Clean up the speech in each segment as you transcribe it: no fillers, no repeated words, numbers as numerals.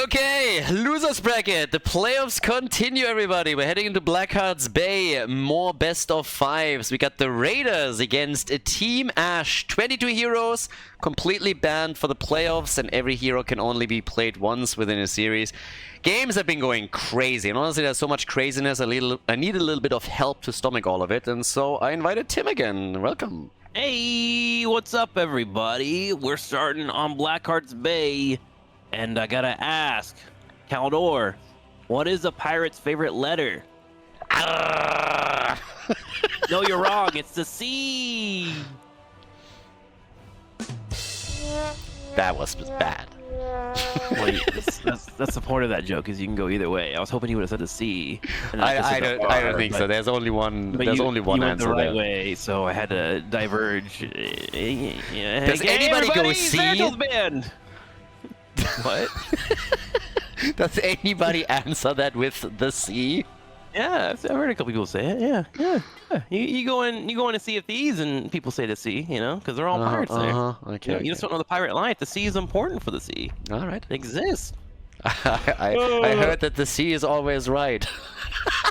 Okay, losers bracket. The playoffs continue, everybody. We're heading into Blackheart's Bay. More best of fives. We got the Raiders against a Team Ash. 22 heroes, completely banned for the playoffs, and every hero can only be played once within a series. Games have been going crazy, and honestly, there's so much craziness. I need a little bit of help to stomach all of it, and so I invited Tim again. Welcome. Hey, what's up, everybody? We're starting on Blackheart's Bay. And I gotta ask, Khaldor, what is a pirate's favorite letter? No, you're wrong. It's the C. That was bad. Wait, that's the point of that joke, is you can go either way. I was hoping you would have said the C. I don't think so. There's only one. There's only one answer the right there. way, so I had to diverge. Does anybody go C? Band. What? Does anybody answer that with the C? Yeah, I've heard a couple people say it. Yeah. You go in to Sea of Thieves, and people say the sea, because they're all pirates there. Okay. You just don't know the pirate life. The sea is important for the sea. All right. It exists. I heard that the C is always right.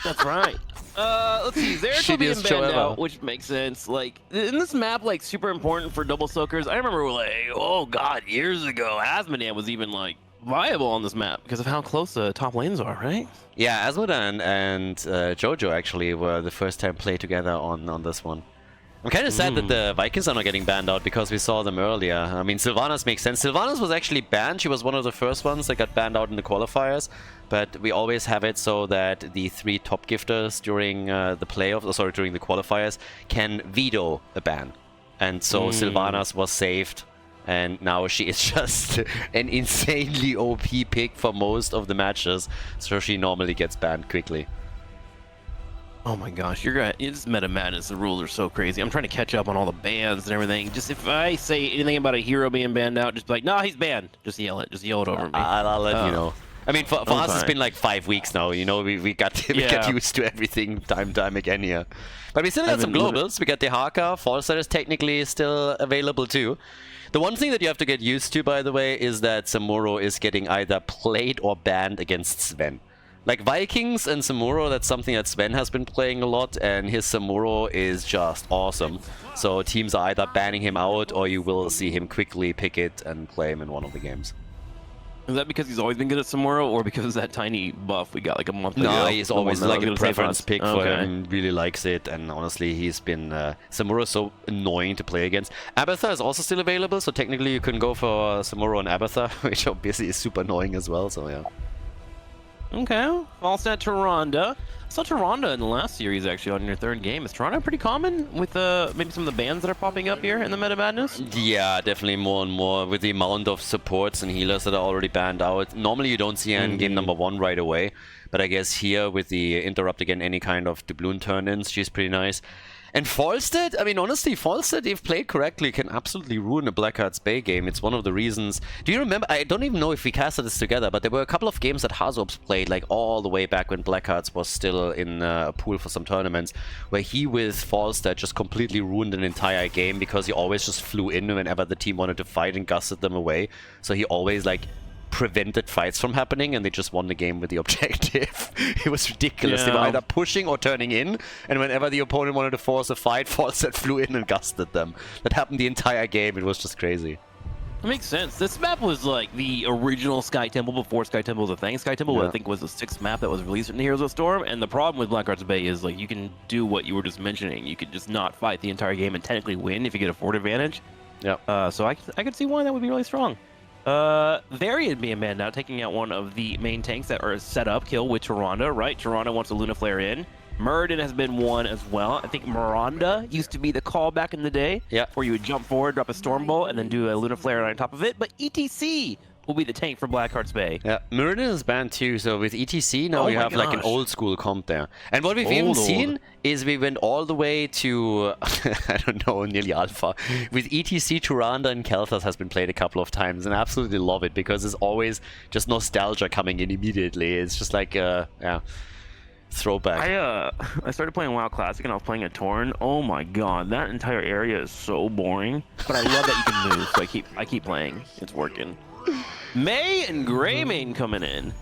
That's right. Let's see. Zerach being banned out, which makes sense. Like, in this map, like, super important for double soakers. I remember, like, oh god, years ago, Asmodan was even, like, viable on this map because of how close the top lanes are, right? Yeah, Asmodan and Jojo actually were the first time played together on this one. I'm kind of sad that the Vikings are not getting banned out because we saw them earlier. I mean, Sylvanas makes sense. Sylvanas was actually banned. She was one of the first ones that got banned out in the qualifiers. But we always have it so that the 3 top gifters during the playoffs, during the qualifiers, can veto a ban. And so Sylvanas was saved. And now she is just an insanely OP pick for most of the matches. So she normally gets banned quickly. Oh my gosh, it's meta madness. The rules are so crazy. I'm trying to catch up on all the bans and everything. Just if I say anything about a hero being banned out, just be like, no, he's banned. Just yell it. Just yell it over me. I'll let you know. I mean, for us, it's been like 5 weeks now. We got used to everything time again here. But we still got some globals. We got the Haka. Falstad is technically still available too. The one thing that you have to get used to, by the way, is that Samuro is getting either played or banned against Sven. Like Vikings and Samuro, that's something that Sven has been playing a lot, and his Samuro is just awesome. So teams are either banning him out, or you will see him quickly pick it and play him in one of the games. Is that because he's always been good at Samuro, or because of that tiny buff we got like a month ago? No, he's always like a preference pick for him, really likes it, and honestly, he's been... Samuro is so annoying to play against. Abatha is also still available, so technically you can go for Samuro and Abatha, which obviously is super annoying as well, so yeah. Okay, Falstad Tyrande. I saw Tyrande in the last series, actually, on your third game. Is Tyrande pretty common with maybe some of the bans that are popping up here in the Meta Madness? Yeah, definitely more and more with the amount of supports and healers that are already banned out. Normally you don't see her in game number 1 right away, but I guess here with the interrupt again any kind of doubloon turn-ins, she's pretty nice. And Falstad, I mean, honestly, Falstad, if played correctly, can absolutely ruin a Blackheart's Bay game. It's one of the reasons... Do you remember? I don't even know if we casted this together, but there were a couple of games that Hazobs played, like all the way back when Blackhearts was still in a pool for some tournaments, where he with Falstad just completely ruined an entire game because he always just flew in whenever the team wanted to fight and gusted them away. So he always, like, prevented fights from happening, and they just won the game with the objective. It was ridiculous. They were either pushing or turning in, and whenever the opponent wanted to force a fight, Falstad flew in and gusted them. That happened the entire game. It was just crazy. That makes sense. This map was like the original Sky Temple before Sky Temple was a thing. Sky Temple, I think, was the 6th map that was released in Heroes of Storm, and the problem with Blackheart's Bay is, like, you can do what you were just mentioning. You could just not fight the entire game and technically win if you get a fort advantage. Yeah. So I could see why that would be really strong. Varian being banned out, taking out one of the main tanks that are set up, kill with Tyrande, right? Tyrande wants a Luna Flare in. Muradin has been one as well. I think Miranda used to be the call back in the day, where you would jump forward, drop a Storm Bolt, and then do a Luna Flare on top of it. But ETC will be the tank for Blackheart's Bay. Yeah, Muradin is banned too, so with ETC now you have like an old school comp there. And what we've even seen is we went all the way to, I don't know, nearly Alpha. With ETC, Tyrande and Kel'Thas has been played a couple of times, and I absolutely love it because it's always just nostalgia coming in immediately. It's just like, throwback. I started playing WoW Classic and I was playing a Torn. Oh my god, that entire area is so boring. But I love that you can move, so I keep playing. It's working. May and Greymane coming in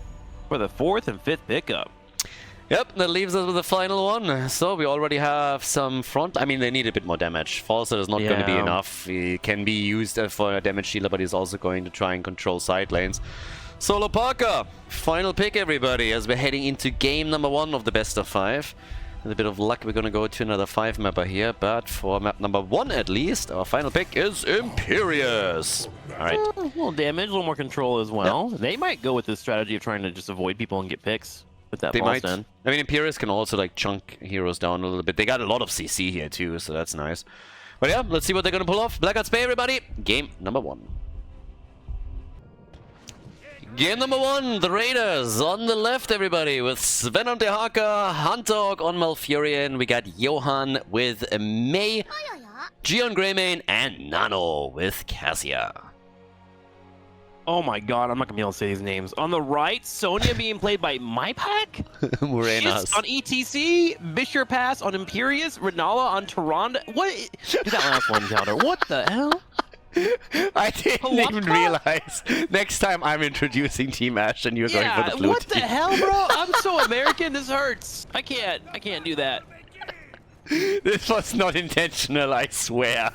for the 4th and 5th pickup. Yep, that leaves us with the final one. So we already have some front. I mean, they need a bit more damage. Falser is not going to be enough. He can be used for a damage dealer, but he's also going to try and control side lanes. Solo Parker, final pick, everybody, as we're heading into game number 1 of the best of 5. With a bit of luck, we're going to go to another 5 mapper here, but for map number 1 at least, our final pick is Imperious. All right. A little damage, a little more control as well. Yep. They might go with this strategy of trying to just avoid people and get picks. That they might. I mean, Imperious can also like chunk heroes down a little bit. They got a lot of CC here too, so that's nice. But yeah, let's see what they're gonna pull off. Blackguards Bay, everybody. Game number 1. Game number 1, the Raiders on the left, everybody, with Sven on Dehaka, Hunter on Malfurion. We got Johan with May, Gion Greymane, and Nano with Cassia. Oh my god, I'm not gonna be able to say these names. On the right, Sonya being played by Mypack. Morenas. On ETC, Bishop Pass on Imperious, Renala on Tyrande. What? Do that last one, Khaldor. What the hell? I didn't even realize. Next time I'm introducing Team Ash and you're going for the blue what team. the hell, bro? I'm so American, this hurts. I can't do that. This was not intentional, I swear.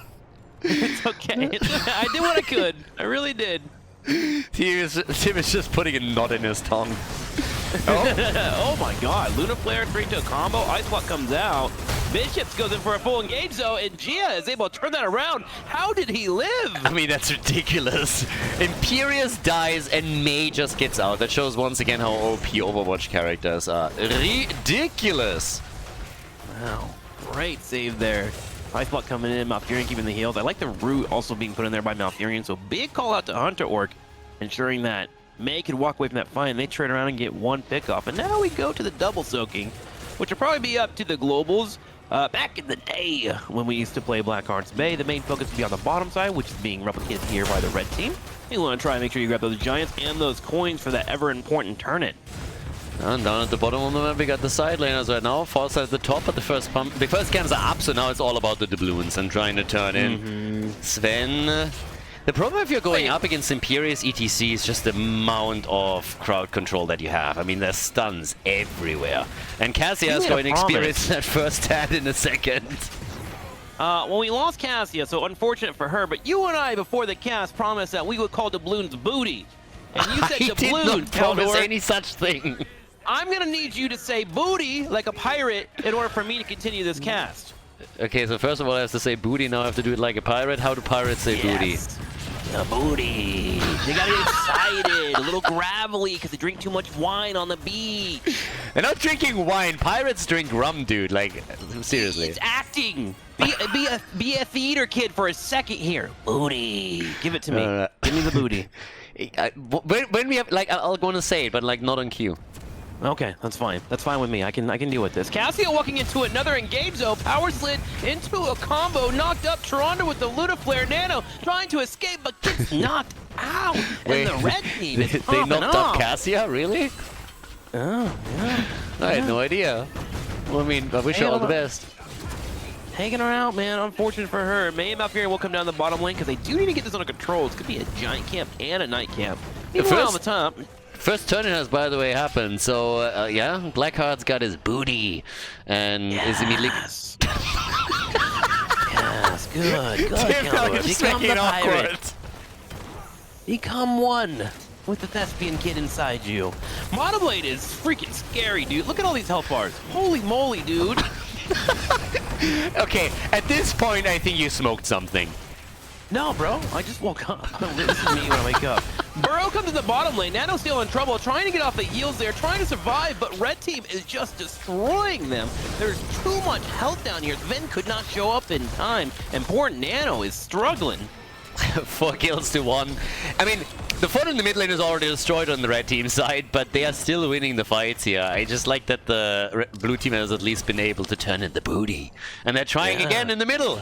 It's okay. I did what I could. I really did. Tim is just putting a knot in his tongue. Oh my god, Luna Flare 3-2 combo, Ice Block comes out. Bishops goes in for a full engage though, and Gia is able to turn that around. How did he live? I mean, that's ridiculous. Imperious dies and May just gets out. That shows once again how OP Overwatch characters are. Ridiculous. Wow, great save there. Ice Block coming in, Malfurion keeping the heals. I like the root also being put in there by Malfurion, so big call out to Hunter Orc, ensuring that May could walk away from that fight and they turn around and get 1 pick off. And now we go to the double soaking, which will probably be up to the globals. Back in the day when we used to play Blackguards Bay, the main focus would be on the bottom side, which is being replicated here by the red team. You want to try and make sure you grab those giants and those coins for that ever important turn-in. And down at the bottom of the map, we got the side laners right now. False at the top, but the first camps are up, so now it's all about the doubloons and trying to turn in. Sven. The problem if you're going up against Imperious ETC is just the amount of crowd control that you have. I mean, there's stuns everywhere. And Cassia is going to experience that firsthand in a second. Well, we lost Cassia, so unfortunate for her, but you and I, before the cast, promised that we would call doubloons booty. And you said doubloon, I did not promise any such thing. I'm going to need you to say booty like a pirate in order for me to continue this cast. Okay, so first of all, I have to say booty. Now I have to do it like a pirate. How do pirates say booty? The booty. They got to get excited, a little gravelly because they drink too much wine on the beach. They're not drinking wine. Pirates drink rum, dude. Like, seriously. It's acting. Be a theater kid for a second here. Booty. Give it to me. Give me the booty. When we have, like, I'll go and say it, but like not on cue. Okay, that's fine. That's fine with me. I can deal with this. Cassia walking into another engage zone. Power slid into a combo. Knocked up Tyrande with the Luna Flare Nano. Trying to escape, but gets knocked out. Wait, and the red team is they knocked off. up Cassia? Really? Oh, yeah. I had no idea. Well, I mean, I wish her all the best. Taking her out, man. Unfortunate for her. May and Malfurion will come down the bottom lane because they do need to get this under control. This could be a giant camp and a night camp. Even on the top. First turn-in has, by the way, happened. So, yeah, Blackheart's got his booty and is immediately... Yes, good. Become the pirate. Become one with the thespian kid inside you. Monoblade is freaking scary, dude. Look at all these health bars. Holy moly, dude. Okay, at this point, I think you smoked something. No, bro. I just woke up. This is me when I wake up. Burrow comes to the bottom lane. Nano's still in trouble, trying to get off the heels there, trying to survive, but red team is just destroying them. There's too much health down here. Sven could not show up in time, and poor Nano is struggling. 4 kills to 1. I mean, the fort in the mid lane is already destroyed on the red team side, but they are still winning the fights here. I just like that the blue team has at least been able to turn in the booty. And they're trying again in the middle.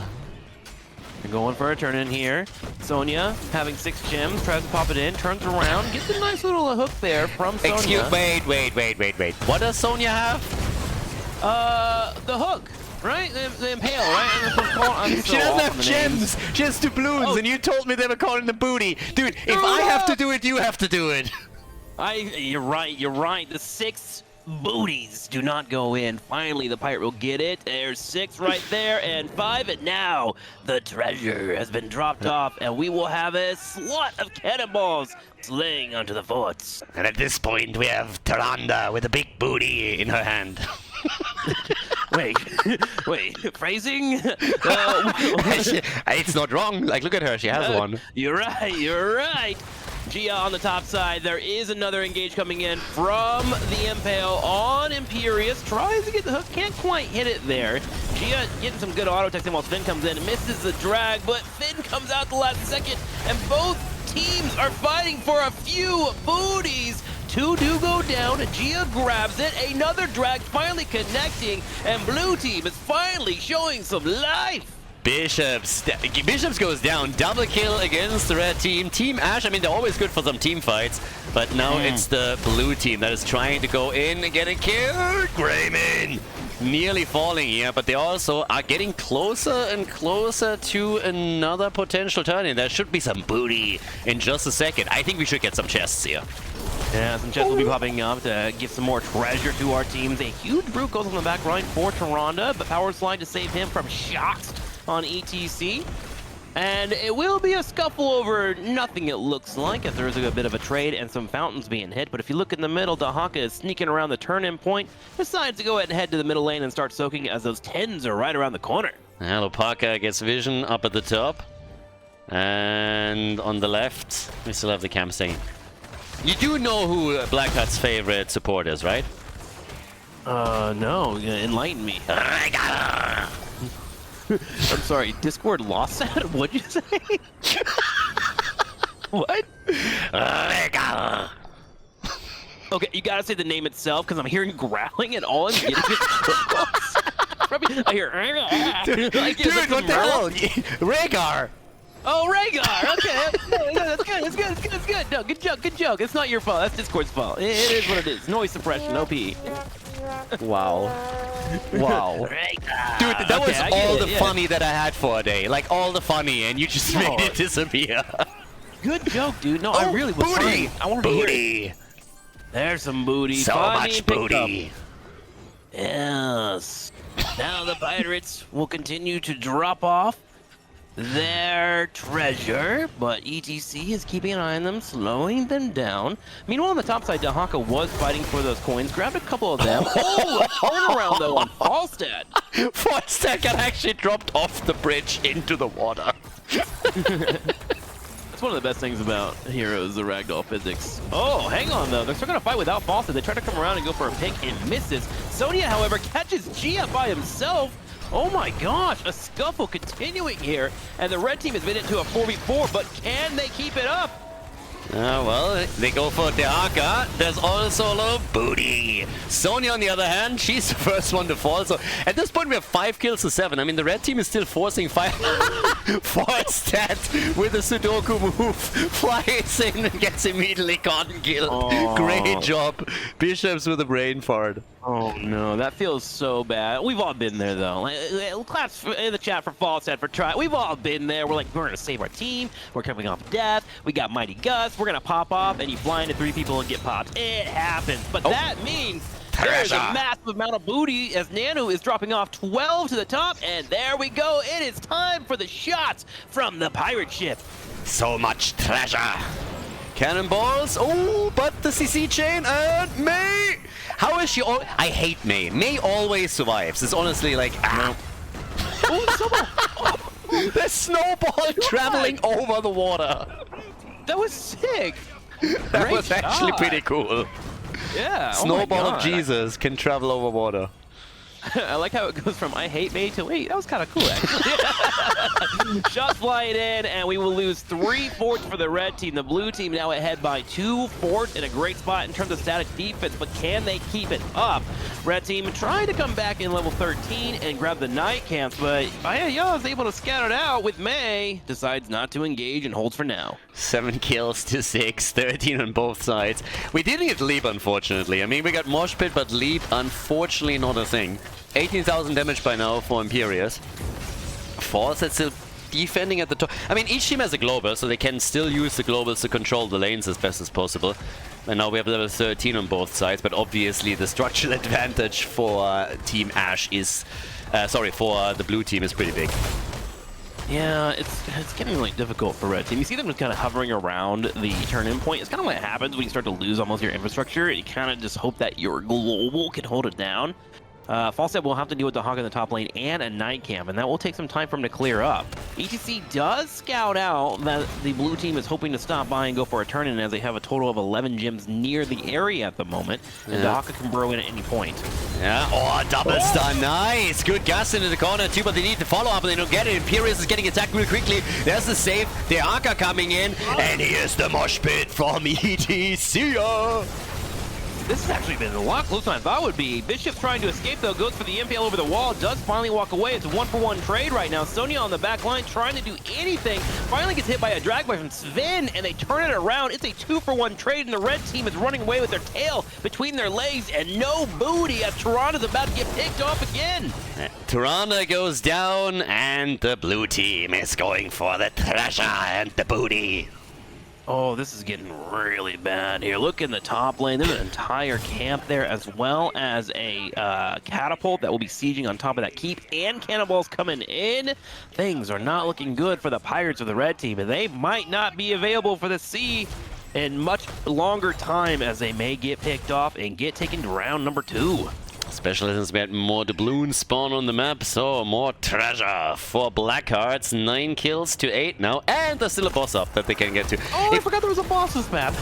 They're going for a turn in here. Sonya having 6 gems, tries to pop it in, turns around, gets a nice little hook there from Sonya. Wait. What does Sonya have? The hook. right? The Impale, right? She doesn't have gems. She has doubloons, and you told me they were calling the booty. Dude, if I have to do it, you have to do it. You're right. The 6 booties do not go in. Finally, the pirate will get it. There's 6 right there, and 5, and now the treasure has been dropped off, and we will have a slot of cannonballs slaying onto the forts. And at this point, we have Tyrande with a big booty in her hand. Wait, phrasing? It's not wrong. Like, look at her. She has one. You're right. Gia on the top side. There is another engage coming in from the Impale on Imperious. Tries to get the hook, can't quite hit it there. Gia getting some good auto texting while Finn comes in. Misses the drag, but Finn comes out the last second, and both teams are fighting for a few booties. 2 do go down, Gia grabs it, another drag finally connecting, and blue team is finally showing some life. Bishops goes down, double kill against the red team. Team Ash, I mean, they're always good for some team fights, but now it's the blue team that is trying to go in and get a kill. Grayman nearly falling here, but they also are getting closer and closer to another potential turn-in. There should be some booty in just a second. I think we should get some chests here. Yeah, some chests will be popping up to give some more treasure to our teams. A huge brute goes on the back line for Tyrande, but Power Slide to save him from shots on ETC. And it will be a scuffle over nothing, it looks like, as there is a bit of a trade and some fountains being hit. But if you look in the middle, Dahaka is sneaking around the turn-in point, decides to go ahead and head to the middle lane and start soaking as those 10s are right around the corner. Lopaka gets vision up at the top. And on the left, we still have the camp staying. You do know who Blackheart's favorite support is, right? No. Enlighten me. I'm sorry, Discord lost that? What'd you say? What? Okay, you gotta say the name itself, because I'm hearing growling and all I'm getting is I hear... Dude, what the hell? Rhaegar! Oh, Rhaegar! Okay, that's good. No, good joke. It's not your fault. That's Discord's fault. It is what it is. Noise suppression, OP. Wow. Rhaegar. Dude, that was all the funny that I had for a day. Like, all the funny, and you just made it disappear. Good joke, dude. No, I really was funny. I wanted to hear it. There's some booty. So much booty. Yes. Now the pirates will continue to drop off their treasure, but ETC is keeping an eye on them, slowing them down. Meanwhile, on the top side, Dahaka was fighting for those coins, grabbed a couple of them. Oh, a turnaround though on Falstad. Falstad got actually dropped off the bridge into the water. That's one of the best things about Heroes, the ragdoll physics. Oh, hang on though. They're still gonna fight without Falstad. They try to come around and go for a pick and misses. Sonya, however, catches Gia by himself. Oh my gosh, a scuffle continuing here, and the red team has been into a 4v4, but can they keep it up? Well, they go for Dahaka. There's also a lot of booty. Sonya, on the other hand, she's the first one to fall. So at this point, we have 5 kills to 7. I mean, the red team is still forcing 5. Falstad with a Sudoku move flies in and gets immediately caught and killed. Oh. Great job. Bishops with a brain fart. Oh no, that feels so bad. We've all been there though. Claps in the chat for Falstad for try. We've all been there. We're like, we're gonna save our team. We're coming off death. We got Mighty Gus. We're gonna pop off, and you fly into 3 people and get popped. It happens. But that means there's a massive amount of booty as Nanu is dropping off 12 to the top, and there we go. It is time for the shots from the pirate ship. So much treasure. Cannonballs. Oh, but the CC chain and May. How is she? I hate May. May always survives. It's honestly like no. Oh, the snowball traveling over the water. That was sick. That was actually pretty cool. Yeah. Snowball of Jesus can travel over water. I like how it goes from I hate May to wait. That was kind of cool, actually. Shots flying in, and we will lose 3 forts for the red team. The blue team now ahead by 2 forts in a great spot in terms of static defense, but can they keep it up? Red team trying to come back in level 13 and grab the night camps, but Bayaya is able to scout it out with May. Decides not to engage and holds for now. 7 kills to 6, 13 on both sides. We didn't get Leap, unfortunately. I mean, we got Mosh Pit, but Leap, unfortunately, not a thing. 18,000 damage by now for Imperius. Force that's still defending at the top. I mean, each team has a global, so they can still use the globals to control the lanes as best as possible. And now we have level 13 on both sides, but obviously the structural advantage for Team Ash is... for the blue team is pretty big. Yeah, it's getting really difficult for red team. You see them just kind of hovering around the turn-in point. It's kind of what happens when you start to lose almost your infrastructure. You kind of just hope that your global can hold it down. Falstad will have to deal with the Hawk in the top lane and a Night Camp, and that will take some time for him to clear up. ETC does scout out that the blue team is hoping to stop by and go for a turn-in, as they have a total of 11 gems near the area at the moment, and the Hawk can burrow in at any point. Yeah, oh, double stun, nice! Good gas into the corner too, but they need to follow up and they don't get it. Imperius is getting attacked real quickly. There's the save, the Arca coming in, and here's the mosh pit from ETC. This has actually been a lot closer than I thought it would be. Bishop's trying to escape, though, goes for the impale over the wall, does finally walk away. It's a 1-for-1 trade right now. Sonya on the back line trying to do anything. Finally gets hit by a drag by from Sven, and they turn it around. It's a 2-for-1 trade, and the red team is running away with their tail between their legs, and no booty as Toronto's about to get picked off again. Toronto goes down, and the blue team is going for the treasure and the booty. Oh, this is getting really bad here. Look in the top lane. There's an entire camp there, as well as a catapult that will be sieging on top of that keep, and cannonballs coming in. Things are not looking good for the Pirates of the red team, and they might not be available for the sea in much longer time, as they may get picked off and get taken to round number 2. Especially since we had more doubloons spawn on the map, so more treasure for Blackhearts. 9 kills to 8 now, and there's still a boss up that they can get to. Oh, I forgot there was a boss this map.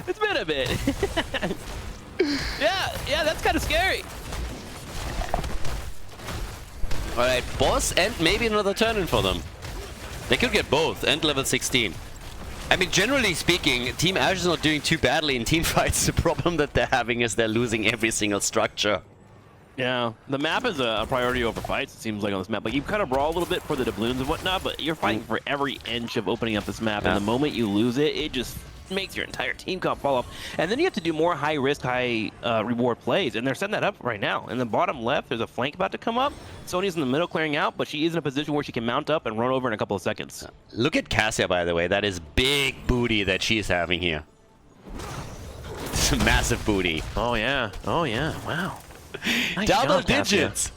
It's been a bit. yeah, that's kind of scary. Alright, boss and maybe another turn-in for them. They could get both, and level 16. I mean, generally speaking, Team Ash is not doing too badly in team fights. The problem that they're having is they're losing every single structure. Yeah, the map is a priority over fights, it seems like, on this map. Like, you kind of brawl a little bit for the doubloons and whatnot, but you're fighting for every inch of opening up this map, and the moment you lose it, it just makes your entire team comp fall off. And then you have to do more high-risk, high-reward plays, and they're setting that up right now. In the bottom left, there's a flank about to come up. Sonya's in the middle clearing out, but she is in a position where she can mount up and run over in a couple of seconds. Look at Cassia, by the way. That is big booty that she's having here. It's a massive booty. Oh, yeah. Oh, yeah. Wow. Nice Double jump, digits.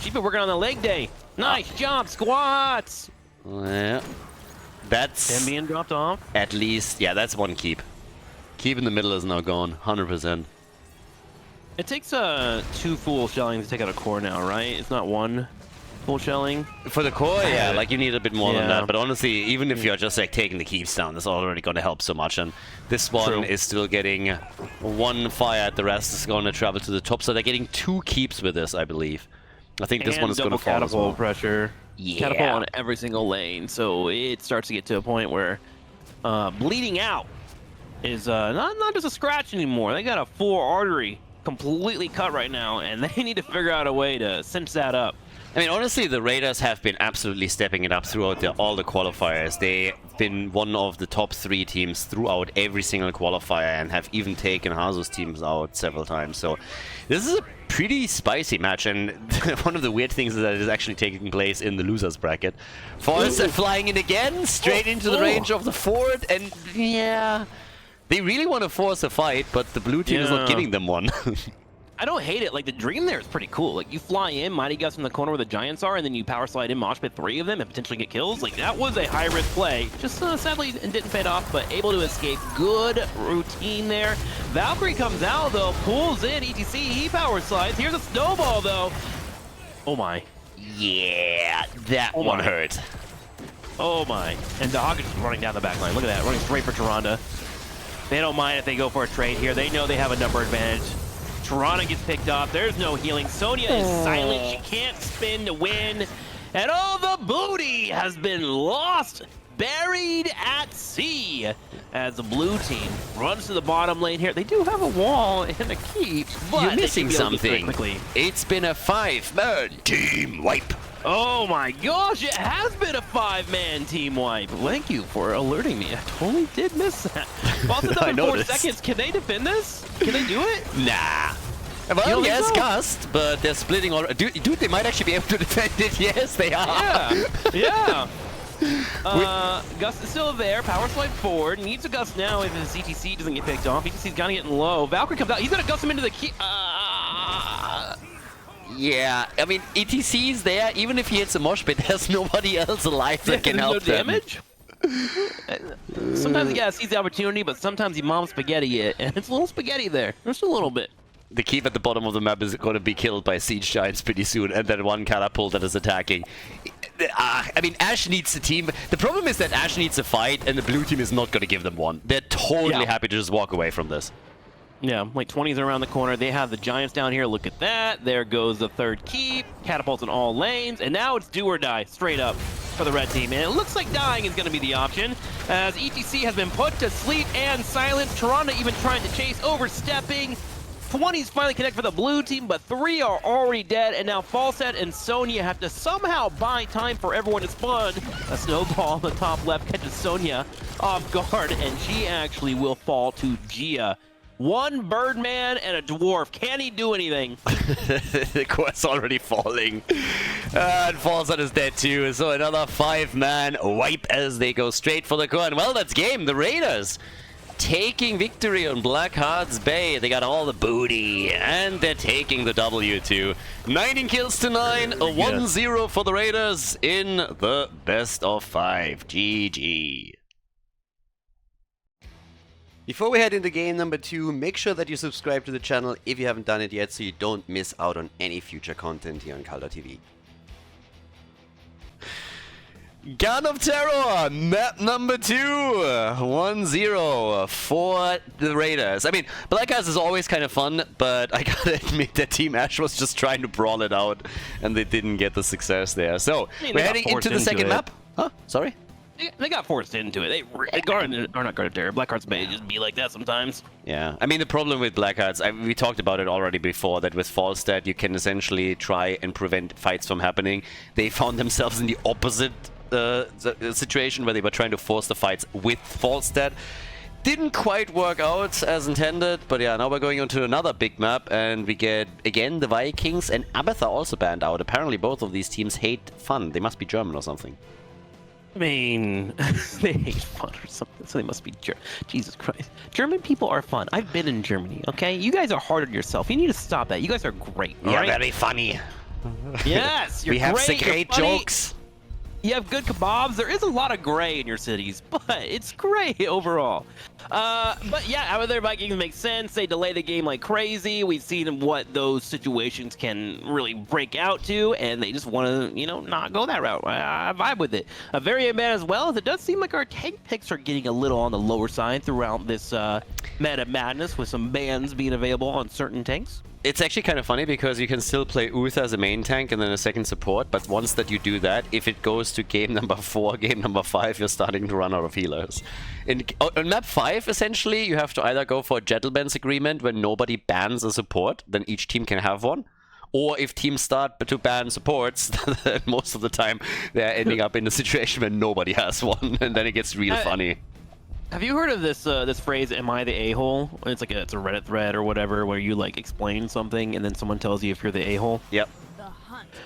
She's been working on the leg day. Nice jump, squats. Yeah. That's 10 being dropped off. At least, yeah, that's one keep. Keep in the middle is now gone, 100%. It takes 2 full shelling to take out a core now, right? It's not 1 full shelling. For the core, yeah, like you need a bit more than Yeah. that. But honestly, even if you're just like taking the keeps down, that's already going to help so much. And this one True. is still getting 1 fire. The rest is going to travel to the top. So they're getting 2 keeps with this, I believe. I think this And one is going to double fall as catapult well. pressure. Yeah. Catapult on every single lane, so it starts to get to a point where bleeding out is not just a scratch anymore. They got a full artery completely cut right now, and they need to figure out a way to cinch that up. I mean, honestly, the Raiders have been absolutely stepping it up throughout all the qualifiers. They've been one of the top 3 teams throughout every single qualifier and have even taken Hazu's teams out several times. So this is a pretty spicy match, and one of the weird things is that it is actually taking place in the losers bracket. Forrest flying in again, straight into the range of the fort, and yeah, they really want to force a fight, but the blue team is not giving them one. I don't hate it. Like, the dream there is pretty cool. Like, you fly in, Mighty Guts in the corner where the Giants are, and then you power slide in, mosh pit 3 of them, and potentially get kills. Like, that was a high-risk play. Just sadly, it didn't pay off, but able to escape. Good routine there. Valkyrie comes out, though, pulls in ETC. He power slides. Here's a snowball, though. Oh, my. Yeah, that one hurt. Oh, my. And the Hawk is just running down the back line. Look at that. Running straight for Tyrande. They don't mind if they go for a trade here. They know they have a number advantage. Tyrande gets picked up. There's no healing. Sonya is silent. She can't spin to win. And all the booty has been lost, buried at sea, as the blue team runs to the bottom lane here. They do have a wall and a keep, but you're missing something. Quickly. It's been a 5-man team wipe. Oh my gosh, it has been a 5-man team wipe. Thank you for alerting me. I totally did miss that. Also, I another 4 noticed. seconds. Can they defend this? Can they do it? Nah. Well, think yes, so? Gust, but they're splitting already. Dude, they might actually be able to defend it. Yes, they are. Yeah. Gust is still there. Power slide forward. Needs a Gust now if his ETC doesn't get picked off. ETC's kind of getting low. Valkyrie comes out. He's going to Gust him into the key. Yeah, I mean, ETC is there. Even if he hits a mosh pit, there's nobody else alive that can help them. Damage? Sometimes, yeah, sees the opportunity, but sometimes he moms spaghetti it, and it's a little spaghetti there. Just a little bit. The keep at the bottom of the map is going to be killed by siege giants pretty soon, and then one catapult that is attacking. I mean, Ash needs a team. The problem is that Ash needs a fight, and the blue team is not going to give them one. They're totally happy to just walk away from this. Yeah, like 20s around the corner. They have the giants down here. Look at that. There goes the third keep. Catapults in all lanes. And now it's do or die, straight up, for the red team. And it looks like dying is going to be the option, as ETC has been put to sleep and silent. Toronto even trying to chase, overstepping. 20s finally connect for the blue team, but 3 are already dead. And now Falset and Sonya have to somehow buy time for everyone to spawn. A snowball on the top left catches Sonya off guard, and she actually will fall to Gia. One Birdman and a Dwarf. Can he do anything? The quest's already falling. And Falset is dead too. So another 5-man wipe as they go straight for the core. And well, that's game. The Raiders taking victory on Blackheart's Bay. They got all the booty. And they're taking the W too. 19 kills to 9. A 1-0 for the Raiders in the best of 5. GG. Before we head into game number 2, make sure that you subscribe to the channel if you haven't done it yet so you don't miss out on any future content here on Khaldor TV. Gun of Terror, map number 2, 1-0 for the Raiders. I mean, Black Ice is always kind of fun, but I gotta admit that Team Ash was just trying to brawl it out and they didn't get the success there. So, we're heading into the second map. Huh? Sorry? They got forced into it. Blackheart's Bay just be like that sometimes. Yeah, I mean the problem with Blackhearts, we talked about it already before, that with Falstad you can essentially try and prevent fights from happening. They found themselves in the opposite situation where they were trying to force the fights with Falstad. Didn't quite work out as intended, but yeah, now we're going on to another big map and we get, again, the Vikings and Abathur also banned out. Apparently both of these teams hate fun. They must be German or something. I mean, they hate fun or something, so they must be Jesus Christ. German people are fun. I've been in Germany, okay? You guys are hard on yourself. You need to stop that. You guys are great, all right? Very funny. Yes, you're we have great, some great jokes. You have good kebabs. There is a lot of gray in your cities, but it's great overall. But yeah, out of their Vikings makes sense. They delay the game like crazy. We've seen what those situations can really break out to, and they just want to, you know, not go that route. I vibe with it. Very bad as well, as it does seem like our tank picks are getting a little on the lower side throughout this meta madness, with some bans being available on certain tanks. It's actually kind of funny because you can still play Uther as a main tank and then a second support, but once that you do that, if it goes to game number 4, game number 5, you're starting to run out of healers. On map 5, essentially, you have to either go for a gentleman's agreement where nobody bans a support, then each team can have one, or if teams start to ban supports, most of the time they're ending up in a situation where nobody has one, and then it gets real funny. Have you heard of this this phrase, "Am I the a-hole"? It's like it's a Reddit thread or whatever, where you like explain something and then someone tells you if you're the a-hole. Yep.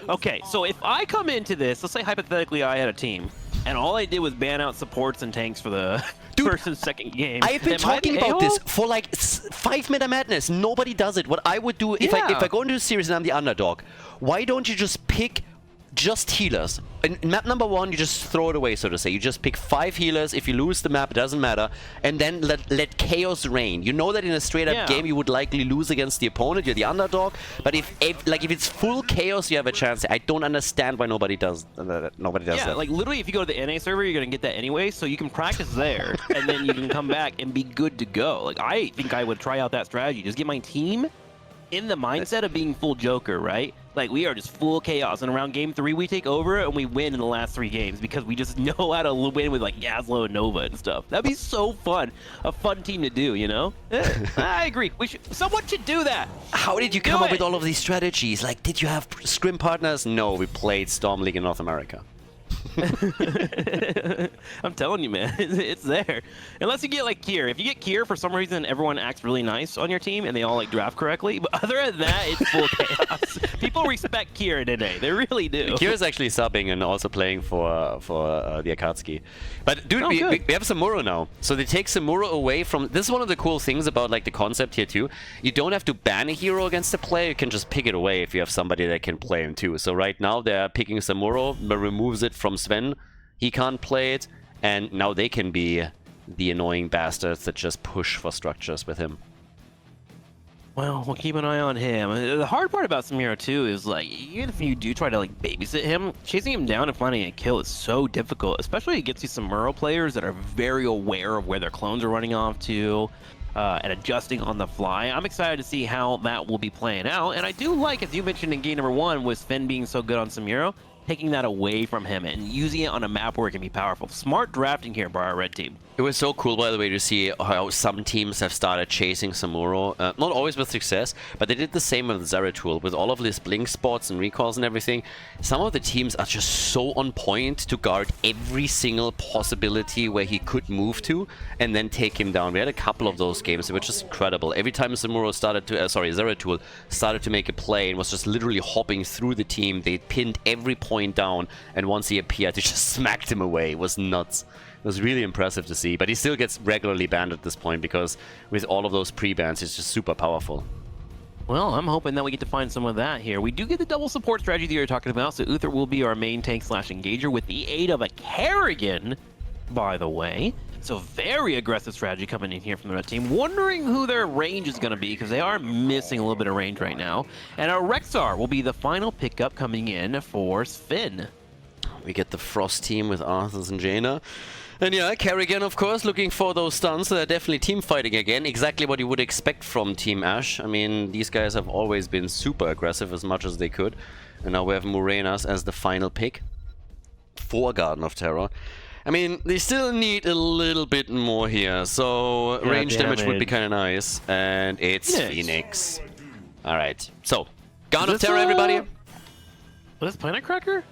Okay, so if I come into this, let's say hypothetically I had a team, and all I did was ban out supports and tanks for the first and second game. I've been talking about this for like 5 Meta Madness. Nobody does it. What I would do if I go into a series and I'm the underdog, why don't you just pick just healers? In map number 1, you just throw it away, so to say. You just pick 5 healers. If you lose the map, it doesn't matter. And then let chaos reign. You know that in a straight-up game, you would likely lose against the opponent. You're the underdog. But if it's full chaos, you have a chance. I don't understand why nobody does that. Yeah, like literally, if you go to the NA server, you're gonna get that anyway. So you can practice there, and then you can come back and be good to go. Like I think I would try out that strategy. Just get my team in the mindset of being full Joker, right? Like, we are just full chaos, and around game 3, we take over, and we win in the last 3 games, because we just know how to win with, like, Yaslo and Nova and stuff. That'd be so fun. A fun team to do, you know? I agree. Someone should do that. How did you come up with all of these strategies? Like, did you have scrim partners? No, we played Storm League in North America. I'm telling you, man, it's there. Unless you get like Kier. If you get Kier, for some reason, everyone acts really nice on your team and they all like draft correctly. But other than that, it's full chaos. People respect Kier in NA. They really do. Kier is actually subbing and also playing for the Akatsuki. But dude, we have Samuro now. So they take Samuro away from... This is one of the cool things about like the concept here too. You don't have to ban a hero against a player. You can just pick it away if you have somebody that can play him too. So right now they're picking Samuro, but removes it from Sven. He can't play it, and now they can be the annoying bastards that just push for structures with him. Well, we'll keep an eye on him. The hard part about Samuro too is like, even if you do try to like babysit him, chasing him down and finding a kill is so difficult, especially against these Samuro players that are very aware of where their clones are running off to. And adjusting on the fly. I'm excited to see how that will be playing out. And I do like, as you mentioned in game number 1, with Sven being so good on Samuro, taking that away from him and using it on a map where it can be powerful. Smart drafting here by our red team. It was so cool, by the way, to see how some teams have started chasing Samuro. Not always with success, but they did the same with Zeratul. With all of these blink spots and recalls and everything, some of the teams are just so on point to guard every single possibility where he could move to and then take him down. We had a couple of those games, which is incredible. Every time Samuro started to, Zeratul started to make a play and was just literally hopping through the team, they pinned every point down, and once he appeared, they just smacked him away. It was nuts. It was really impressive to see, but he still gets regularly banned at this point because with all of those pre-bans, he's just super powerful. Well, I'm hoping that we get to find some of that here. We do get the double support strategy that you're talking about, so Uther will be our main tank / engager with the aid of a Kerrigan, by the way. So very aggressive strategy coming in here from the red team. Wondering who their range is going to be because they are missing a little bit of range right now. And our Rexar will be the final pickup coming in for Sven. We get the Frost team with Arthas and Jaina. And yeah, Kerrigan, of course, looking for those stuns. They're definitely team fighting again. Exactly what you would expect from Team Ash. I mean, these guys have always been super aggressive as much as they could. And now we have Morenas as the final pick for Garden of Terror. I mean, they still need a little bit more here. So range damage would be kind of nice. And it's Phoenix. Alright, so Garden of Terror, everybody. What is Planet Cracker?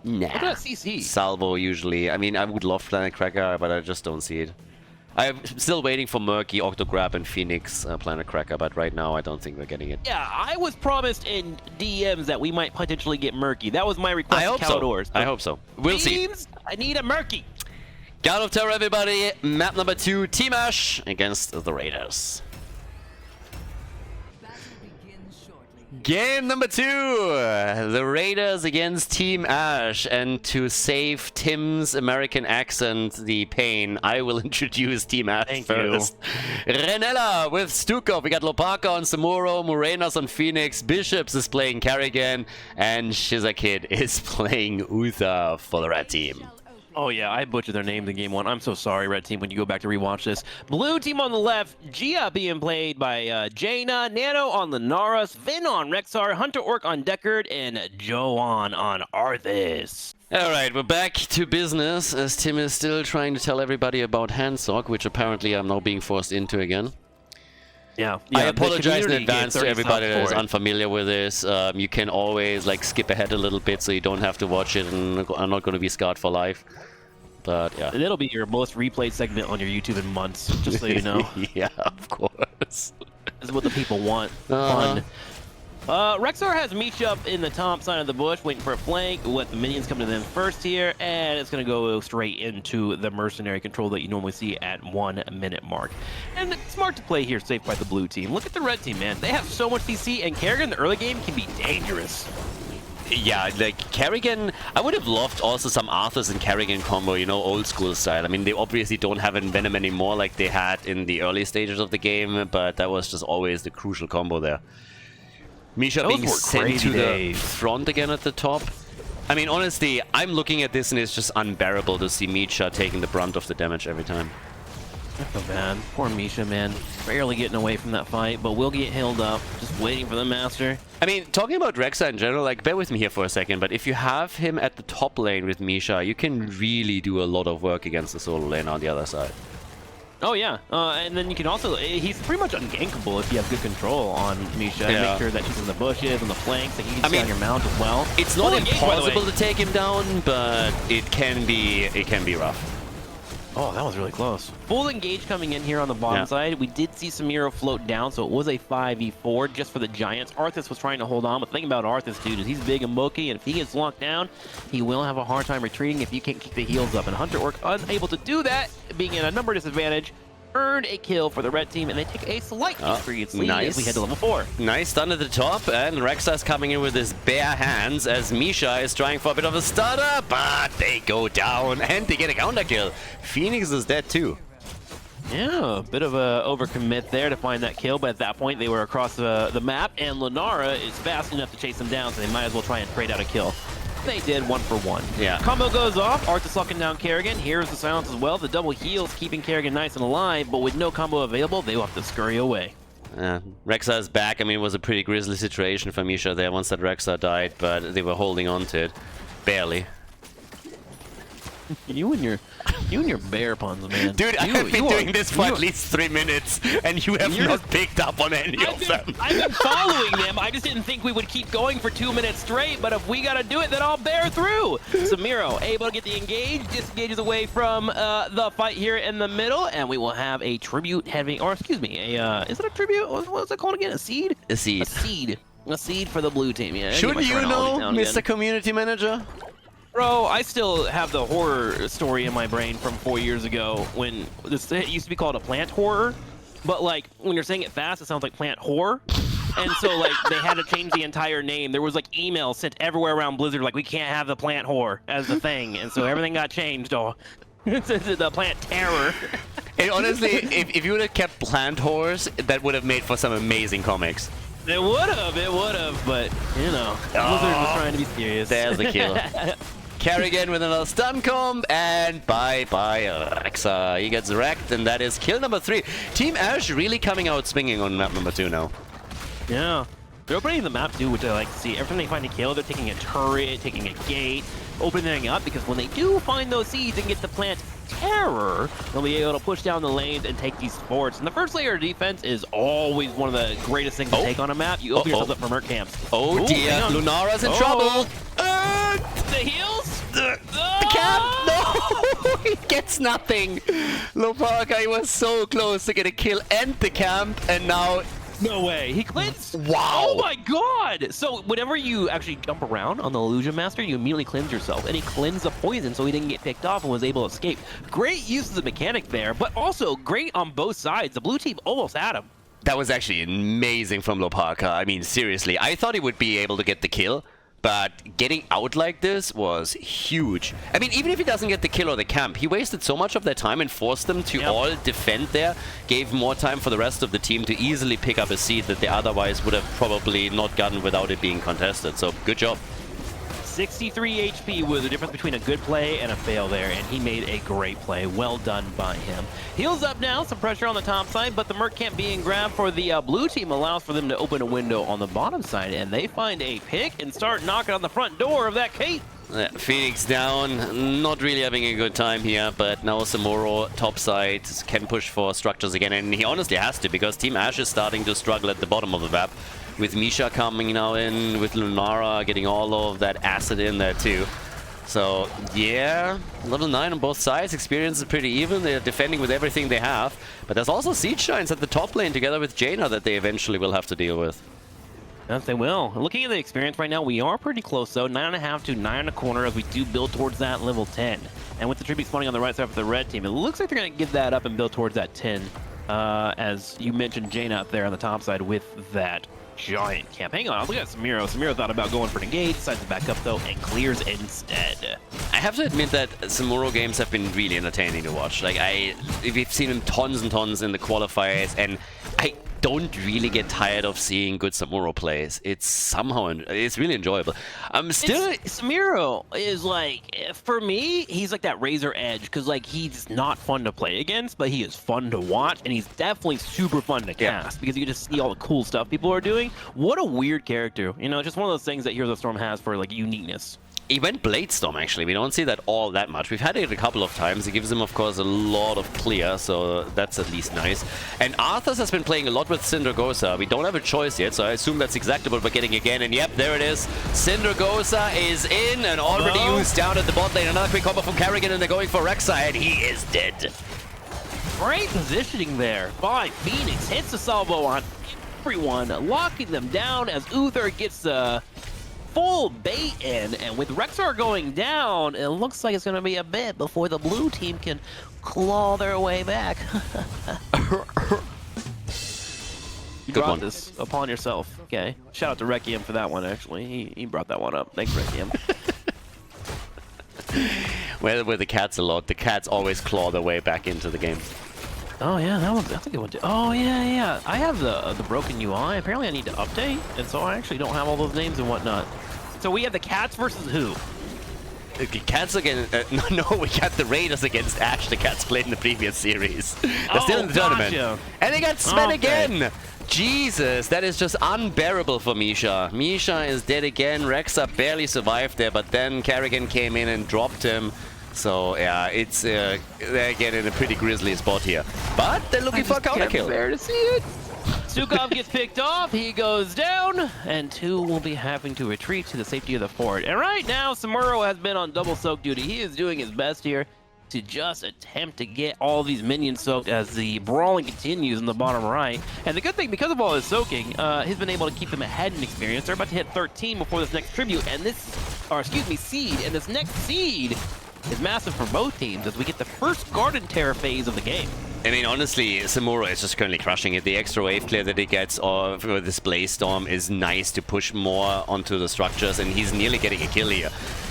Nah. What about CC? Salvo usually. I mean, I would love Planet Cracker, but I just don't see it. I'm still waiting for Murky, Octograb, and Phoenix Planet Cracker, but right now I don't think we're getting it. Yeah, I was promised in DMs that we might potentially get Murky. That was my request. I hope so. I hope so. We'll see. I need a Murky. God of Terror, everybody. Map number 2, Team Ash against the Raiders. Game number 2, the Raiders against Team Ash, and to save Tim's American accent the pain, I will introduce Team Ash first. Renella with Stukov, we got Lopaka on Samuro, Morenas on Phoenix, Bishops is playing Kerrigan, and Shizakid is playing Uther for the red team. Oh yeah, I butchered their names in game 1. I'm so sorry, red team, when you go back to rewatch this. Blue team on the left, Gia being played by Jaina, Nano on Linaras, Vin on Rexar, Hunter Orc on Deckard, and Joan on Arthas. Alright, we're back to business, as Tim is still trying to tell everybody about Handsock, which apparently I'm now being forced into again. Yeah, I apologize in advance to everybody that is unfamiliar with this. You can always like skip ahead a little bit so you don't have to watch it, and I'm not going to be scarred for life. But yeah. And it'll be your most replayed segment on your YouTube in months, just so you know. Yeah, of course. This is what the people want. Fun. Rexar has Misha up in the top side of the bush, waiting for a flank. We'll let the minions come to them first here, and it's going to go straight into the mercenary control that you normally see at 1 minute mark. And it's smart to play here, safe by the blue team. Look at the red team, man. They have so much CC, and Kerrigan in the early game can be dangerous. Yeah, like Kerrigan, I would have loved also some Arthas and Kerrigan combo, you know, old school style. I mean, they obviously don't have Envenom anymore like they had in the early stages of the game, but that was just always the crucial combo there. Misha being sent to the front again at the top. I mean, honestly, I'm looking at this and it's just unbearable to see Misha taking the brunt of the damage every time. I feel bad. Poor Misha, man. Barely getting away from that fight, but will get healed up. Just waiting for the master. I mean, talking about Rexa in general, like, bear with me here for a second, but if you have him at the top lane with Misha, you can really do a lot of work against the solo lane on the other side. Oh yeah, and then you can also, he's pretty much ungankable if you have good control on Misha and make sure that she's in the bushes, on the flanks, that you can stay on your mount as well. It's not impossible to take him down, but it can be rough. Oh, that was really close. Full engage coming in here on the bottom side. We did see Samiro float down, so it was a 5v4 just for the Giants. Arthas was trying to hold on, but the thing about Arthas, dude, is he's big and bulky, and if he gets locked down, he will have a hard time retreating if you can't keep the heals up. And Hunter Orc unable to do that, being in a number disadvantage, earned a kill for the red team, and they take a slight increase lead as we head to level 4. Nice stun at the top, and Rexa is coming in with his bare hands as Misha is trying for a bit of a stutter, but they go down and they get a counter kill. Phoenix is dead too. Yeah, a bit of a overcommit there to find that kill, but at that point they were across the map, and Lunara is fast enough to chase them down, so they might as well try and trade out a kill. They did 1 for 1. Yeah. Combo goes off. Arthas locking down Kerrigan. Here's the silence as well. The double heals keeping Kerrigan nice and alive, but with no combo available, they will have to scurry away. Rexa is back. I mean, it was a pretty grisly situation for Misha there once that Rexa died, but they were holding on to it. Barely. You and your bear puns, man. Dude, I have been doing this for at least 3 minutes, and you have not picked up on any of them. I've been following them. I just didn't think we would keep going for 2 minutes straight, but if we gotta do it, then I'll bear through. Samiro able to get the engage, disengages away from the fight here in the middle, and we will have a tribute heavy, or excuse me, is it a tribute? What's it called again? A seed? A seed. A seed. A seed for the blue team, yeah. Shouldn't you know, Mr. Community Manager? Bro, I still have the horror story in my brain from 4 years ago when this it used to be called a plant horror, but like when you're saying it fast, it sounds like plant whore. And so like they had to change the entire name. There was like emails sent everywhere around Blizzard like we can't have the plant whore as the thing, and so everything got changed. Oh, the plant terror. And honestly, if you would have kept plant whores, that would have made for some amazing comics. It would have, but you know, Blizzard was trying to be serious. There's the kill. Kerrigan with another stun comb, and bye-bye Rexa. He gets wrecked, and that is kill number 3. Team Ash really coming out swinging on map number 2 now. Yeah. They're opening the map too, which I like to see. Every time they find a kill, they're taking a turret, taking a gate, opening up, because when they do find those seeds and get the plant terror, they'll be able to push down the lanes and take these forts. And the first layer of defense is always one of the greatest things to take on a map. You open yourself up for merc camps. Oh dear, Lunara's in trouble. The heals? The camp! No! He gets nothing! Lopaka, he was so close to get a kill and the camp, and now... No way. He cleansed? Wow! Oh my god! So whenever you actually jump around on the Illusion Master, you immediately cleanse yourself. And he cleansed the poison so he didn't get picked off and was able to escape. Great use of the mechanic there, but also great on both sides. The blue team almost had him. That was actually amazing from Lopaka. I mean, seriously. I thought he would be able to get the kill, but getting out like this was huge. I mean, even if he doesn't get the kill or the camp, he wasted so much of their time and forced them to all defend there, gave more time for the rest of the team to easily pick up a seed that they otherwise would have probably not gotten without it being contested. So, good job. 63 HP was the difference between a good play and a fail there, and he made a great play. Well done by him. Heals up now, some pressure on the top side, but the Merc camp being grabbed for the blue team allows for them to open a window on the bottom side, and they find a pick and start knocking on the front door of that Kate. Phoenix down, not really having a good time here, but now Samuro top side can push for structures again, and he honestly has to, because Team Ash is starting to struggle at the bottom of the map. With Misha coming now in, with Lunara getting all of that acid in there too. So, yeah, level 9 on both sides. Experience is pretty even. They're defending with everything they have. But there's also Siege Shines at the top lane together with Jaina that they eventually will have to deal with. Yes, they will. Looking at the experience right now, we are pretty close though. 9.5 to 9.25 as we do build towards that level 10. And with the tribute spawning on the right side for the red team, it looks like they're going to give that up and build towards that 10. As you mentioned, Jaina up there on the top side with that giant camp. Hang on, look at Samiro. Samiro thought about going for an engage, decides to back up though, and clears instead. I have to admit that Samuro games have been really entertaining to watch. Like, we've seen him tons and tons in the qualifiers, and I don't really get tired of seeing good Samuro plays. It's really enjoyable. Samiro is like, for me, he's like that razor edge, because like he's not fun to play against, but he is fun to watch, and he's definitely super fun to cast, because you can just see all the cool stuff people are doing. What a weird character. You know, just one of those things that Heroes of the Storm has for like uniqueness. He went Bladestorm, actually. We don't see that all that much. We've had it a couple of times. It gives him, of course, a lot of clear, so that's at least nice. And Arthas has been playing a lot with Syndragosa. We don't have a choice yet, so I assume that's exactly what we're getting again. And yep, there it is. Syndragosa is in and already used down at the bot lane. Another quick combo from Kerrigan, and they're going for Rek'Sai, and he is dead. Great positioning there by Phoenix. Hits the salvo on everyone, locking them down as Uther gets the full bait in, and with Rexar going down, it looks like it's going to be a bit before the blue team can claw their way back. You brought this upon yourself. Okay. Shout out to Requiem for that one, actually. He brought that one up. Thanks, Requiem. Well, with the cats a lot, the cats always claw their way back into the game. Oh yeah, that one. I think it went to. Oh yeah. I have the broken UI. Apparently, I need to update, and so I actually don't have all those names and whatnot. So we have the cats versus who? The cats against. No, we got the Raiders against Ash. The cats played in the previous series. They're still in the tournament, and they got spent again. Jesus, that is just unbearable for Misha. Misha is dead again. Rexa barely survived there, but then Kerrigan came in and dropped him. So yeah, it's they're getting in a pretty grisly spot here. But they're looking for a counter kill. There to see it. Stukov gets picked off, he goes down, and 2 will be having to retreat to the safety of the fort. And right now, Samuro has been on double soak duty. He is doing his best here to just attempt to get all these minions soaked as the brawling continues in the bottom right. And the good thing, because of all his soaking, he's been able to keep them ahead in experience. They're about to hit 13 before this next tribute, and seed, and this next seed is massive for both teams as we get the first Garden Terror phase of the game. I mean, honestly, Samuro is just currently crushing it. The extra wave clear that he gets for this Blaze Storm is nice to push more onto the structures, and he's nearly getting a kill here.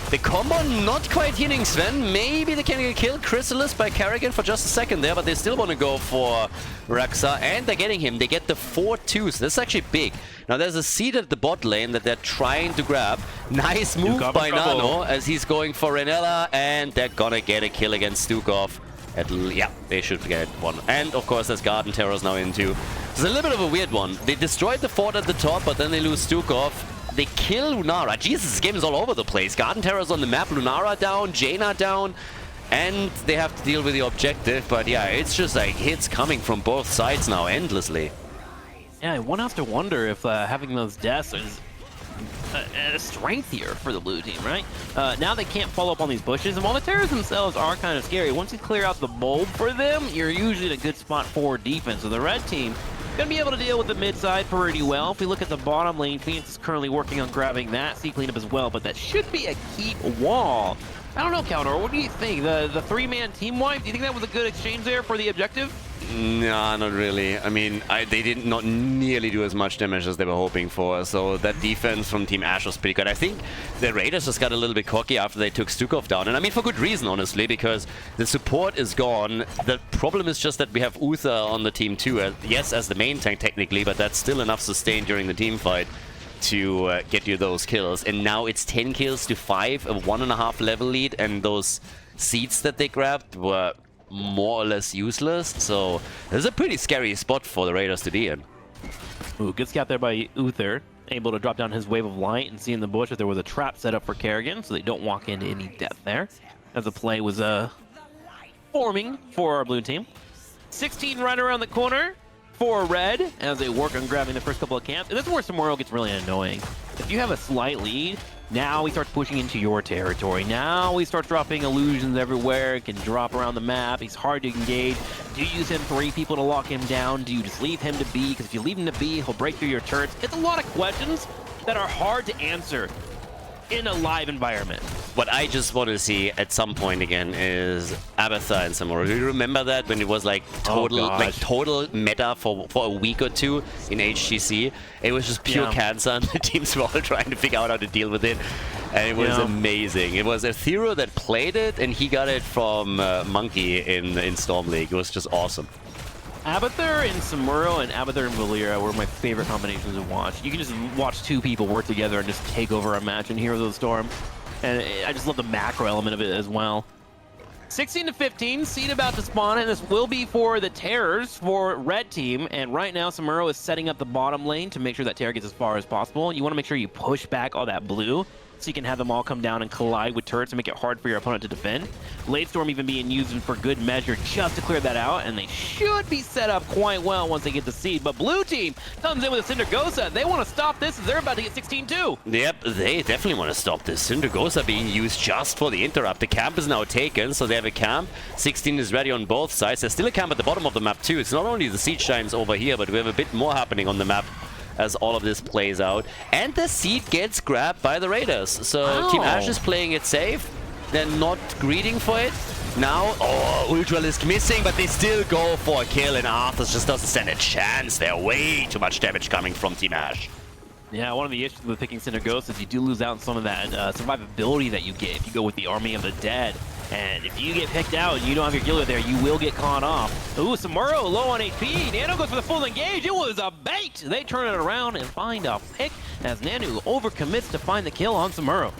The combo not quite hitting Sven. Maybe they can get a kill. Chrysalis by Kerrigan for just a second there, but they still want to go for Rexa, and they're getting him. They get the 4-2, so this is actually big. Now there's a seed at the bot lane that they're trying to grab. Nice move by Nano as he's going for Renella, and they're gonna get a kill against Stukov. Yeah, they should get one. And of course, there's Garden Terrors now in too. It's a little bit of a weird one. They destroyed the fort at the top, but then they lose Stukov. They kill Lunara. Jesus, this game is all over the place. Garden Terrors on the map, Lunara down, Jaina down, and they have to deal with the objective. But yeah, it's just like hits coming from both sides now endlessly. Yeah, one has to wonder if having those deaths is a strength here for the blue team, right? Now they can't follow up on these bushes, and while the terrors themselves are kind of scary, once you clear out the bulb for them, you're usually in a good spot for defense. So the red team gonna be able to deal with the mid side pretty well. If we look at the bottom lane, Phoenix is currently working on grabbing that sea cleanup as well, but that should be a keep wall. I don't know, Khaldor, what do you think? The three-man team wipe, do you think that was a good exchange there for the objective? Nah, not really. I mean, they did not nearly do as much damage as they were hoping for, so that defense from Team Ash was pretty good. I think the Raiders just got a little bit cocky after they took Stukov down, and I mean for good reason, honestly, because the support is gone. The problem is just that we have Uther on the team too, yes, as the main tank technically, but that's still enough sustain during the team fight to get you those kills. And now it's 10 kills to 5, a 1.5 level lead, and those seeds that they grabbed were more or less useless, so this is a pretty scary spot for the Raiders to be in. Ooh, good scout there by Uther, able to drop down his wave of light and see in the bush that there was a trap set up for Kerrigan, so they don't walk into any death there, as the play was forming for our blue team. 16 right around the corner for red as they work on grabbing the first couple of camps, and this is where Samuro gets really annoying. If you have a slight lead, now he starts pushing into your territory. Now he starts dropping illusions everywhere. It can drop around the map. He's hard to engage. Do you send 3 people to lock him down? Do you just leave him to be? Because if you leave him to be, he'll break through your turrets. It's a lot of questions that are hard to answer in a live environment. What I just want to see at some point again is Abathur and Samuro. Do you remember that when it was like total meta for a week or two in HGC? It was just pure cancer, and the teams were all trying to figure out how to deal with it. And it was amazing. It was Ethereal that played it, and he got it from Monkey in Storm League. It was just awesome. Abathur and Samuro and Abathur and Valera were my favorite combinations to watch. You can just watch 2 people work together and just take over a match in Heroes of the Storm. And I just love the macro element of it as well. 16 to 15, seed about to spawn, and this will be for the Terrors for red team. And right now, Samuro is setting up the bottom lane to make sure that Terror gets as far as possible. You want to make sure you push back all that blue. so you can have them all come down and collide with turrets and make it hard for your opponent to defend. Blade Storm even being used for good measure just to clear that out, and they should be set up quite well once they get the seed. But blue team comes in with a Cindergosa. They want to stop this as they're about to get 16-2. Yep, they definitely want to stop this. Cindergosa being used just for the interrupt. The camp is now taken, so they have a camp. 16 is ready on both sides. There's still a camp at the bottom of the map too. It's not only the siege giants over here, but we have a bit more happening on the map as all of this plays out. And the seed gets grabbed by the Raiders. So Team Ash is playing it safe. They're not greeding for it. Now, Ultralisk missing, but they still go for a kill, and Arthas just doesn't stand a chance. There's way too much damage coming from Team Ash. Yeah, one of the issues with picking Cinderghost is you do lose out on some of that survivability that you get if you go with the Army of the Dead. And if you get picked out and you don't have your Gilliard there, you will get caught off. Ooh, Samuro low on HP. Nano goes for the full engage. It was a bait. They turn it around and find a pick as Nanu overcommits to find the kill on Samuro.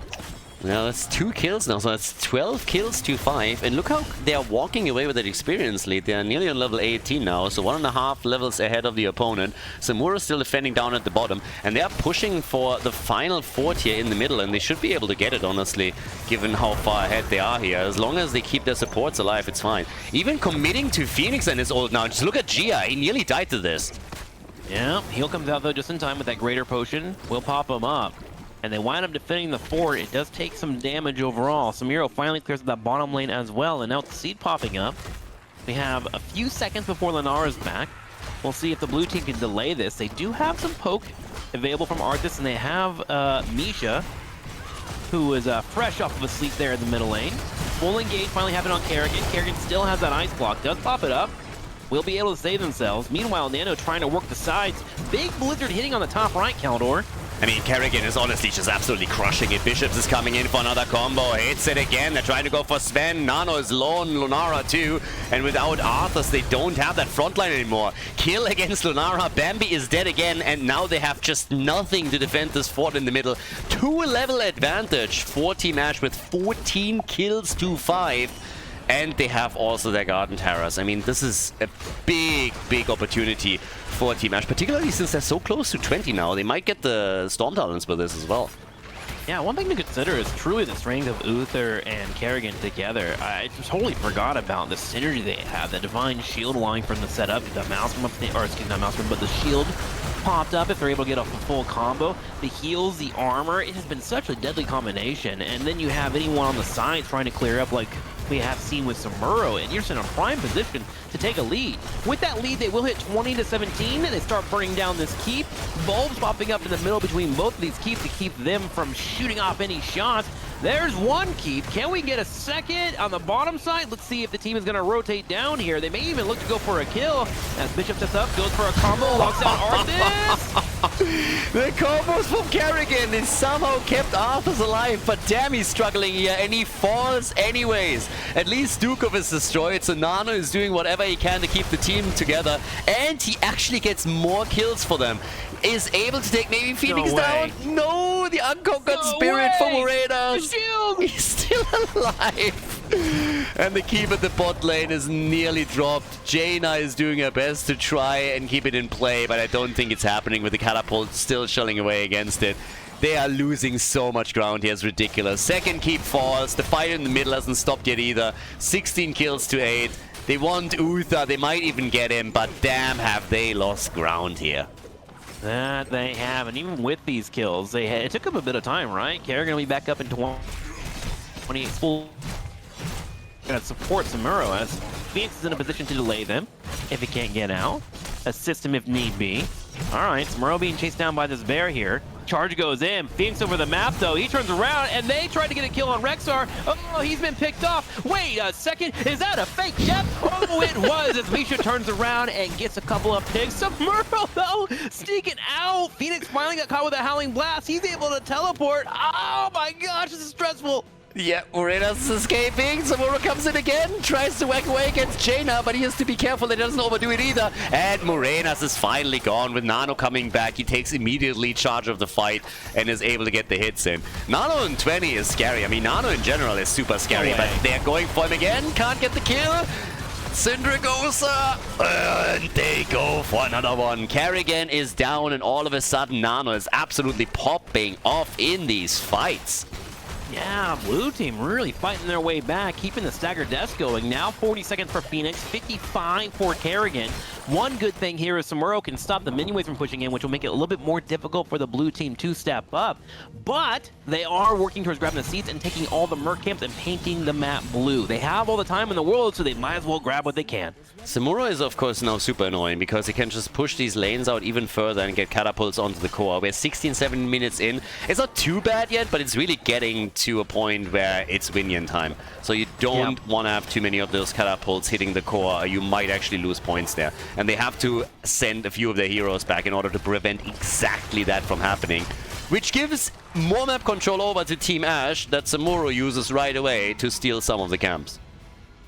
Now that's 2 kills now, so that's 12 kills to 5. And look how they're walking away with that experience lead. They're nearly on level 18 now, so 1.5 levels ahead of the opponent. Samura still defending down at the bottom, and they're pushing for the final fort here in the middle, and they should be able to get it, honestly, given how far ahead they are here. As long as they keep their supports alive, it's fine. Even committing to Phoenix and his ult now. Just look at Gia, he nearly died to this. Yeah, heal comes out though just in time with that greater potion. Will pop him up. And they wind up defending the fort. It does take some damage overall. Samiro finally clears that bottom lane as well, and now with the seed popping up, we have a few seconds before Lunara's back. We'll see if the blue team can delay this. They do have some poke available from Arthas, and they have Misha, who is fresh off of a sleep there in the middle lane. Full engage finally happened on Kerrigan. Kerrigan still has that ice block, does pop it up. Will be able to save themselves. Meanwhile, Nano trying to work the sides. Big blizzard hitting on the top right, Khaldor. I mean, Kerrigan is honestly just absolutely crushing it. Bishops is coming in for another combo. Hits it again. They're trying to go for Sven. Nano is low on Lunara too. And without Arthas, they don't have that front line anymore. Kill against Lunara. Bambi is dead again. And now they have just nothing to defend this fort in the middle. 2-level advantage for Team Ash with 14 kills to 5. And they have also their Garden Terrors. I mean, this is a big, big opportunity for Team Ash, particularly since they're so close to 20 now. They might get the Storm Talents with this as well. Yeah, one thing to consider is truly the strength of Uther and Kerrigan together. I totally forgot about the synergy they have. The Divine Shield line from the setup, the Maelstrom, or excuse me, not Maelstrom, but the Shield popped up if they're able to get off a full combo. The heals, the armor, it has been such a deadly combination. And then you have anyone on the side trying to clear up like we have seen with Samuro, and you're in a prime position to take a lead. With that lead, they will hit 20-17, and they start burning down this keep. Bulbs popping up in the middle between both of these keeps to keep them from shooting off any shots. There's one keep. Can we get a second on the bottom side? Let's see if the team is going to rotate down here. They may even look to go for a kill. As Bishop sets up, goes for a combo, locks down Arthas. The combos from Kerrigan. They somehow kept Arthas alive, but damn, he's struggling here, and he falls anyways. At least Dukov is destroyed, so Nano is doing whatever he can to keep the team together, and he actually gets more kills for them. Is able to take maybe Phoenix down. No, the unconquered spirit for Morena. He's still alive. And the keep at the bot lane is nearly dropped. Jaina is doing her best to try and keep it in play, but I don't think it's happening with the catapult still shelling away against it. They are losing so much ground here, it's ridiculous. Second keep falls. The fight in the middle hasn't stopped yet either. 16 kills to 8. They want Uther, they might even get him, but damn have they lost ground here. That they have, and even with these kills, it took them a bit of time, right? Kerrigan will be back up in 28 full. Gonna support Samuro as Phoenix is in a position to delay them if he can't get out. Assist him if need be. Alright, Samuro being chased down by this bear here. Charge goes in. Phoenix over the map, though. He turns around, and they try to get a kill on Rexar. Oh, he's been picked off. Wait a second. Is that a fake death? Oh, it was, as Misha turns around and gets a couple of picks. Samuro, though, sneaking out. Phoenix finally got caught with a Howling Blast. He's able to teleport. Oh, my gosh, this is stressful. Yeah, Morenas is escaping. Samuro comes in again, tries to whack away against Jaina, but he has to be careful that he doesn't overdo it either. And Morenas is finally gone with Nano coming back. He takes immediately charge of the fight and is able to get the hits in. Nano in 20 is scary. I mean, Nano in general is super scary, but they're going for him again. Can't get the kill. Syndragosa, and they go for another one. Kerrigan is down, and all of a sudden Nano is absolutely popping off in these fights. Yeah, blue team really fighting their way back, keeping the staggered deaths going. Now 40 seconds for Phoenix, 55 for Kerrigan. One good thing here is Samuro can stop the mini waves from pushing in, which will make it a little bit more difficult for the blue team to step up. But they are working towards grabbing the seats and taking all the merc camps and painting the map blue. They have all the time in the world, so they might as well grab what they can. Samuro is of course now super annoying because he can just push these lanes out even further and get catapults onto the core. We're 16-17 minutes in. It's not too bad yet, but it's really getting to a point where it's Winion time. So you don't want to have too many of those catapults hitting the core, or you might actually lose points there. And they have to send a few of their heroes back in order to prevent exactly that from happening. Which gives more map control over to Team Ash that Samuro uses right away to steal some of the camps.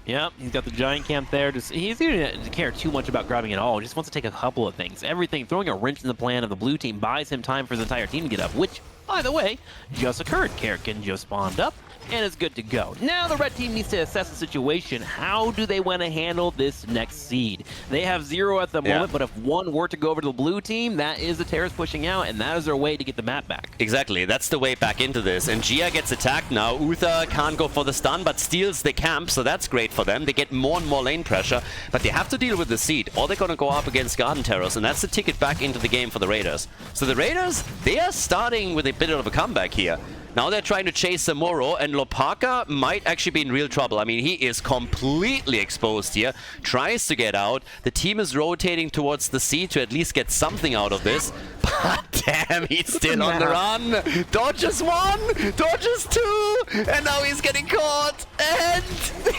Yep, he's got the giant camp there. He doesn't care too much about grabbing it all. He just wants to take a couple of things. Everything, throwing a wrench in the plan of the blue team buys him time for his entire team to get up, which, by the way, just occurred. Kerrigan just spawned up, and it's good to go. Now the red team needs to assess the situation. How do they want to handle this next seed? They have 0 at the moment, but if 1 were to go over to the blue team, that is the terrorists pushing out, and that is their way to get the map back. Exactly, that's the way back into this. And Gia gets attacked now. Uther can't go for the stun, but steals the camp, so that's great for them. They get more and more lane pressure, but they have to deal with the seed, or they're going to go up against Garden Terrors, and that's the ticket back into the game for the Raiders. So the Raiders, they are starting with a bit of a comeback here. Now they're trying to chase Samuro, and Lopaka might actually be in real trouble. I mean, he is completely exposed here, tries to get out. The team is rotating towards the sea to at least get something out of this. But damn, he's still on the run. Dodges 1, dodges 2, and now he's getting caught. And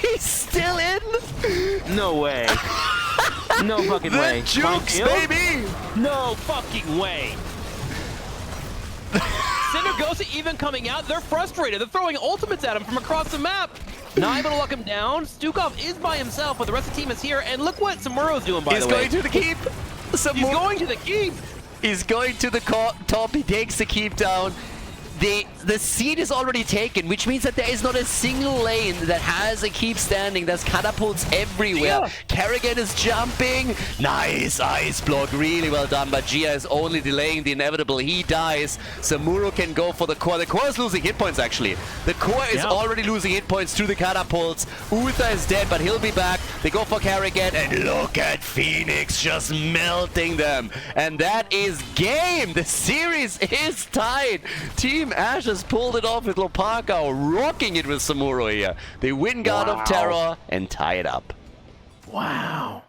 he's still in. No way. No fucking way. The jukes, baby. No fucking way. Syndragosa even coming out, they're frustrated. They're throwing ultimates at him from across the map. Not able to lock him down. Stukov is by himself, but the rest of the team is here. And look what Samuro's doing, by the way. He's going to the keep. He's going to the keep. He's going to the top. He takes the keep down. The seed is already taken, which means that there is not a single lane that has a keep standing. There's catapults everywhere. Yeah. Kerrigan is jumping. Nice ice block. Really well done. But Gia is only delaying the inevitable. He dies. Samuro can go for the core. The core is losing hit points, actually. The core is already losing hit points to the catapults. Uther is dead, but he'll be back. They go for Kerrigan. And look at Phoenix just melting them. And that is game. The series is tied. Team Ash has pulled it off with Lopaka, rocking it with Samuro here. They win God of Terror and tie it up. Wow.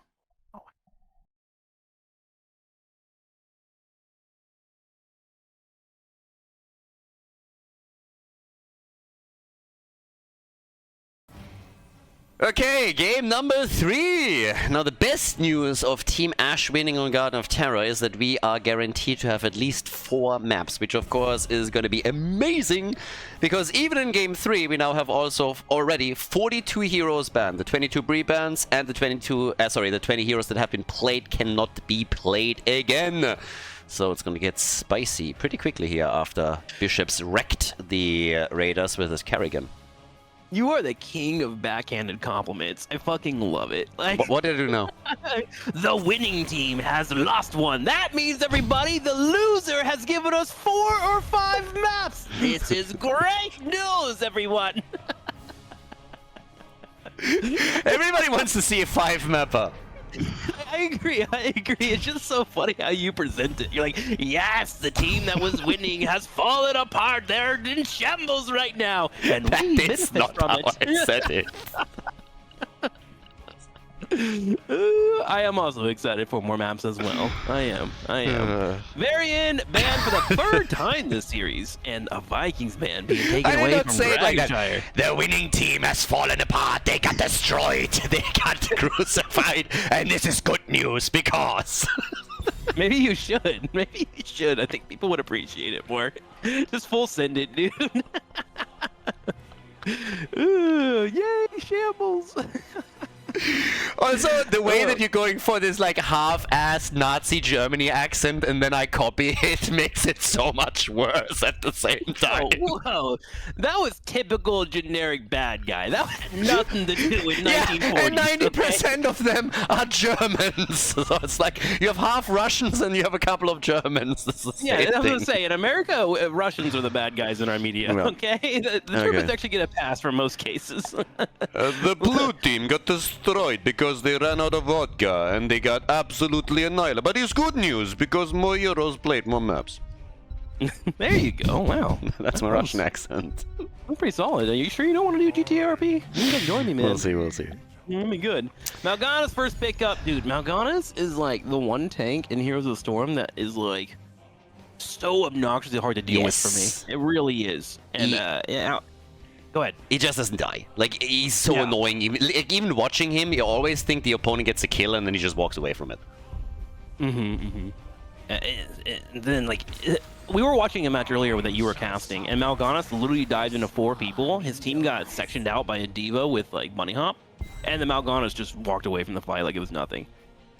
Okay, game number 3. Now the best news of Team Ash winning on Garden of Terror is that we are guaranteed to have at least 4 maps, which of course is going to be amazing, because even in game 3 we now have also already 42 heroes banned. The 22 Bree bans and the 20 heroes that have been played cannot be played again. So it's going to get spicy pretty quickly here after Bishops wrecked the Raiders with his Kerrigan. You are the king of backhanded compliments. I fucking love it. Like, what did I do now? The winning team has lost one. That means, everybody, the loser has given us 4 or 5 maps. This is great news, everyone. Everybody wants to see a 5-mapper. I agree. It's just so funny how you present it. You're like, yes, the team that was winning has fallen apart. They're in shambles right now. And that is not how I said it. I am also excited for more maps as well. I am. Varian banned for the 3rd time this series, and a Vikings ban being taken away from Shire. The winning team has fallen apart. They got destroyed. They got crucified. And this is good news because... Maybe you should. Maybe you should. I think people would appreciate it more. Just full send it, dude. Yay, shambles. Also, the way that you're going for this like half-assed Nazi Germany accent and then I copy it makes it so much worse at the same time. Oh, whoa. That was typical generic bad guy. That had nothing to do with 1940s. Yeah, and 90% of them are Germans. So it's like you have half Russians and you have a couple of Germans. This is the Yeah, same I was thing. gonna say, in America, Russians are the bad guys in our media, Yeah. okay? The Germans actually get a pass for most cases. The blue team got destroyed because they ran out of vodka and they got absolutely annihilated. But it's good news because more Euros played more maps. There you go, wow. That's my Russian accent. I'm pretty solid. Are you sure you don't want to do GTRP? You can join me, man. We'll see, we'll see. That'll be good. Malgana's first pickup, dude. Malgana's is like the one tank in Heroes of the Storm that is like so obnoxiously hard to deal with for me. It really is. And yeah, go ahead. He just doesn't die. Like, he's so annoying. Even watching him, you always think the opponent gets a kill and then he just walks away from it. And then, like, we were watching a match earlier that you were casting, and Mal'Ganis literally dived into 4 people. His team got sectioned out by a diva with, like, bunny hop, and the Mal'Ganis just walked away from the fight like it was nothing.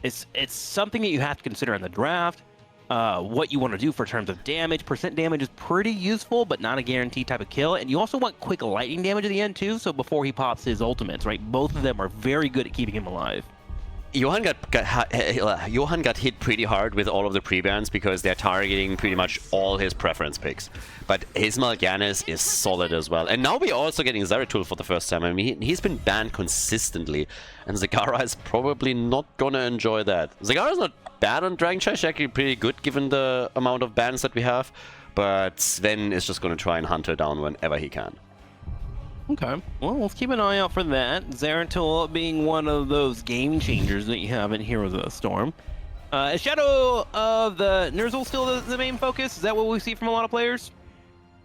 It's something that you have to consider in the draft. What you want to do for terms of damage. Percent damage is pretty useful, but not a guaranteed type of kill. And you also want quick lightning damage at the end, too, so before he pops his ultimates, right? Both of them are very good at keeping him alive. Johan got hit pretty hard with all of the pre-bans because they're targeting pretty much all his preference picks. But his Mal'Ganis is solid as well. And now we're also getting Zeratul for the first time. I mean, he's been banned consistently. And Zagara is probably not gonna enjoy that. Zagara's not bad on Dragon Shire. She's actually pretty good given the amount of bans that we have. But Sven is just gonna try and hunt her down whenever he can. Okay, well, let's keep an eye out for that. Zeratul being one of those game changers that you have in Heroes of the Storm. Is Shadow of the Ner'zhul still the main focus? Is that what we see from a lot of players?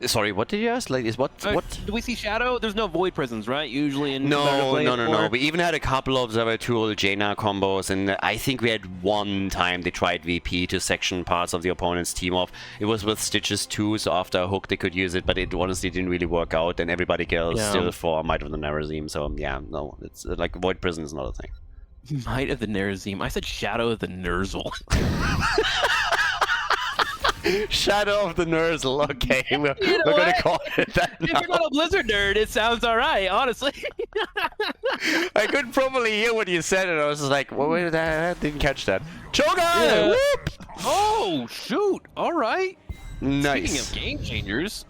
Sorry, what did you ask? Like, is what? Do we see Shadow? There's no Void Prisons, right? Usually in No. We even had a couple of Zeratul Jaina combos, and I think we had one time they tried VP to section parts of the opponent's team off. It was with Stitches 2, so after a hook they could use it, but it honestly didn't really work out, and everybody else still for Might of the Nerazim. So yeah, no, it's like Void Prison is not a thing. Might of the Nerazim. I said Shadow of the Ner'zhul. Shadow of the Ner'zhul. Okay, we're gonna call it that now. If you're not a Blizzard nerd, it sounds alright, honestly. I couldn't probably hear what you said, and I was just like, well, wait, I didn't catch that. Choga! Yeah. Whoop! Oh, shoot. Alright. Nice. Speaking of game changers,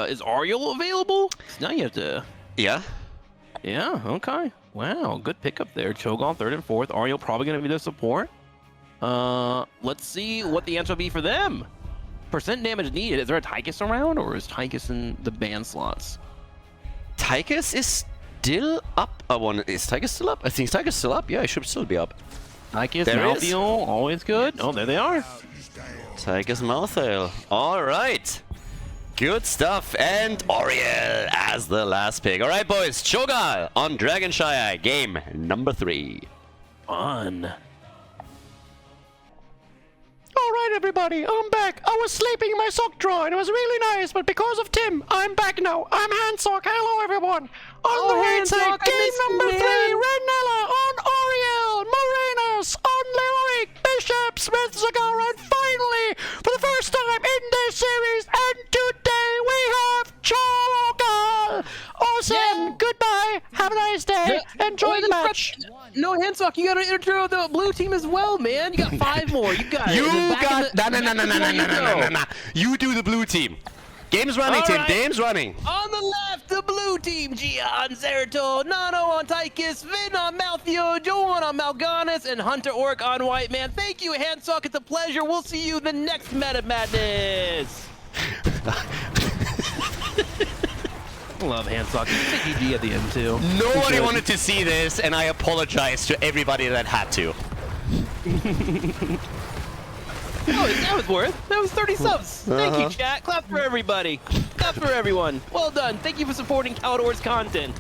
is Ariel available? Now you have to... Yeah? Yeah, okay. Wow, good pickup there. Cho'Gall 3rd and 4th. Ariel probably going to be the support. Let's see what the answer will be for them. Percent damage needed. Is there a Tychus around, or is Tychus in the ban slots? Tychus is still up. Is Tychus still up? I think Tychus is still up. Yeah, he should still be up. Tychus, There is. Malthael, always good. Oh, there they are. Tychus Malthael. All right. Good stuff. And Oriel as the last pick. All right, boys. Cho'Gall on Dragon Shire. Game number 3. Fun. Alright everybody, I'm back. I was sleeping in my sock drawer and it was really nice, but because of Tim, I'm back now. I'm Handsock. Hello everyone. On the right side, game number 3, Renella on Oriel, Morenas on Leoric, Bishop, Smith, Zagara, and finally, for the first time in this series, and today we have Cho'Gall. Awesome. Goodbye. Have a nice day. Enjoy the match. No, Handsock, you gotta intro the blue team as well, man. You got 5 more. You got You it. got... No. You do the blue team. Game's running, All Tim. right. Game's running. On the left, the blue team. Gian, Zeratul, Nano on Tychus, Vin on Malthael, Joan on Mal'Ganis, and Hunter Orc on White Man. Thank you, Handsock. It's a pleasure. We'll see you the next Meta Madness. Love Handsock. Take GG at the end, too. Nobody wanted to see this, and I apologize to everybody that had to. That was worth. That was 30 subs. Thank you, chat. Clap for everybody. Clap for everyone. Well done. Thank you for supporting Khaldor's content.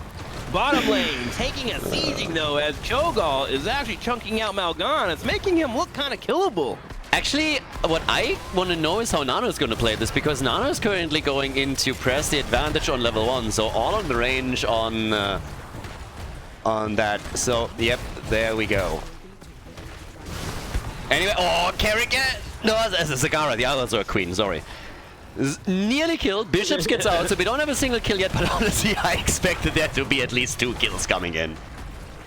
Bottom lane, taking a sieging though, as Cho'Gall is actually chunking out Mal'Ganis, making him look kind of killable. Actually, what I want to know is how Nano is going to play this, because Nano is currently going in to press the advantage on level 1, so all on the range on on that. So, yep, there we go. Anyway, oh, Carrick! No, that's a Zagara, the others are a queen, sorry. Nearly killed, Bishops gets out, so we don't have a single kill yet, but honestly, I expected there to be at least 2 kills coming in.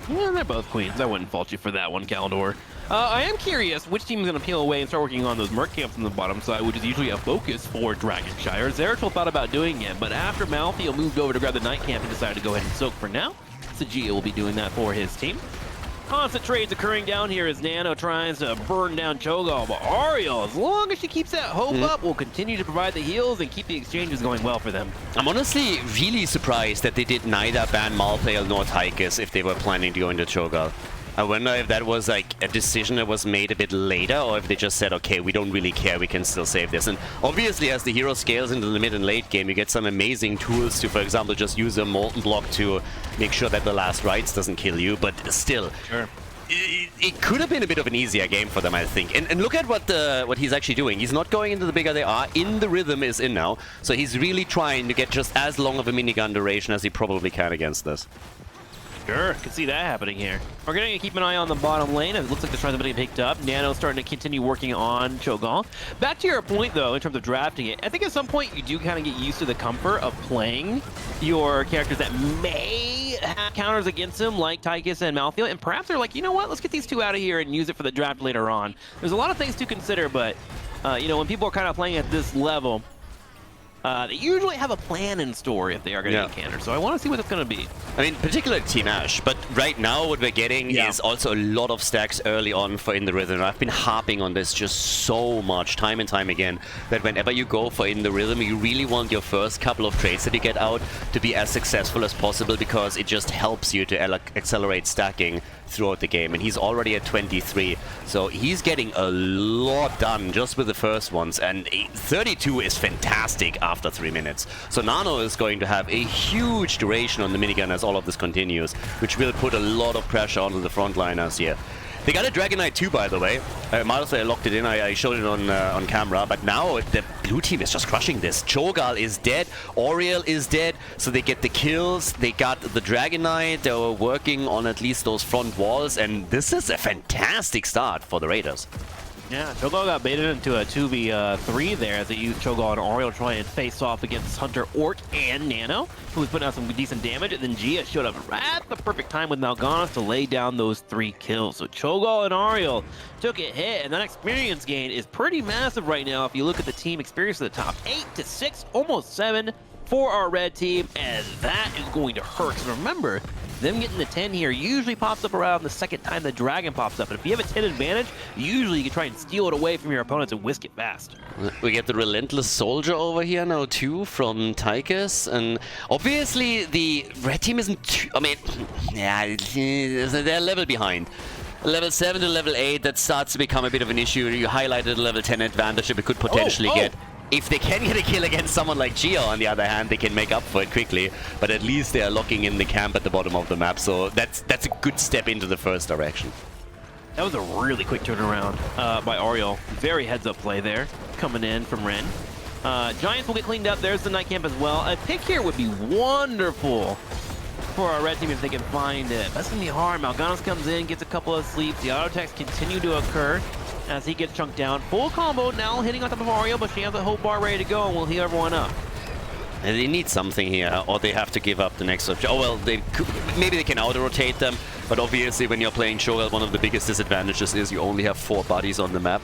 Yeah, they're both queens. I wouldn't fault you for that one, Khaldor. I am curious which team is going to peel away and start working on those merc camps on the bottom side, which is usually a focus for Dragon Shire. Zeratul thought about doing it, but after Malthael moved over to grab the Night Camp and decided to go ahead and soak for now, Sagia will be doing that for his team. Constant trades occurring down here as Nano tries to burn down Cho'Gall, but Ariel, as long as she keeps that hope up, will continue to provide the heals and keep the exchanges going well for them. I'm honestly really surprised that they did neither ban Malthael nor Tychus if they were planning to go into Cho'Gall. I wonder if that was like a decision that was made a bit later, or if they just said, okay, we don't really care, we can still save this. And obviously, as the hero scales into the mid and late game, you get some amazing tools to, for example, just use a Molten Block to make sure that the last rites doesn't kill you, but still. Sure. It could have been a bit of an easier game for them, I think. And look at what he's actually doing. He's not going into the bigger they are. In the rhythm is in now. So he's really trying to get just as long of a minigun duration as he probably can against this. Sure, can see that happening here. We're going to keep an eye on the bottom lane. It looks like the tries are being picked up. Nano's starting to continue working on Cho'Gall. Back to your point, though, in terms of drafting it, I think at some point you do kind of get used to the comfort of playing your characters that may have counters against them, like Tychus and Malthael, and perhaps they're like, you know what, let's get these two out of here and use it for the draft later on. There's a lot of things to consider, but, you know, when people are kind of playing at this level, they usually have a plan in store if they are going to get countered, so I want to see what it's going to be. I mean, particularly Team Ash, but right now what we're getting is also a lot of stacks early on for In the Rhythm. I've been harping on this just so much, time and time again, that whenever you go for In the Rhythm, you really want your first couple of trades that you get out to be as successful as possible, because it just helps you to accelerate stacking throughout the game. And he's already at 23, so he's getting a lot done just with the first ones, and 32 is fantastic after 3 minutes. So Nano is going to have a huge duration on the minigun as all of this continues, which will put a lot of pressure onto the frontliners here. They got a Dragon Knight too, by the way. Malthael locked it in, I showed it on camera, but now the blue team is just crushing this. Cho'Gall is dead, Oriel is dead, so they get the kills, they got the Dragon Knight, they were working on at least those front walls, and this is a fantastic start for the Raiders. Yeah, Cho'Gall got baited into a 2v3 there as they used Cho'Gall and Oriel to try and face off against Hunter, Orc, and Nano, who was putting out some decent damage, and then Gia showed up at the perfect time with Mal'Ganis to lay down those 3 kills. So Cho'Gall and Oriel took a hit, and that experience gain is pretty massive right now if you look at the team experience at the top. 8 to 6, almost 7 for our red team, and that is going to hurt. Because remember, them getting the 10 here usually pops up around the second time the dragon pops up. And if you have a 10 advantage, usually you can try and steal it away from your opponents and whisk it fast. We get the Relentless Soldier over here now too from Tychus, and obviously the red team isn't too, I mean, yeah, they're a level behind. Level 7 to level 8, that starts to become a bit of an issue. You highlighted a level 10 advantage that we could potentially get. If they can get a kill against someone like Gia, on the other hand, they can make up for it quickly. But at least they are locking in the camp at the bottom of the map, so that's a good step into the first direction. That was a really quick turnaround by Oriel. Very heads-up play there, coming in from Ren. Giants will get cleaned up. There's the Night Camp as well. A pick here would be wonderful for our red team if they can find it. That's going to be hard. Mal'Ganis comes in, gets a couple of sleeps. The auto attacks continue to occur as he gets chunked down. Full combo now hitting on top of Ariel, but she has a hope bar ready to go and will heal everyone up. And they need something here, or they have to give up the next objective. Oh well, maybe they can auto-rotate them, but obviously when you're playing Cho'Gall, one of the biggest disadvantages is you only have 4 bodies on the map.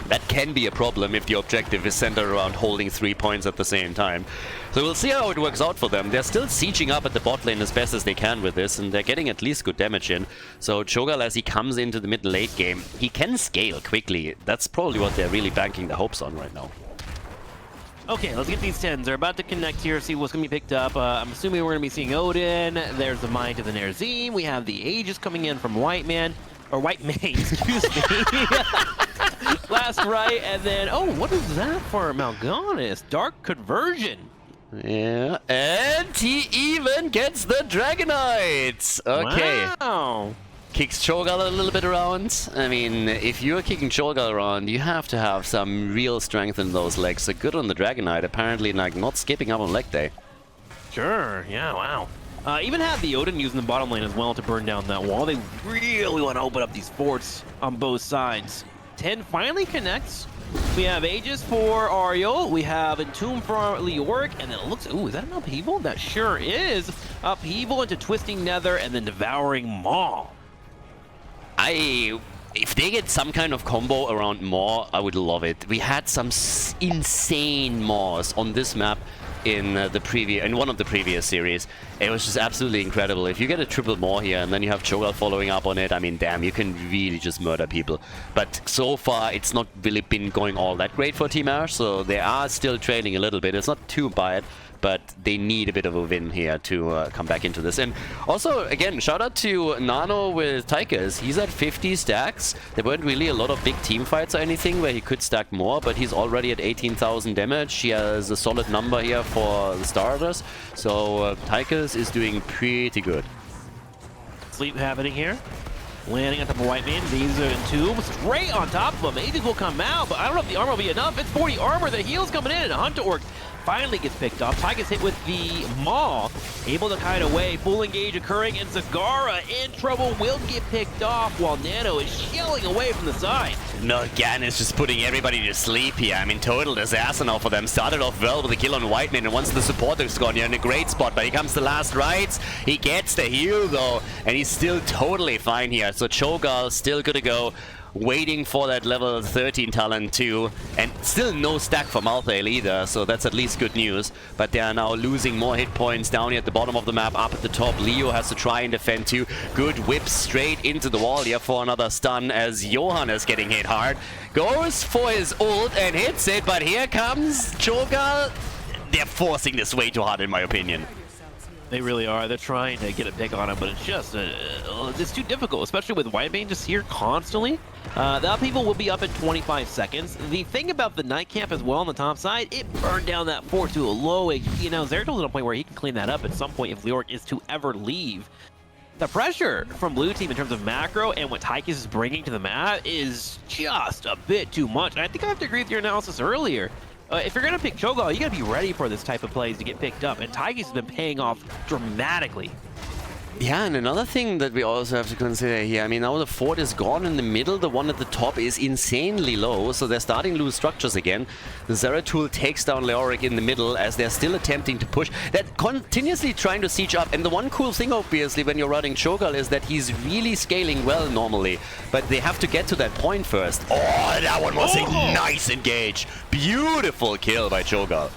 That can be a problem if the objective is centered around holding 3 points at the same time. So we'll see how it works out for them. They're still sieging up at the bot lane as best as they can with this, and they're getting at least good damage in. So Cho'Gall, as he comes into the mid-late game, he can scale quickly. That's probably what they're really banking their hopes on right now. Okay, let's get these 10s. They're about to connect here, see what's going to be picked up. I'm assuming we're going to be seeing Odin. There's the Mind of the Nerzim. We have the Aegis coming in from White Man. Or White Mage, excuse me. Last right, and then, oh, what is that for Mal'Ganis? Dark Conversion. Yeah, and he even gets the Dragonite! Okay. Wow. Kicks Cho'Gall a little bit around. I mean, if you're kicking Cho'Gall around, you have to have some real strength in those legs. So good on the Dragonite, apparently like not skipping up on leg day. Sure, yeah, wow. Even had the Odin using the bottom lane as well to burn down that wall. They really want to open up these forts on both sides. 10 finally connects. We have Aegis for Ariel. We have Entomb for Leoric. And then it looks... Ooh, is that an Upheaval? That sure is. Upheaval into Twisting Nether and then Devouring Maw. If they get some kind of combo around Maw, I would love it. We had some insane Maws on this map in one of the previous series. It was just absolutely incredible. If you get a triple Maw here and then you have Cho'Gall following up on it, I mean, damn, you can really just murder people. But so far, it's not really been going all that great for Team Ash, so they are still trailing a little bit. It's not too bad, but they need a bit of a win here to come back into this. And also, again, shout out to Nano with Tychus. He's at 50 stacks. There weren't really a lot of big team fights or anything where he could stack more, but he's already at 18,000 damage. He has a solid number here for the starters. So Tychus is doing pretty good. Sleep happening here. Landing on top of Whiteman. These are Entomb straight on top of him. Aegis will come out, but I don't know if the armor will be enough. It's 40 armor. The heal's coming in, and Hunter Orc finally gets picked off. Ty gets hit with the Maw, able to kite away. Full engage occurring, and Zagara in trouble, will get picked off while Nano is shelling away from the side. No, Gan is just putting everybody to sleep here. I mean, total disaster now for them. Started off well with a kill on Whiteman, and once the support is gone, you're in a great spot. But here comes the last rites. He gets the heal, though, and he's still totally fine here. So Cho'Gall still good to go. Waiting for that level 13 talent too, and still no stack for Malthael either, so that's at least good news. But they are now losing more hit points down here at the bottom of the map. Up at the top, Leo has to try and defend too. Good whip straight into the wall here for another stun as Johan is getting hit hard. Goes for his ult and hits it, but here comes Cho'Gall. They're forcing this way too hard in my opinion. They really are. They're trying to get a pick on him, but it's just it's too difficult, especially with Whitebane just here constantly. The upheaval will be up in 25 seconds. The thing about the night camp as well on the top side, it burned down that fort to a low HP. Now, Zeratul at a point where he can clean that up at some point if Leoric is to ever leave. The pressure from blue team in terms of macro and what Tychus is bringing to the map is just a bit too much. And I think I have to agree with your analysis earlier. If you're going to pick Cho'Gall, you got to be ready for this type of plays to get picked up, and Tychus has been paying off dramatically. Yeah, and another thing that we also have to consider here, I mean, now the fort is gone in the middle, the one at the top is insanely low, so they're starting to lose structures again. The Zeratul takes down Leoric in the middle as they're still attempting to push. They're continuously trying to siege up, and the one cool thing, obviously, when you're running Cho'Gall is that he's really scaling well normally, but they have to get to that point first. Oh, that one was a nice engage. Beautiful kill by Cho'Gall.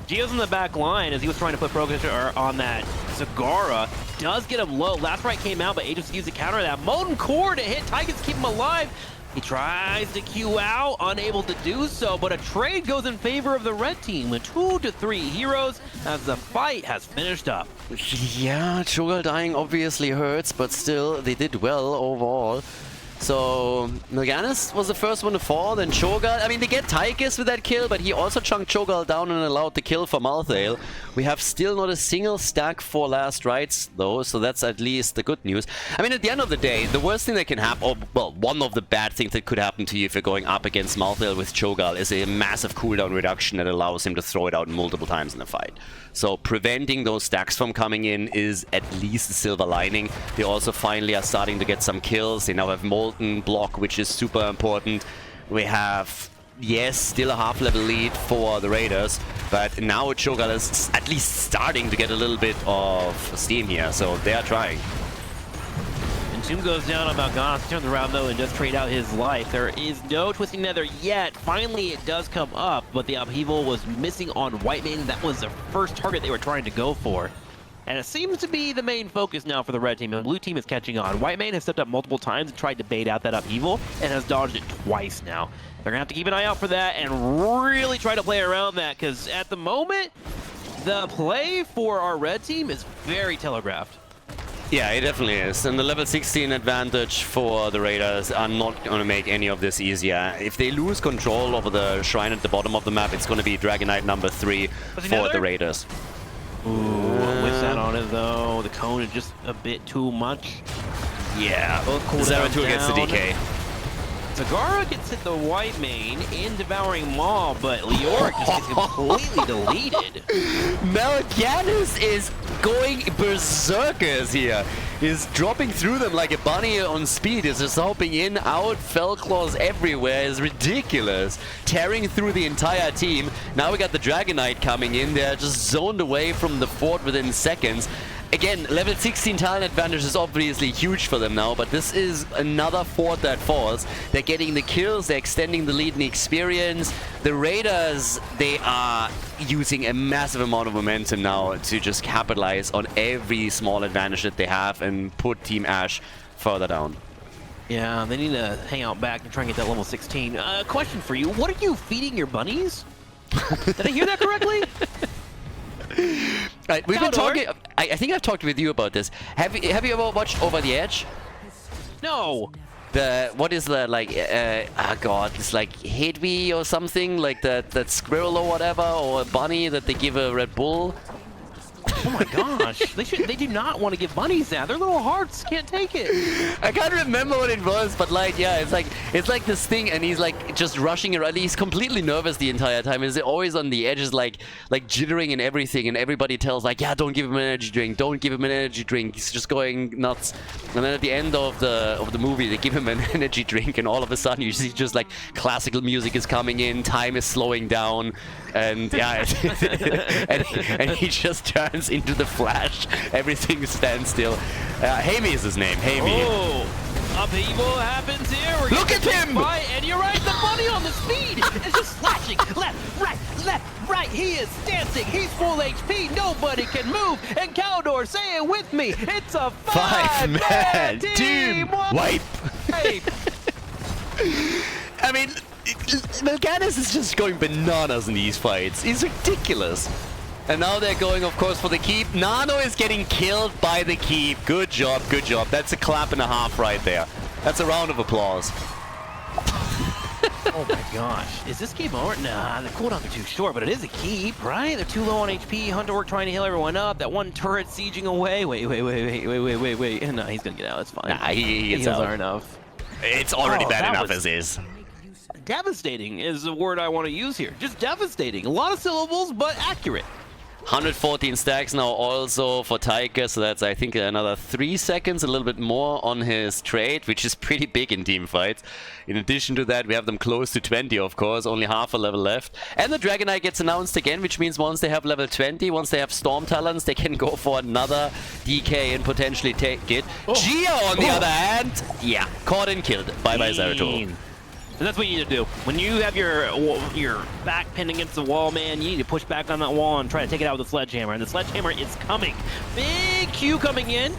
Gio's in the back line as he was trying to put Protector on that Zagara. Does get him low. Last right came out, but Aegis used to counter that. Molten Core to hit Tychus, keep him alive. He tries to Q out, unable to do so, but a trade goes in favor of the red team with 2 to 3 heroes as the fight has finished up. Yeah, Cho'Gall dying obviously hurts, but still, they did well overall. So, Naganis was the first one to fall, then Cho'Gall. I mean, they get Tychus with that kill, but he also chunked Cho'Gall down and allowed the kill for Malthael. We have still not a single stack for last rites, though, so that's at least the good news. I mean, at the end of the day, the worst thing that can happen, or, well, one of the bad things that could happen to you if you're going up against Malthael with Cho'Gall is a massive cooldown reduction that allows him to throw it out multiple times in the fight. So preventing those stacks from coming in is at least a silver lining. They also finally are starting to get some kills. They now have Molten Block, which is super important. We have, yes, still a half-level lead for the Raiders, but now Cho'Gall is at least starting to get a little bit of steam here, so they are trying. Entomb goes down on Mal'Ganis, turns around though and does trade out his life. There is no Twisting Nether yet. Finally, it does come up, but the upheaval was missing on Whitemane. That was the first target they were trying to go for. And it seems to be the main focus now for the red team, and the blue team is catching on. Whitemane has stepped up multiple times and tried to bait out that upheaval, and has dodged it twice now. They're going to have to keep an eye out for that and really try to play around that, because at the moment, the play for our red team is very telegraphed. Yeah, it definitely is. And the level 16 advantage for the Raiders are not going to make any of this easier. If they lose control over the shrine at the bottom of the map, it's going to be Dragonite number 3 for the Raiders. Ooh, whiffs that on it though. The cone is just a bit too much. Yeah, Zeratul gets the DK. Zagara gets hit the white main in Devouring Maw, but Leoric just gets completely deleted. Mal'Ganis is going berserkers here. Is dropping through them like a bunny on speed. Is just hopping in, out, fell claws everywhere. Is ridiculous. Tearing through the entire team. Now we got the Dragon Knight coming in. They're just zoned away from the fort within seconds. Again, level 16 talent advantage is obviously huge for them now, but this is another fort that falls. They're getting the kills, they're extending the lead in the experience. The Raiders, they are using a massive amount of momentum now to just capitalize on every small advantage that they have and put Team Ash further down. Yeah, they need to hang out back and try and get that level 16. Question for you, what are you feeding your bunnies? Did I hear that correctly? Right, we've been talking. I think I've talked with you about this. Have you ever watched Over the Edge? No. What is the like? Oh God, it's like Hedwig or something like that squirrel or whatever, or a bunny that they give a Red Bull. Oh my gosh, they do not want to give bunnies that. Their little hearts can't take it. I can't remember what it was, but like, yeah, it's like this thing, and he's like just rushing around. He's completely nervous the entire time. He's always on the edges, like jittering and everything. And everybody tells like, yeah, don't give him an energy drink. Don't give him an energy drink. He's just going nuts. And then at the end of the movie, they give him an energy drink, and all of a sudden you see just like classical music is coming in, time is slowing down, and yeah, and he just turns into the Flash. Everything stands still. Hamey is his name. Hamey. Oh, upheaval happens here. We're Look at him! And you're right, the bunny on the speed is just slashing left, right. He is dancing. He's full HP. Nobody can move. And Khaldor, say it with me. It's a five-man team wipe. I mean, Mal'Ganis is just going bananas in these fights. He's ridiculous. And now they're going, of course, for the keep. Nano is getting killed by the keep. Good job, good job. That's a clap and a half right there. That's a round of applause. Oh my gosh. Is this game over? Nah, the cooldowns are too short, but it is a keep, right? They're too low on HP. Hunterwork trying to heal everyone up. That one turret sieging away. Wait. No, he's gonna get out. It's fine. Nah, he gets heals out. are enough. It's already bad enough was as is. Devastating is the word I want to use here. Just devastating. A lot of syllables, but accurate. 114 stacks now also for Taika, so that's I think another 3 seconds, a little bit more on his trade, which is pretty big in team fights. In addition to that, we have them close to 20, of course, only half a level left. And the Dragon Knight gets announced again, which means once they have level 20, once they have Storm Talons, they can go for another DK and potentially take it. Gia, on the other hand, yeah, caught and killed. Bye-bye, Zeratul. And that's what you need to do. When you have your back pinned against the wall, man, you need to push back on that wall and try to take it out with the sledgehammer. And the sledgehammer is coming. Big Q coming in.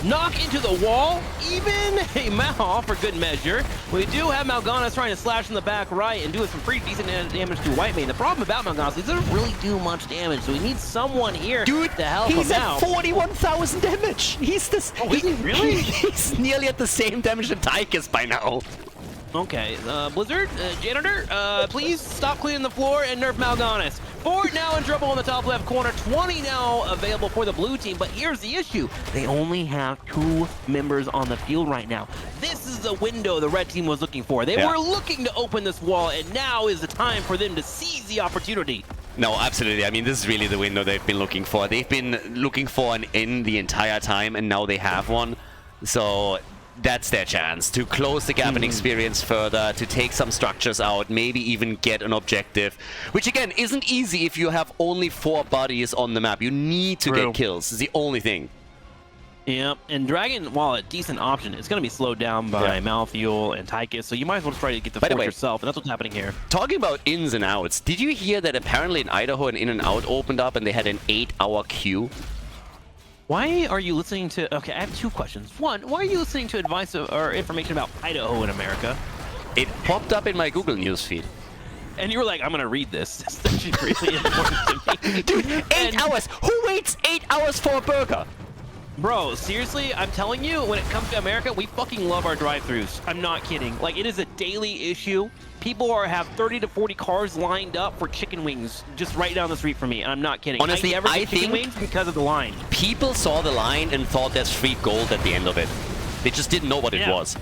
Knock into the wall. Even a Mao for good measure. We do have Mal'Ganis trying to slash in the back right and do some pretty decent damage to Whitemane. The problem about Mal'Ganis is he doesn't really do much damage, so we need someone here to help him out. He's at 41,000 damage. He's this. Oh, is he really? He's nearly at the same damage that Tychus by now. Okay, Blizzard, janitor, please stop cleaning the floor and nerf Mal'Ganis. Fort now in trouble in the top left corner. 20 now available for the blue team, but here's the issue. They only have 2 members on the field right now. This is the window the red team was looking for. They were looking to open this wall, and now is the time for them to seize the opportunity. No, absolutely. I mean, this is really the window they've been looking for. They've been looking for an in the entire time, and now they have one. So that's their chance to close the gap in experience further, to take some structures out, maybe even get an objective, which again isn't easy if you have only 4 bodies on the map. You need to get kills. It's the only thing. Yep, and Dragon, while a decent option, it's going to be slowed down by Malfuel and Tychus, so you might as well try to get the fort yourself, and that's what's happening here. Talking about ins and outs, did you hear that apparently in Idaho an in and out opened up and they had an 8-hour queue? Why are you listening to... Okay, I have 2 questions. One, why are you listening to advice or information about Idaho in America? It popped up in my Google newsfeed. And you were like, I'm going to read this. This is actually really important to me. Dude, 8 hours! Who waits 8 hours for a burger? Bro, seriously, I'm telling you, when it comes to America, we fucking love our drive-thrus. I'm not kidding. Like, it is a daily issue. People have 30 to 40 cars lined up for chicken wings just right down the street from me, and I'm not kidding. Honestly, I think chicken wings because of the line. People saw the line and thought there's free gold at the end of it. They just didn't know what it was.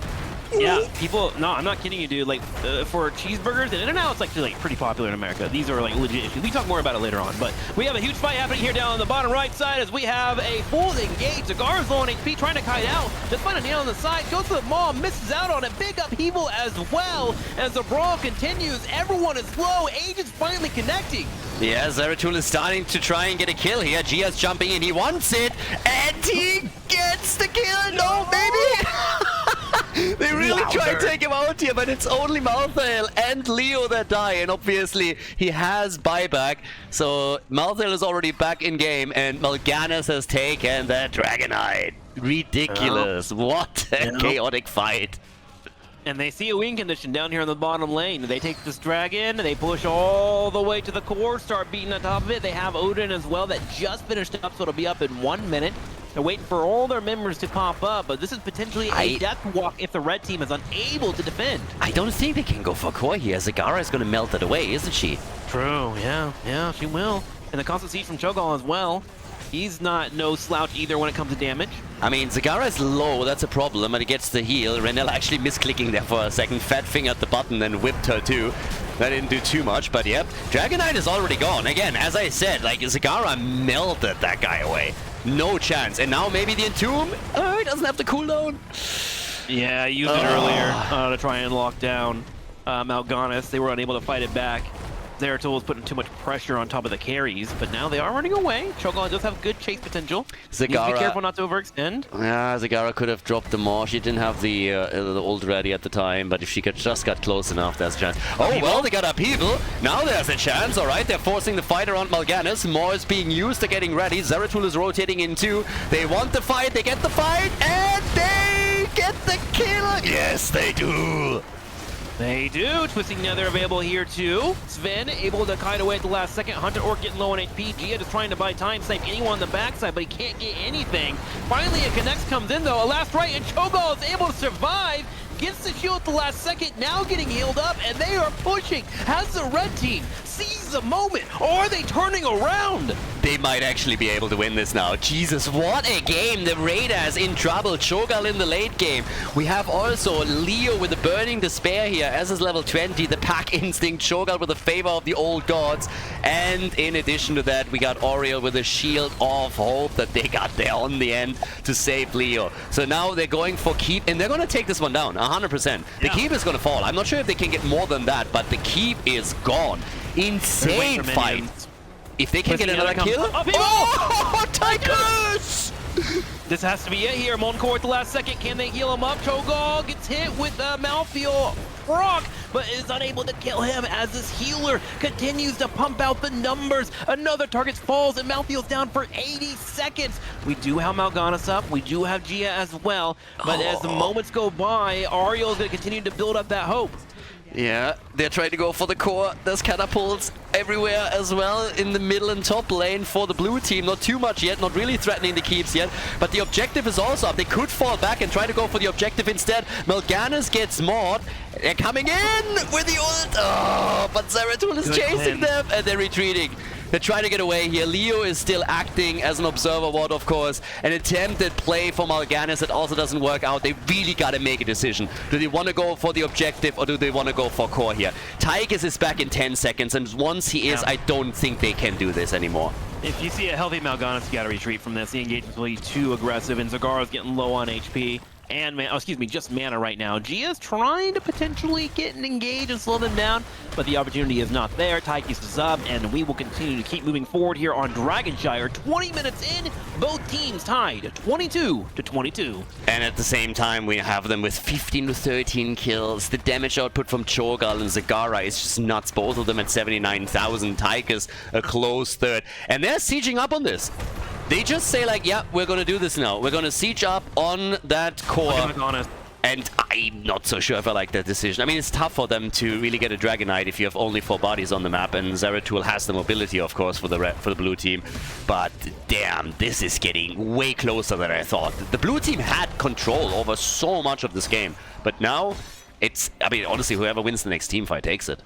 Yeah, people. No, I'm not kidding you, dude. Like for cheeseburgers, and now it's actually like pretty popular in America. These are like legit issues. We talk more about it later on, but we have a huge fight happening here down on the bottom right side as we have a full engage. Cigar's low on HP, trying to kite out. Just find a nail on the side. Goes to the maul, misses out on it. Big upheaval as well as the brawl continues. Everyone is low. Agents finally connecting. Yeah, Zeratul is starting to try and get a kill here. Gia's jumping in. He wants it, and he gets the kill. No, baby. They really try to take him out here, but it's only Malthael and Leo that die, and obviously he has buyback. So Malthael is already back in game, and Mal'Ganis has taken that Dragonite. Ridiculous. What a chaotic fight. And they see a win condition down here in the bottom lane. They take this dragon, they push all the way to the core, start beating on top of it. They have Odin as well that just finished up, so it'll be up in 1 minute. They're waiting for all their members to pop up, but this is potentially a death walk if the red team is unable to defend. I don't think they can go for core here. Zagara is going to melt it away, isn't she? True, yeah, she will. And the constant siege from Cho'Gall as well. He's not no slouch either when it comes to damage. I mean, Zagara is low, that's a problem, but he gets the heal. Renella actually misclicking there for a second, fat fingered the button and whipped her too. That didn't do too much, but yep. Dragonite is already gone. Again, as I said, like, Zagara melted that guy away. No chance. And now maybe the Entomb? Oh, he doesn't have the cooldown. Yeah, I used it earlier to try and lock down Mal'Ganis. They were unable to fight it back. Zeratul was putting too much pressure on top of the carries, but now they are running away. Cho'Gall does have good chase potential. Zagara, be careful not to overextend. Yeah, Zagara could have dropped the more. She didn't have the ult ready at the time, but if she just got close enough, there's a chance. Oh, well, they got upheaval. Now there's a chance, all right. They're forcing the fight around Mal'Ganis. More is being used. They're getting ready. Zeratul is rotating in too. They want the fight. They get the fight, and they get the kill. Yes, they do. They do. Twisting Nether available here too. Sven able to kite away at the last second. Hunter Orc getting low on HP. Gia just trying to buy time, snipe anyone on the backside, but he can't get anything. Finally, a connect comes in though. A last right, and Cho'Gall is able to survive. Gets the shield at the last second, now getting healed up, and they are pushing. Has the red team seized the moment, or are they turning around? They might actually be able to win this now. Jesus, what a game. The Raiders in trouble. Cho'Gall in the late game. We have also Leo with the Burning Despair here as his level 20. The Pack Instinct. Cho'Gall with the favor of the old gods. And in addition to that, we got Oriel with a Shield of Hope that they got there on the end to save Leo. So now they're going for keep, and they're going to take this one down. 100%. The keep is going to fall. I'm not sure if they can get more than that, but the keep is gone. Insane fight. If they can get another kill. Oh, Tigers! This has to be it here. Molten at the last second. Can they heal him up? Cho'Gall gets hit with Malthael Rock, but is unable to kill him as this healer continues to pump out the numbers. Another target falls, and Malthael's down for 80 seconds. We do have Mal'Ganis up. We do have Gia as well. But as the moments go by, Ariel is going to continue to build up that hope. Yeah, they're trying to go for the core. There's catapults everywhere as well in the middle and top lane for the blue team. Not too much yet, not really threatening the keeps yet, but the objective is also up. They could fall back and try to go for the objective instead. Mal'Ganis gets Maud. They're coming in with the ult. Oh, but Zeratul is chasing them and they're retreating. They're trying to get away here. Leo is still acting as an observer ward, of course. An attempted play for Mal'Ganis that also doesn't work out. They really got to make a decision. Do they want to go for the objective or do they want to go for core here? Tigers is back in 10 seconds, and once he is, I don't think they can do this anymore. If you see a healthy Mal'Ganis, you got to retreat from this. The engagement's really too aggressive, and Zagara's getting low on HP. And, just mana right now. Gia's trying to potentially get an engage and slow them down, but the opportunity is not there. Tykees is up, and we will continue to keep moving forward here on Dragonshire. 20 minutes in, both teams tied 22-22. And at the same time, we have them with 15 to 13 kills. The damage output from Cho'Gall and Zagara is just nuts. Both of them at 79,000. Tykees a close third. And they're sieging up on this. They just say like, yeah, we're going to do this now. We're going to siege up on that core. And I'm not so sure if I like that decision. I mean, it's tough for them to really get a Dragonite if you have only 4 bodies on the map. And Zeratul has the mobility, of course, for the blue team. But damn, this is getting way closer than I thought. The blue team had control over so much of this game. But now, it's, I mean, honestly, whoever wins the next team fight takes it.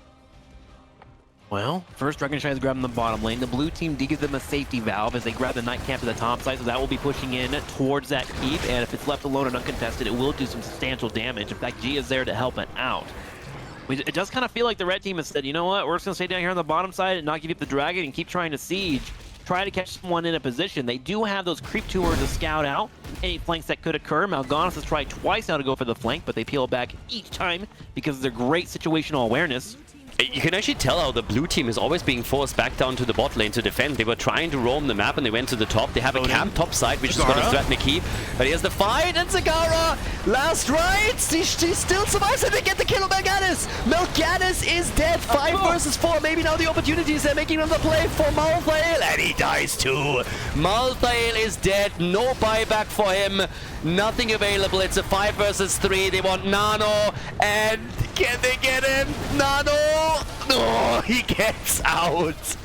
Well, first Dragon Shire is grabbing the bottom lane. The blue team did give them a safety valve as they grab the Night Camp to the top side, so that will be pushing in towards that keep, and if it's left alone and uncontested, it will do some substantial damage. In fact, G is there to help it out. It does kind of feel like the red team has said, you know what, we're just going to stay down here on the bottom side and not give up the dragon and keep trying to siege, try to catch someone in a position. They do have those creep tours to scout out any flanks that could occur. Mal'Ganis has tried twice now to go for the flank, but they peel back each time because of their great situational awareness. You can actually tell how the blue team is always being forced back down to the bot lane to defend. They were trying to roam the map and they went to the top. They have a camp top side, which is going to threaten a keep. But here's the fight, and Zagara, last rights, he still survives, and they get the kill on Mal'Ganis. Mal'Ganis is dead, 5 versus 4. Maybe now the opportunities they're making on the play for Malthael, and he dies too. Malthael is dead, no buyback for him, nothing available. It's a 5 versus 3. They want Nano, and can they get him? Nano! No, he gets out.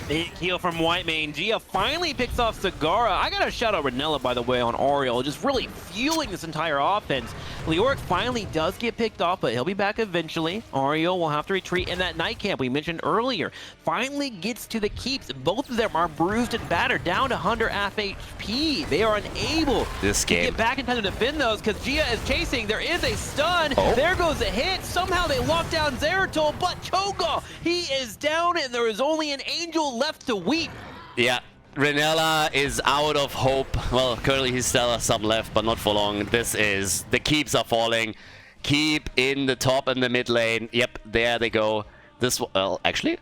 Big heal from Whitemane. Gia finally picks off Zagara. I gotta shout out Renella, by the way, on Oriel, just really fueling this entire offense. Leoric finally does get picked off, but he'll be back eventually. Oriel will have to retreat, and that Night Camp we mentioned earlier finally gets to the keeps. Both of them are bruised and battered, down to 100 HP. They are unable to get back in time to defend those because Gia is chasing. There is a stun. There goes a hit. Somehow they lock down Zeratul, but Cho'Gall, he is down, and there is only an Angel left to weep. Yeah, Renella is out of hope. Well, currently he still has some left, but not for long. The keeps are falling. Keep in the top and the mid lane. Yep, there they go. Well, actually,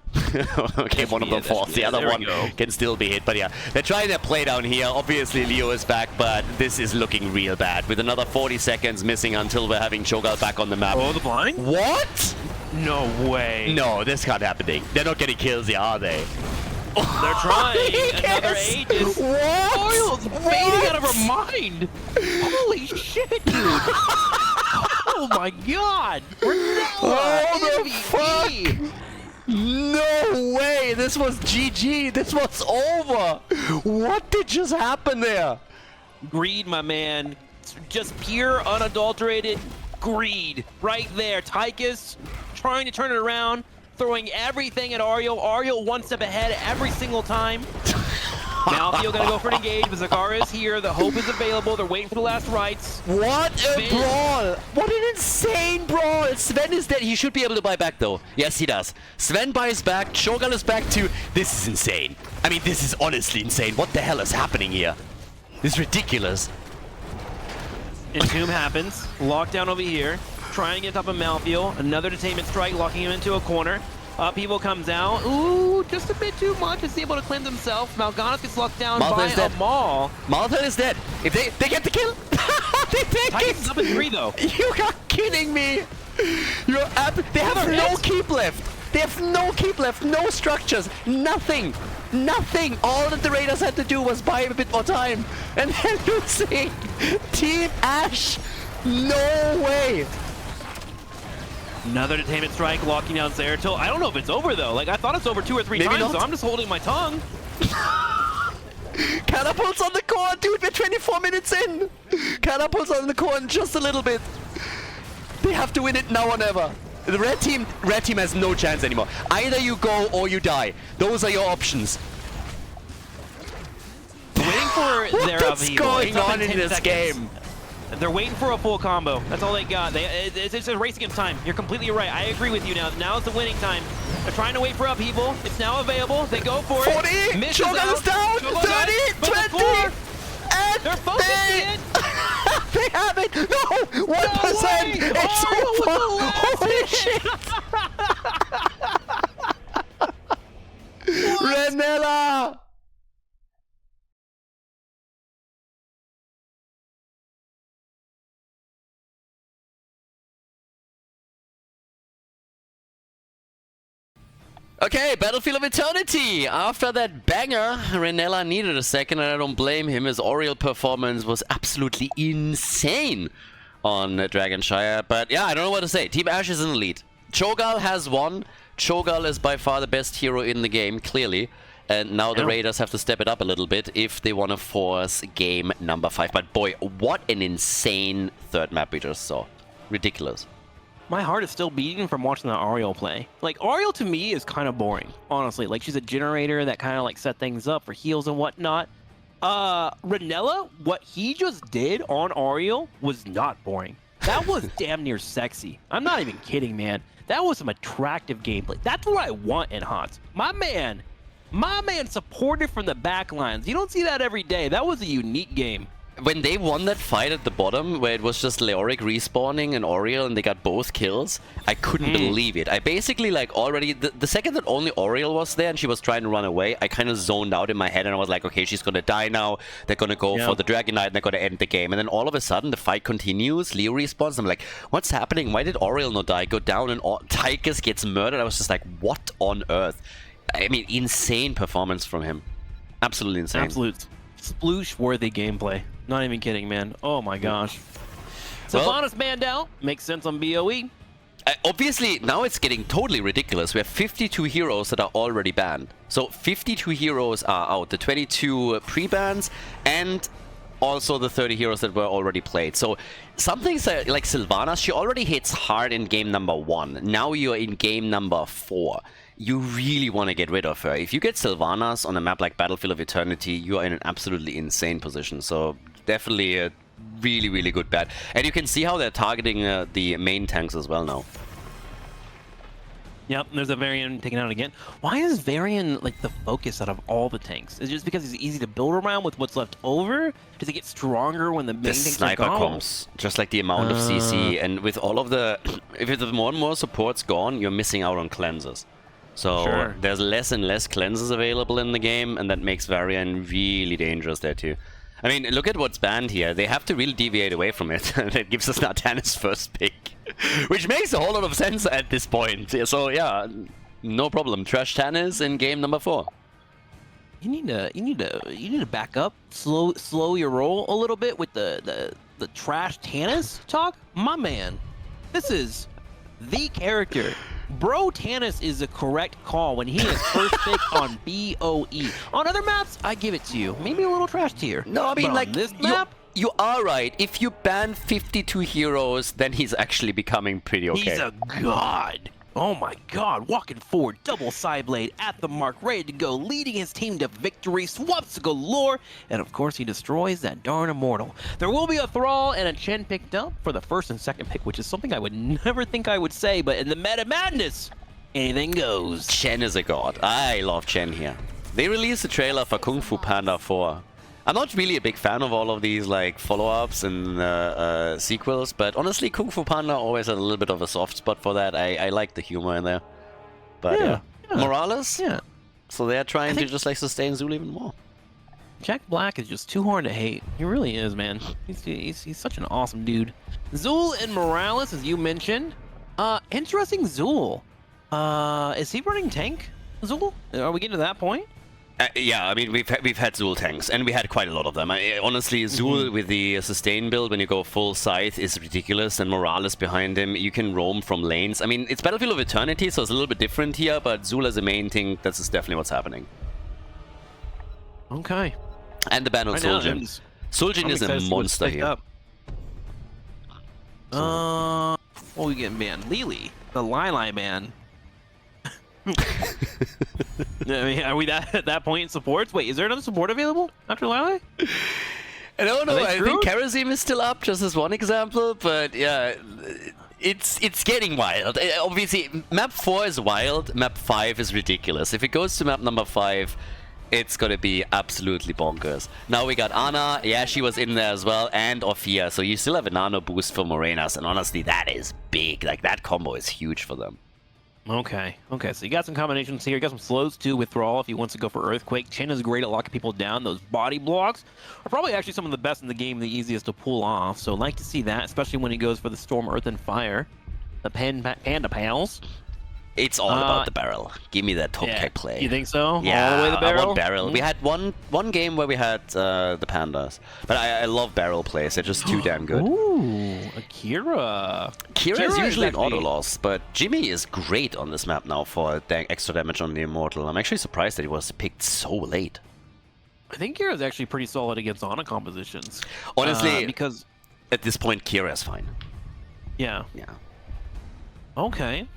okay, one of them falls. The other one can still be hit, but yeah, they're trying their play down here. Obviously, Leo is back, but this is looking real bad. With another 40 seconds missing until we're having Cho'Gall back on the map. Oh, the blind? What? No way. No, this can't happening. They're not getting kills here, are they? They're trying. Another Aegis. What? Oriel's fading out of her mind. Holy shit, dude. Oh my god. Oh, the fuck? No way. This was GG. This was over. What did just happen there? Greed, my man. Just pure, unadulterated greed. Right there. Tychus trying to turn it around, throwing everything at Ariel. Ariel one step ahead every single time. Malthael gonna go for an engage, but Zagara is here. The hope is available. They're waiting for the last rights. What a brawl! What an insane brawl! Sven is dead. He should be able to buy back, though. Yes, he does. Sven buys back. Cho'Gall is back too. This is insane. I mean, this is honestly insane. What the hell is happening here? This is ridiculous. Entomb happens. Lockdown over here. Trying to get top of Malthael. Another Detainment Strike, locking him into a corner. Upheaval comes out. Ooh, just a bit too much. Is able to cleanse himself. Mal'Ganis gets locked down by a Maul. Malthael is dead. If they get the kill, they take it. Tychus up in 3 though. You are kidding me. They have no keep left. They have no keep left. No structures. Nothing. Nothing. All that the Raiders had to do was buy a bit more time. And then losing. Team Ash. No way. Another Detainment Strike, locking down Zeratul. I don't know if it's over though. Like, I thought it's over 2 or 3 Maybe times, not. so I'm just holding my tongue. Catapults on the core, dude. We're 24 minutes in. Catapults on the core in just a little bit. They have to win it now or never. The red team has no chance anymore. Either you go or you die. Those are your options. Waiting for their What's going on in this game? They're waiting for a full combo. That's all they got. It's a race against time. You're completely right. I agree with you now. Now is the winning time. They're trying to wait for upheaval. It's now available. They go for 40, it. 40! Cho'Gall is down! 30, 20! And they're focusing it! They have it! No! 1%! No It's over! Holy shit! Renella! Okay, Battlefield of Eternity. After that banger, Renella needed a second, and I don't blame him. His Oriel performance was absolutely insane on Dragon Shire. But yeah, I don't know what to say. Team Ash is in the lead. Cho'Gall has won. Cho'Gall is by far the best hero in the game, clearly. And now the Raiders have to step it up a little bit if they want to force game number 5. But boy, what an insane third map we just saw. Ridiculous. My heart is still beating from watching that Ariel play. Like, Ariel to me is kind of boring, honestly. Like, she's a generator that kind of like set things up for heals and whatnot. Renella, what he just did on Ariel was not boring. That was damn near sexy. I'm not even kidding, man. That was some attractive gameplay. That's what I want in HOTS. My man supported from the back lines. You don't see that every day. That was a unique game. When they won that fight at the bottom, where it was just Leoric respawning and Oriel, and they got both kills, I couldn't believe it. I basically, like, already... The second that only Oriel was there and she was trying to run away, I kind of zoned out in my head, and I was like, okay, she's gonna die now. They're gonna go for the Dragon Knight, and they're gonna end the game. And then all of a sudden, the fight continues. Leo respawns. I'm like, what's happening? Why did Oriel not die? Go down, and Tychus gets murdered. I was just like, what on earth? I mean, insane performance from him. Absolutely insane. Absolute sploosh-worthy gameplay. Not even kidding, man. Oh my gosh. Sylvanas banned out. Makes sense on BOE. Obviously, now it's getting totally ridiculous. We have 52 heroes that are already banned. So 52 heroes are out. The 22 pre-bans and also the 30 heroes that were already played. So something like Sylvanas, she already hits hard in game number 1. Now you're in game number 4. You really want to get rid of her. If you get Sylvanas on a map like Battlefield of Eternity, you are in an absolutely insane position. So definitely a really, really good bet. And you can see how they're targeting the main tanks as well now. Yep, there's a Varian taken out again. Why is Varian like the focus out of all the tanks? Is it just because he's easy to build around with what's left over? Does he get stronger when the main tanks sniper are gone? comes, just like the amount of CC, and with all of the... If the more and more support's gone, you're missing out on cleanses. So there's less and less cleanses available in the game, and that makes Varian really dangerous there too. I mean, look at what's banned here. They have to really deviate away from it. That gives us now Tannis first pick, which makes a whole lot of sense at this point. So yeah, no problem. Trash Tannis in game number 4. You need to back up, slow your roll a little bit with the trash Tannis talk. My man, this is the character. Bro Tannis is the correct call when he is first pick on BOE. On other maps, I give it to you. Maybe a little trash tier. No, I mean, but like, on this map, you are right. If you ban 52 heroes, then he's actually becoming pretty okay. he's a god. Oh my god, walking forward, double side blade at the mark, ready to go, leading his team to victory, swaps galore, and of course he destroys that darn immortal. There will be a Thrall and a Chen picked up for the first and second pick, which is something I would never think I would say, but in the meta madness, anything goes. Chen is a god. I love Chen here. They released a trailer for Kung Fu Panda 4. I'm not really a big fan of all of these like follow-ups and sequels, but honestly, Kung Fu Panda always had a little bit of a soft spot for that. I like the humor in there. But yeah. Morales? Yeah. So they're trying to just like sustain Zul even more. Jack Black is just too hard to hate. He really is, man. He's such an awesome dude. Zul and Morales, as you mentioned. Interesting Zul. Is he running tank, Zul? Are we getting to that point? Yeah, I mean, we've had Zul tanks, and we had quite a lot of them. Honestly, Zul with the sustain build, when you go full scythe, is ridiculous, and Morales behind him, you can roam from lanes. I mean, it's Battlefield of Eternity, so it's a little bit different here, but Zul as a main thing, that's just definitely what's happening. Okay. And the ban on Suljin. Suljin is a monster here. What are we getting banned? Lily, the Lili man. I mean, are we at that point in supports? Wait, is there another support available after Lili? I don't know. I think Karazim is still up, just as one example. But yeah, it's getting wild. Obviously, map 4 is wild. Map 5 is ridiculous. If it goes to map number 5, it's gonna be absolutely bonkers. Now we got Ana. Yeah, she was in there as well, and Ophia. So you still have a nano boost for Morenas, and honestly, that is big. Like, that combo is huge for them. Okay, so you got some combinations here. You got some slows too with Thrall if he wants to go for Earthquake. Chen is great at locking people down. Those body blocks are probably actually some of the best in the game, the easiest to pull off. So like to see that, especially when he goes for the Storm, Earth, and Fire. The Panda Pals. It's all about the barrel. Give me that top kick play. You think so? Yeah, all the way the barrel? I want barrel. We had one game where we had the pandas, but I love barrel plays. They're just too damn good. Ooh, Akira. Kira is usually an auto loss, but Jimmy is great on this map now for extra damage on the Immortal. I'm actually surprised that he was picked so late. I think Kira's actually pretty solid against Ana compositions. Honestly, because at this point, Kira is fine. Yeah. Okay.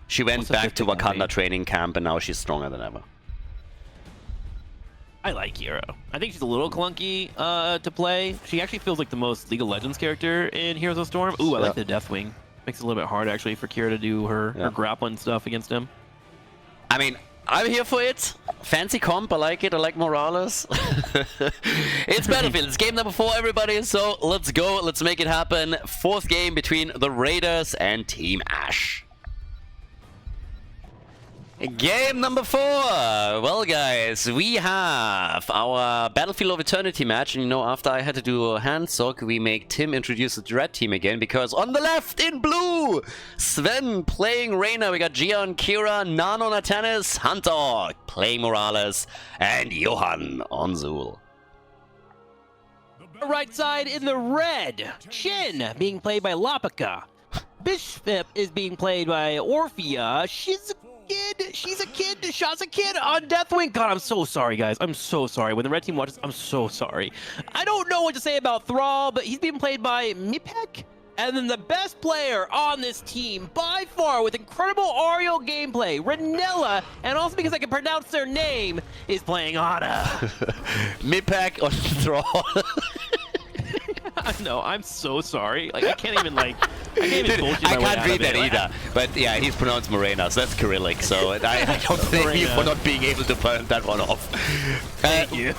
She went What's the back fifth to thing gonna Wakanda be? training camp, and now she's stronger than ever. I like Hero. I think she's a little clunky to play. She actually feels like the most League of Legends character in Heroes of Storm. Ooh, I like the Deathwing. Makes it a little bit hard actually for Kira to do her grappling stuff against him. I mean, I'm here for it. Fancy comp, I like it. I like Morales. It's Battlefield. It's game number 4, everybody. So let's go. Let's make it happen. 4th game between the Raiders and Team Ash. Game number 4. Well, guys, we have our Battlefield of Eternity match. And you know, after I had to do a hand sock, we make Tim introduce the red team again. Because on the left, in blue, Sven playing Reyna. We got Gia on Kira, Nan on Atanis, Hunter playing Morales, and Johan on Zul. Right side in the red, Shin being played by Lapika. Bishop is being played by Orphea. She's a kid, Shot's a kid on Deathwing. God, I'm so sorry, guys. I'm so sorry. When the red team watches, I'm so sorry. I don't know what to say about Thrall, but he's being played by Mipek. And then the best player on this team, by far, with incredible Ariel gameplay, Renella, and also because I can pronounce their name, is playing Ana. Mipek on Thrall. No, I'm so sorry. Like, I can't even Dude, bullshit my I way can't out read of it. that either. But yeah, he's pronounced Morena, so that's Cyrillic. So I don't thank you for not being able to burn that one off. Thank you.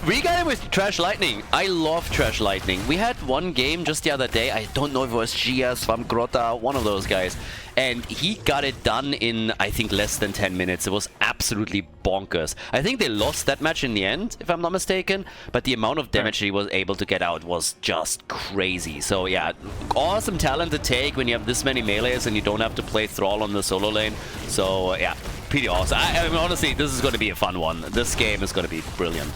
We got him with Trash Lightning. I love Trash Lightning. We had one game just the other day. I don't know if it was Gia, Swamgrota, one of those guys. And he got it done in, I think, less than 10 minutes. It was absolutely bonkers. I think they lost that match in the end, if I'm not mistaken. But the amount of damage he was able to get out was just crazy. So yeah, awesome talent to take when you have this many melees and you don't have to play Thrall on the solo lane. So yeah, pretty awesome. I mean, honestly, this is going to be a fun one. This game is going to be brilliant.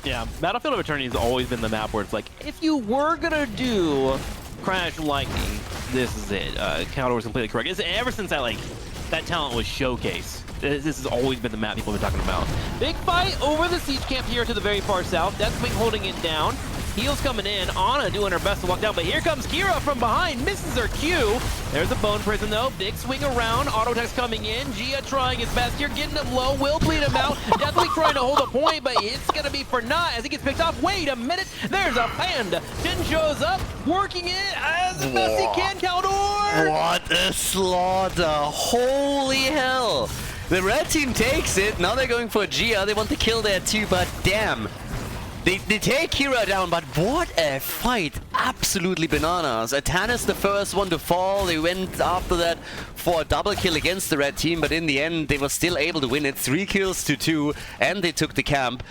Yeah, Battlefield of Eternity has always been the map where it's like, if you were gonna do Crash Lightning, this is it. Khaldor was completely correct. Ever since that talent was showcased, this has always been the map people have been talking about. Big fight over the siege camp here to the very far south. Deathwing holding it down. Heals coming in. Ana doing her best to walk down, but here comes Kira from behind. Misses her Q. There's a bone prison though. Big swing around. Auto text coming in. Gia trying his best here, getting him low. Will bleed him out. Definitely trying to hold a point, but it's gonna be for naught as he gets picked off. Wait a minute. There's a fan. Jin shows up, working it as best he can. Khaldor. What a slaughter! Holy hell! The red team takes it. Now they're going for Gia. They want to kill there too, but damn. They take Kira down, but what a fight. Absolutely bananas. Atanis the first one to fall. They went after that for a double kill against the red team, but in the end, they were still able to win it. 3 kills to 2, and they took the camp.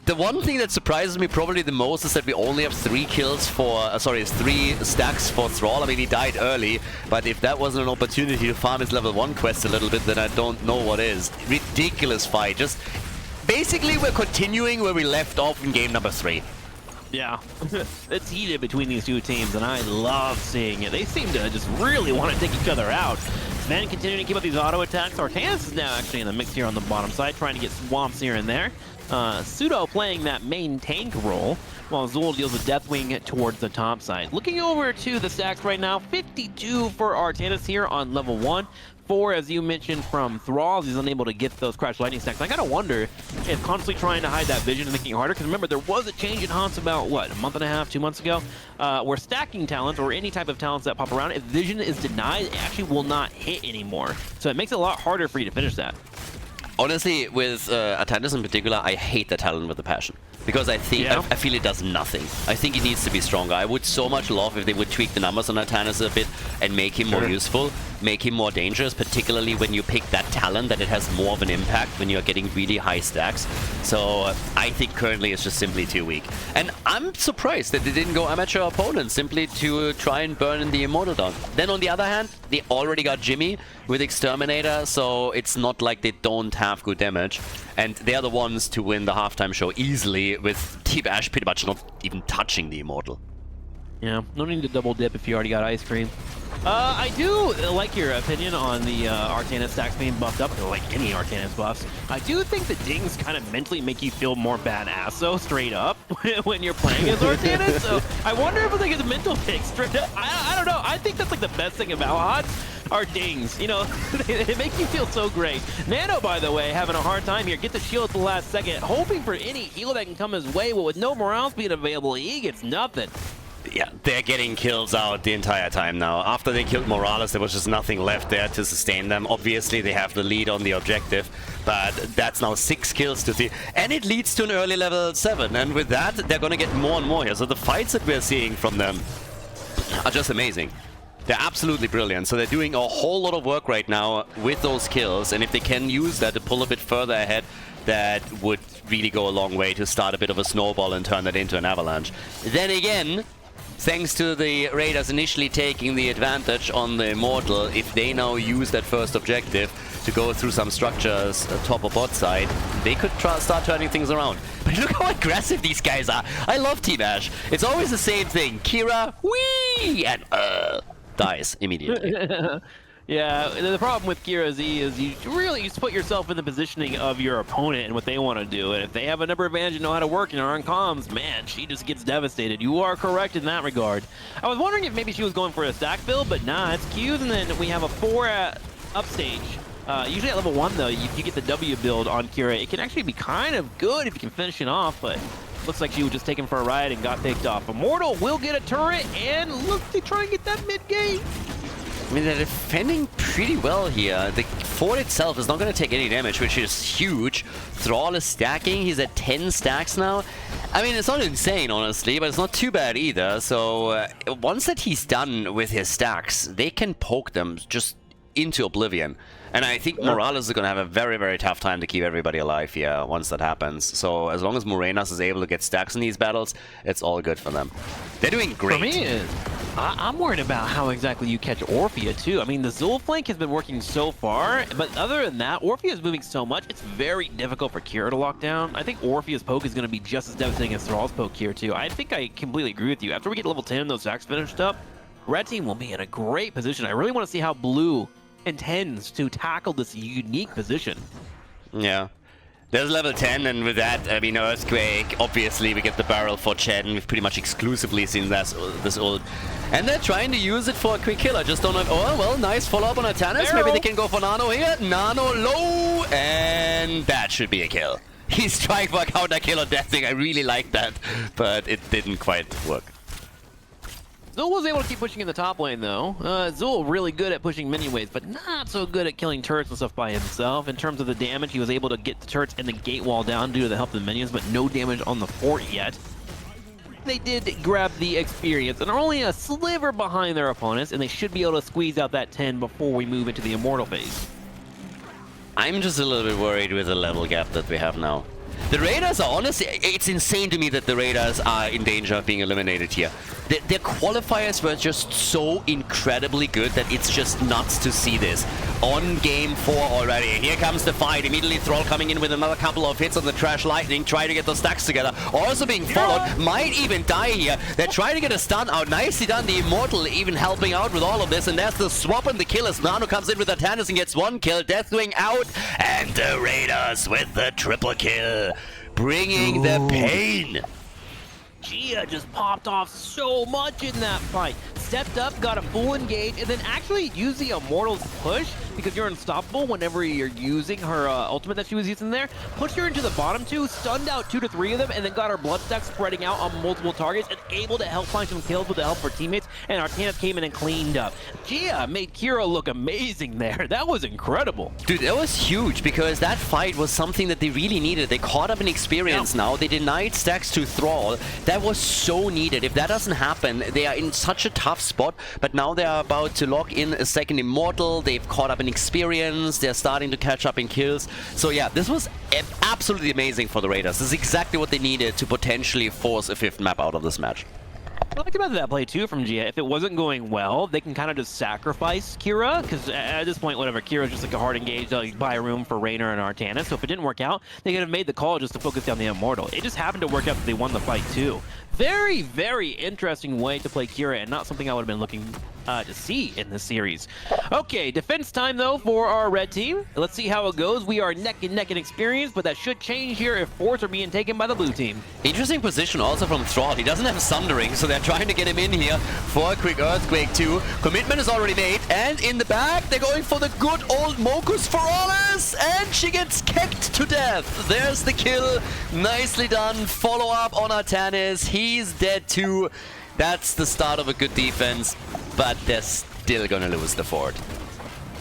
The one thing that surprises me probably the most is that we only have 3 kills for, 3 stacks for Thrall. I mean, he died early, but if that wasn't an opportunity to farm his level 1 quest a little bit, then I don't know what is. Ridiculous fight. Just basically, we're continuing where we left off in game number 3. Yeah, it's heated between these two teams, and I love seeing it. They seem to just really want to take each other out. Sven continuing to keep up these auto attacks. Artanis is now actually in the mix here on the bottom side, trying to get swamps here and there. Pseudo playing that main tank role, while Zul deals with Deathwing towards the top side. Looking over to the stacks right now, 52 for Artanis here on level 1. 4, as you mentioned, from Thrall. He's unable to get those Crash Lightning stacks. I gotta wonder if constantly trying to hide that vision is making it harder, because remember, there was a change in Hans about, what, a month and a half, 2 months ago, where stacking talent, or any type of talents that pop around, if vision is denied, it actually will not hit anymore. So it makes it a lot harder for you to finish that. Honestly, with Atanis in particular, I hate the talent with a passion. Because I think I feel it does nothing. I think it needs to be stronger. I would so much love if they would tweak the numbers on Atanis a bit and make him more useful, make him more dangerous, particularly when you pick that talent, that it has more of an impact when you're getting really high stacks. So I think currently it's just simply too weak. And I'm surprised that they didn't go amateur opponent simply to try and burn the Immortal down. Then on the other hand, they already got Jimmy with Exterminator, so it's not like they don't have good damage. And they're the ones to win the halftime show easily, with Team Ash pretty much not even touching the Immortal. Yeah, no need to double dip if you already got ice cream. I do like your opinion on the Artanis stacks being buffed up, or like any Artanis buffs. I do think the dings kind of mentally make you feel more badass, though, straight up, when you're playing as Artanis. So I wonder if it's like a mental pick, straight up. I don't know. I think that's like the best thing about HOTS are dings. You know, they make you feel so great. Nano, by the way, having a hard time here. Get the shield at the last second, hoping for any heal that can come his way. Well, with no morale being available, he gets nothing. Yeah, they're getting kills out the entire time now. After they killed Morales, there was just nothing left there to sustain them. Obviously, they have the lead on the objective, but that's now 6 kills to see. And it leads to an early level 7, and with that, they're gonna get more and more here. So the fights that we're seeing from them are just amazing. They're absolutely brilliant. So they're doing a whole lot of work right now with those kills, and if they can use that to pull a bit further ahead, that would really go a long way to start a bit of a snowball and turn that into an avalanche. Then again, thanks to the Raiders initially taking the advantage on the Immortal, if they now use that first objective to go through some structures top or bot side, they could start turning things around. But look how aggressive these guys are. I love Team Ash. It's always the same thing. Kira, whee, and dies immediately. Yeah, the problem with Kira Z is you really put yourself in the positioning of your opponent and what they want to do. And if they have a number advantage and know how to work and are on comms, man, she just gets devastated. You are correct in that regard. I was wondering if maybe she was going for a stack build, but nah, it's Q's, and then we have a 4 at upstage. Usually at level 1, though, if you get the W build on Kira, it can actually be kind of good if you can finish it off, but looks like she was just taken for a ride and got picked off. Immortal will get a turret and look to try and get that mid-game. I mean, they're defending pretty well here. The fort itself is not going to take any damage, which is huge. Thrall is stacking. He's at 10 stacks now. I mean, it's not insane, honestly, but it's not too bad either. So once that he's done with his stacks, they can poke them just into oblivion. And I think Morales is going to have a very, very tough time to keep everybody alive here once that happens. So as long as Morenas is able to get stacks in these battles, it's all good for them. They're doing great. For me, I'm worried about how exactly you catch Orphea, too. I mean, the Zul flank has been working so far, but other than that, Orphea is moving so much, it's very difficult for Kira to lock down. I think Orphea's poke is going to be just as devastating as Thrall's poke here, too. I think I completely agree with you. After we get level 10 and those stacks finished up, Red Team will be in a great position. I really want to see how Blue intends to tackle this unique position. Yeah. There's level 10, and with that, I mean, Earthquake, obviously we get the barrel for Chen. We've pretty much exclusively seen this ult. And they're trying to use it for a quick kill. I just don't know. Oh, well, nice follow-up on Artanis. Maybe they can go for Nano here. Nano low, and that should be a kill. He's trying for a counter kill on that thing. I really like that, but it didn't quite work. Zul was able to keep pushing in the top lane, though. Zul really good at pushing many ways, but not so good at killing turrets and stuff by himself. In terms of the damage, he was able to get the turrets and the gate wall down due to the help of the minions, but no damage on the fort yet. They did grab the experience and are only a sliver behind their opponents, and they should be able to squeeze out that 10 before we move into the Immortal phase. I'm just a little bit worried with the level gap that we have now. The Raiders are honestly, it's insane to me that the Raiders are in danger of being eliminated here. Their qualifiers were just so incredibly good that it's just nuts to see this. On game 4 already. And here comes the fight. Immediately Thrall coming in with another couple of hits on the Trash Lightning, trying to get those stacks together. Also being followed, might even die here. They're trying to get a stun out. Nicely done. The Immortal even helping out with all of this. And there's the swap and the kill as Nano comes in with Artanis and gets 1 kill. Deathwing out. And the Raiders with the triple kill. Bringing the pain. Gia just popped off so much in that fight. Stepped up, got a full engage, and then actually used the Immortal's push, because you're unstoppable whenever you're using her ultimate that she was using there. Pushed her into the bottom 2, stunned out 2 to 3 of them, and then got her blood stack spreading out on multiple targets, and able to help find some kills with the help of her teammates, and Artanis came in and cleaned up. Gia made Kira look amazing there. That was incredible. Dude, that was huge, because that fight was something that they really needed. They caught up in experience now. They denied stacks to Thrall. That was so needed. If that doesn't happen, they are in such a tough spot, but now they are about to lock in a second Immortal. They've caught up in experience. They're starting to catch up in kills. So yeah, this was absolutely amazing for the Raiders. This is exactly what they needed to potentially force a 5th map out of this match. I liked about that play too from Gia. If it wasn't going well, they can kind of just sacrifice Kira, because at this point, whatever, Kira's just like a hard engage, like buy room for Raynor and Artanis. So if it didn't work out, they could have made the call just to focus down the Immortal. It just happened to work out that they won the fight too. Very, very interesting way to play Kira, and not something I would have been looking to see in this series. Okay, defense time though for our red team. Let's see how it goes. We are neck and neck in experience, but that should change here if forts are being taken by the blue team. Interesting position also from Thrall. He doesn't have Sundering, so they're trying to get him in here for a quick Earthquake too. Commitment is already made, and in the back, they're going for the good old Mokus Feralis, and she gets kicked to death. There's the kill. Nicely done. Follow up on Artanis. He's dead too. That's the start of a good defense, but they're still gonna lose the fort.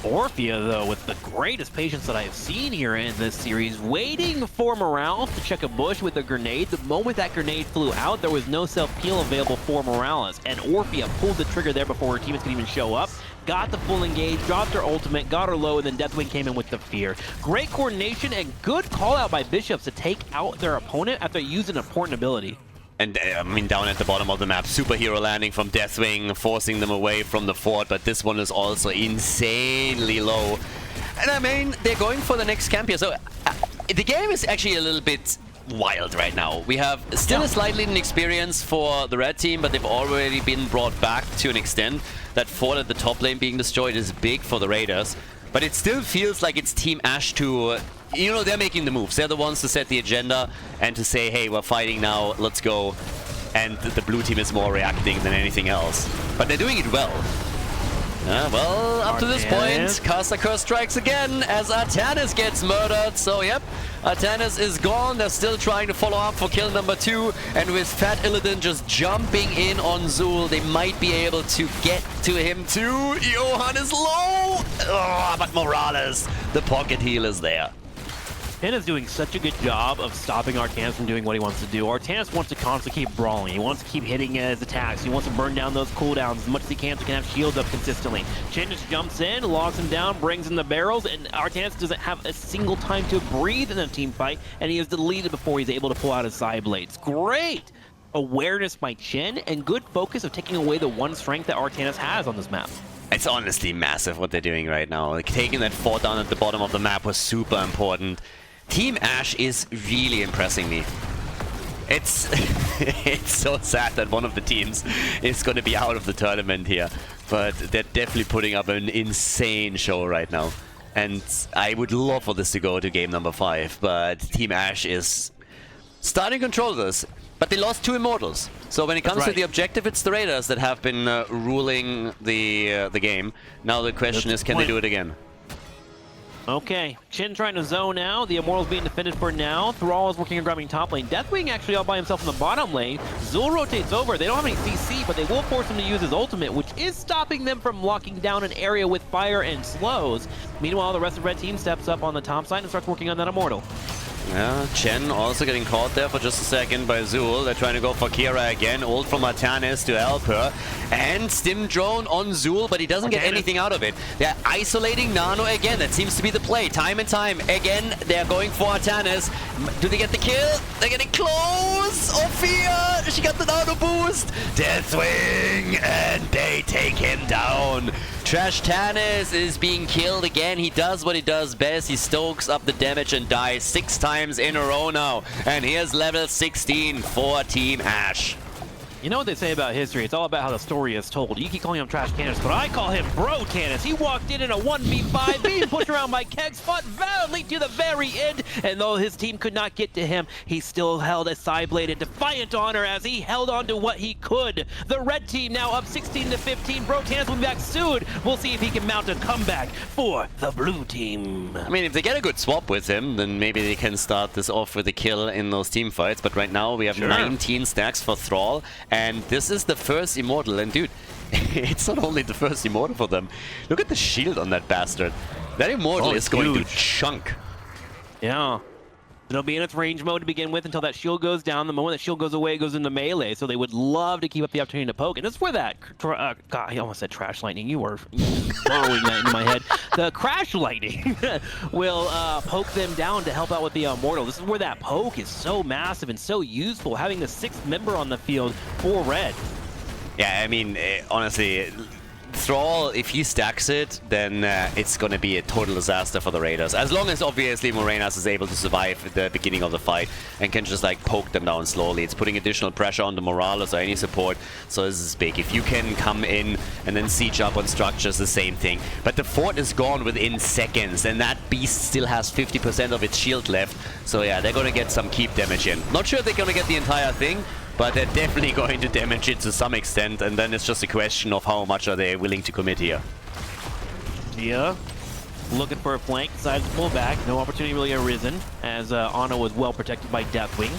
Orphea, though, with the greatest patience that I have seen here in this series, waiting for Morales to check a bush with a grenade. The moment that grenade flew out, there was no self-peel available for Morales, and Orphea pulled the trigger there before her teammates could even show up, got the full engage, dropped her ultimate, got her low, and then Deathwing came in with the fear. Great coordination and good call-out by Bishops to take out their opponent after using an important ability. And I mean, down at the bottom of the map, superhero landing from Deathwing, forcing them away from the fort, but this one is also insanely low. And I mean, they're going for the next camp here, so the game is actually a little bit wild right now. We have still a slight lead in experience for the red team, but they've already been brought back to an extent. That fort at the top lane being destroyed is big for the Raiders, but it still feels like it's Team Ash to... You know, they're making the moves. They're the ones to set the agenda and to say, hey, we're fighting now, let's go. And the blue team is more reacting than anything else. But they're doing it well. Well, up to this point, Caster Curse strikes again as Artanis gets murdered. So, yep, Artanis is gone. They're still trying to follow up for kill number 2. And with Fat Illidan just jumping in on Zul, they might be able to get to him too. Johan is low. Oh, but Morales, the pocket heal is there. Finn is doing such a good job of stopping Artanis from doing what he wants to do. Artanis wants to constantly keep brawling. He wants to keep hitting his attacks. He wants to burn down those cooldowns as much as he can so he can have shields up consistently. Chen just jumps in, logs him down, brings in the barrels, and Artanis doesn't have a single time to breathe in a team fight, and he is deleted before he's able to pull out his side blades. Great awareness by Chen and good focus of taking away the one strength that Artanis has on this map. It's honestly massive what they're doing right now. Like, taking that fort down at the bottom of the map was super important. Team Ash is really impressing me. It's it's so sad that one of the teams is going to be out of the tournament here, but they're definitely putting up an insane show right now. And I would love for this to go to game number 5, but Team Ash is starting to control this. But they lost 2 Immortals. So when it comes to the objective, it's the Raiders that have been ruling the game. Now the question is, can they do it again? Okay, Chen trying to zone now. The Immortal's being defended for now. Thrall is working on grabbing top lane. Deathwing actually all by himself in the bottom lane. Zul rotates over. They don't have any CC, but they will force him to use his ultimate, which is stopping them from locking down an area with fire and slows. Meanwhile, the rest of the red team steps up on the top side and starts working on that Immortal. Yeah, Chen also getting caught there for just a second by Zul. They're trying to go for Kira again. Ult from Artanis to help her. And Stim Drone on Zul, but he doesn't get anything out of it. They're isolating Nano again. That seems to be the play. Time and time. Again, they're going for Artanis. Do they get the kill? They're getting close. Orphea, she got the Nano boost. Deathwing, and they take him down. Trash Tanis is being killed again. He does what he does best. He stokes up the damage and dies 6 times in a row now. And here's level 16 for Team Ash. You know what they say about history? It's all about how the story is told. You keep calling him Trash Tanis, but I call him Bro Tanis. He walked in a 1v5, being pushed around by Kegs, fought valiantly to the very end, and though his team could not get to him, he still held a side blade in defiant honor as he held on to what he could. The red team now up 16-15. Bro Tanis will be back soon. We'll see if he can mount a comeback for the blue team. I mean, if they get a good swap with him, then maybe they can start this off with a kill in those team fights. But right now we have 19 stacks for Thrall. And this is the first Immortal, and dude, it's not only the first Immortal for them. Look at the shield on that bastard. That Immortal is going to chunk. Yeah. It'll be in its range mode to begin with until that shield goes down. The moment that shield goes away, it goes into melee, so they would love to keep up the opportunity to poke. And this is where that, God, I almost said Trash Lightning. You were burrowing that into my head. The Crash Lightning will poke them down to help out with the Immortal. This is where that poke is so massive and so useful, having the 6th member on the field for red. Yeah, I mean, honestly, Thrall, if he stacks it, then it's going to be a total disaster for the Raiders. As long as, obviously, Morenas is able to survive at the beginning of the fight and can just, like, poke them down slowly. It's putting additional pressure on the Morales or any support, so this is big. If you can come in and then siege up on structures, the same thing. But the fort is gone within seconds, and that beast still has 50% of its shield left. So, yeah, they're going to get some keep damage in. Not sure if they're going to get the entire thing, but they're definitely going to damage it to some extent, and then it's just a question of how much are they willing to commit here. Gia looking for a flank, decided to pull back. No opportunity really arisen, as Ana was well protected by Deathwing.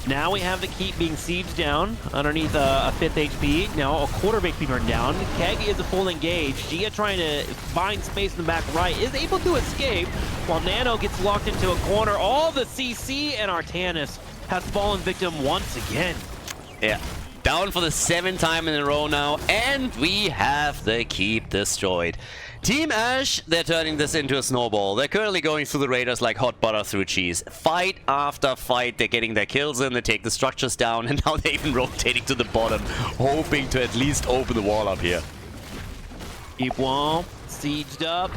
Now we have the keep being sieged down underneath a 5th HP. Now a quarter of HP burned down. Keg is a full engage. Gia trying to find space in the back right, is able to escape, while Nano gets locked into a corner. All the CC, and Artanis has fallen victim once again. Yeah, down for the 7th time in a row now, and we have the keep destroyed. Team Ash, they're turning this into a snowball. They're currently going through the Raiders like hot butter through cheese. Fight after fight, they're getting their kills in, they take the structures down, and now they're even rotating to the bottom, hoping to at least open the wall up here. Keep wall, sieged up.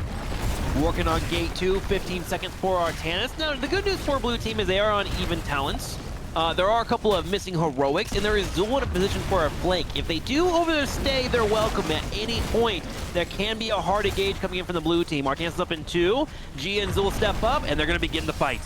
Working on gate 2, 15 seconds for Artanis. Now, the good news for blue team is they are on even talents. There are a couple of missing heroics, and there is Zul in a position for a flank. If they do overstay their welcome at any point, there can be a hard engage coming in from the blue team. Artanis is up in 2. Gia and Zul step up, and they're going to begin the fight.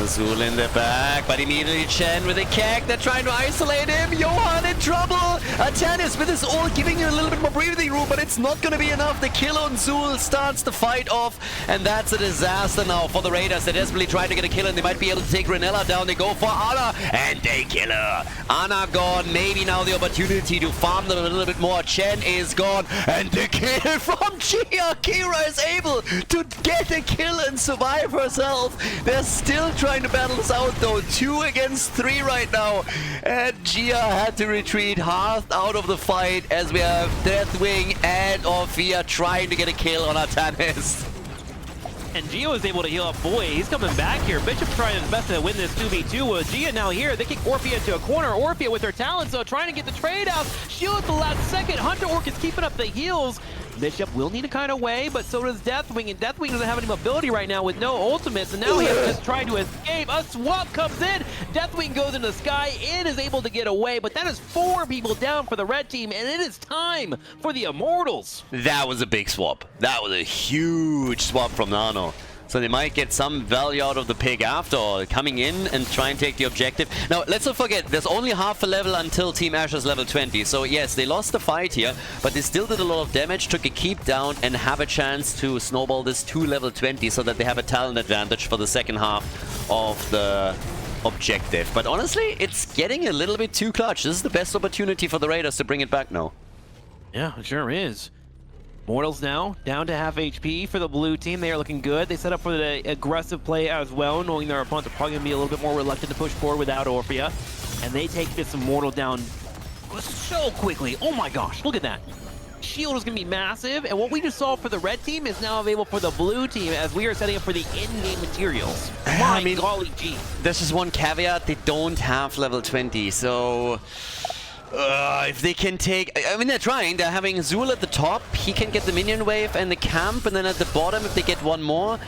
Zul in the back, but immediately Chen with a keg. They're trying to isolate him. Johan in trouble. Artanis with his ult giving you a little bit more breathing room, but it's not going to be enough. The kill on Zul starts the fight off, and that's a disaster now for the Raiders. They're desperately trying to get a kill, and they might be able to take Renella down. They go for Ana, and they kill her. Ana gone. Maybe now the opportunity to farm them a little bit more. Chen is gone, and the kill from Gia. Kira is able to get a kill and survive herself. They're still trying to battle this out though. 2 against 3 right now, and Gia had to retreat half out of the fight as we have Deathwing and Orphea trying to get a kill on Artanis. And Gia was able to heal up. Boy, he's coming back here. Bishop trying his best to win this 2v2. With Gia now here, they kick Orphea into a corner. Orphea with her talents, though, trying to get the trade out. Shield at the last second. Hunter Orc is keeping up the heals. Bishop will need a kind of way, but so does Deathwing, and Deathwing doesn't have any mobility right now with no ultimates, and now he has to just try to escape. A swap comes in. Deathwing goes into the sky and is able to get away, but that is 4 people down for the red team, and it is time for the Immortals. That was a big swap. That was a huge swap from Nano. So they might get some value out of the pig after all, coming in and try and take the objective. Now, let's not forget, there's only half a level until Team Ash is level 20. So yes, they lost the fight here, but they still did a lot of damage, took a keep down, and have a chance to snowball this to level 20 so that they have a talent advantage for the second half of the objective. But honestly, it's getting a little bit too clutch. This is the best opportunity for the Raiders to bring it back now. Yeah, it sure is. Mortals now down to half HP for the blue team. They are looking good. They set up for the aggressive play as well, knowing their opponents are probably going to be a little bit more reluctant to push forward without Orphea. And they take this Immortal down so quickly. Oh my gosh, look at that. Shield is going to be massive, and what we just saw for the red team is now available for the blue team as we are setting up for the in-game materials. My golly gee. There's just one caveat, they don't have level 20, so... if they can take... I mean, they're trying. They're having Zul at the top. He can get the minion wave and the camp, and then at the bottom, if they get one more...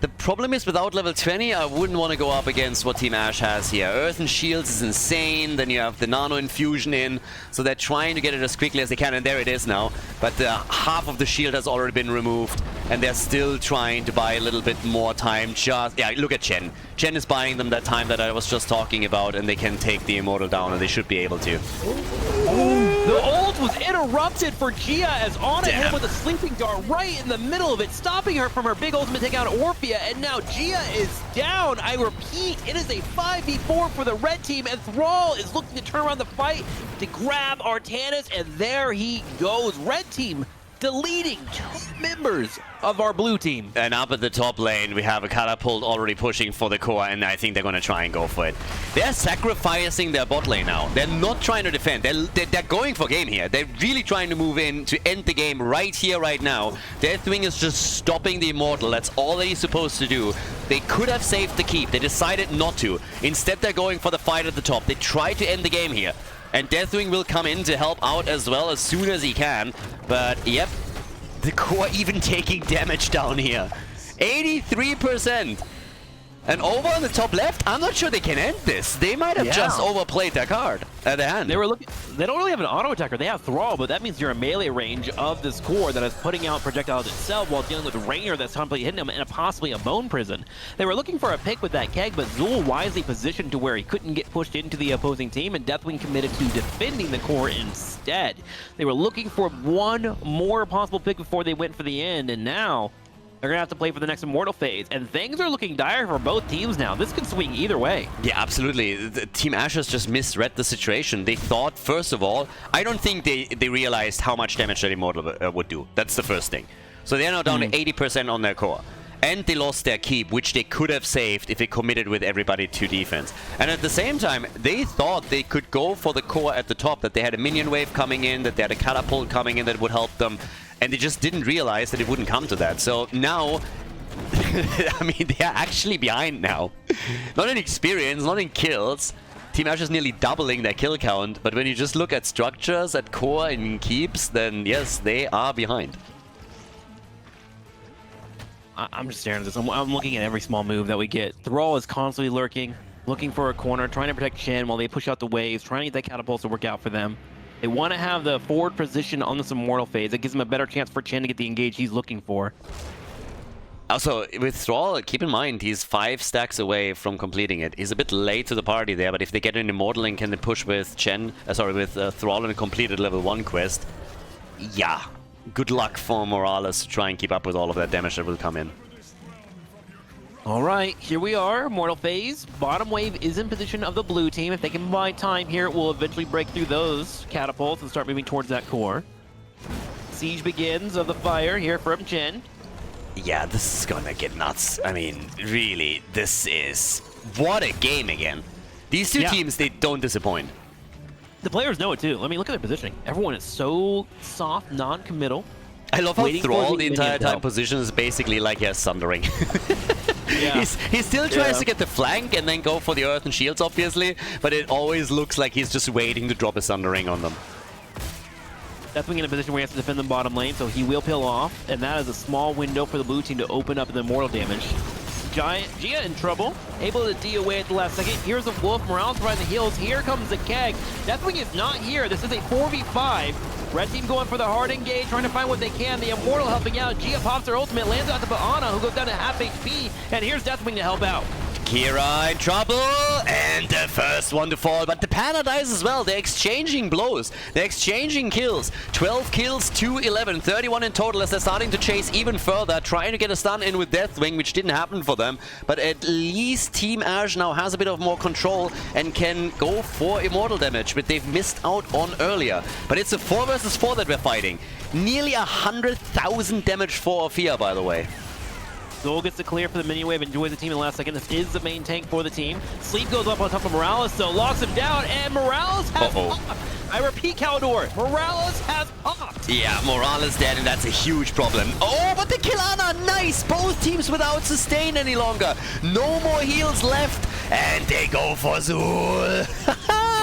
The problem is, without level 20, I wouldn't want to go up against what Team Ash has here. Earth and Shields is insane, then you have the Nano Infusion in, so they're trying to get it as quickly as they can, and there it is now. But half of the shield has already been removed, and they're still trying to buy a little bit more time. Just, yeah, look at Chen. Chen is buying them that time that I was just talking about, and they can take the Immortal down, and they should be able to. The ult was interrupted for Gia as Ana hit with a sleeping dart right in the middle of it, stopping her from her big ultimate take out Orphea, and now Gia is down. I repeat, it is a 5v4 for the red team, and Thrall is looking to turn around the fight to grab Artanis, and there he goes. Red team deleting 2 members of our blue team. And up at the top lane, we have a Catapult already pushing for the core, and I think they're going to try and go for it. They're sacrificing their bot lane now. They're not trying to defend. They're going for game here. They're really trying to move in to end the game right here, right now. Deathwing is just stopping the Immortal. That's all that he's supposed to do. They could have saved the keep. They decided not to. Instead, they're going for the fight at the top. They try to end the game here. And Deathwing will come in to help out as well as soon as he can. But yep, the core even taking damage down here. 83%. And over on the top left, I'm not sure they can end this. They might have just overplayed their card at the hand. They were looking. They don't really have an auto attacker. They have Thrall, but that means you're in melee range of this core that is putting out projectiles itself while dealing with Raynor that's completely hitting them and possibly a Bone Prison. They were looking for a pick with that keg, but Zul wisely positioned to where he couldn't get pushed into the opposing team, and Deathwing committed to defending the core instead. They were looking for one more possible pick before they went for the end, and now they're going to have to play for the next Immortal phase, and things are looking dire for both teams now. This could swing either way. Yeah, absolutely. Team Ashes just misread the situation. They thought, first of all, I don't think they realized how much damage that Immortal would do. That's the first thing. So they're now down to 80% on their core. And they lost their keep, which they could have saved if they committed with everybody to defense. And at the same time, they thought they could go for the core at the top, that they had a minion wave coming in, that they had a catapult coming in that would help them. And they just didn't realize that it wouldn't come to that. So now, I mean, they are actually behind now. Not in experience, not in kills. Team Ash is nearly doubling their kill count. But when you just look at structures, at core, and keeps, then yes, they are behind. I'm just staring at this. I'm looking at every small move that we get. Thrall is constantly lurking, looking for a corner, trying to protect Shen while they push out the waves, trying to get that catapult to work out for them. They want to have the forward position on this Immortal phase. It gives him a better chance for Chen to get the engage he's looking for. Also, with Thrall, keep in mind, he's 5 stacks away from completing it. He's a bit late to the party there, but if they get an Immortal and can push with Thrall and complete a level 1 quest, yeah, good luck for Morales to try and keep up with all of that damage that will come in. All right, here we are, Immortal phase. Bottom wave is in position of the blue team. If they can buy time here, it will eventually break through those catapults and start moving towards that core. Siege begins of the fire here from Chen. Yeah, this is gonna get nuts. I mean, really, this is... What a game again. These two teams, they don't disappoint. The players know it too. I mean, look at their positioning. Everyone is so soft, non-committal. I love how Thrall the entire time positions basically like he has Sundering. He still tries to get the flank and then go for the Earth and Shields, obviously, but it always looks like he's just waiting to drop a Sundering on them. Deathwing in a position where he has to defend the bottom lane, so he will peel off, and that is a small window for the blue team to open up the Immortal damage. Gia in trouble, able to D away at the last second. Here's a Wolf, Morales providing the heals. Here comes the keg. Deathwing is not here. This is a 4v5. Red team going for the hard engage, trying to find what they can. The Immortal helping out. Gia pops her ultimate, lands out to Baana, who goes down to half HP, and here's Deathwing to help out. Kira in trouble, and the first one to fall, but the Panda dies as well. They're exchanging blows, they're exchanging kills. 12 kills to 11, 31 in total as they're starting to chase even further, trying to get a stun in with Deathwing, which didn't happen for them. But at least Team Ash now has a bit of more control and can go for Immortal damage, which they've missed out on earlier. But it's a 4 versus 4 that we're fighting. Nearly 100,000 damage for Ophia, by the way. Zol gets the clear for the minion wave, enjoys the team in the last second. This is the main tank for the team. Sleep goes up on top of Morales, so locks him down, and Morales has popped. I repeat, Khaldor, Morales has popped. Yeah, Morales dead, and that's a huge problem. Oh, but the Killana, nice! Both teams without sustain any longer. No more heals left, and they go for Zul.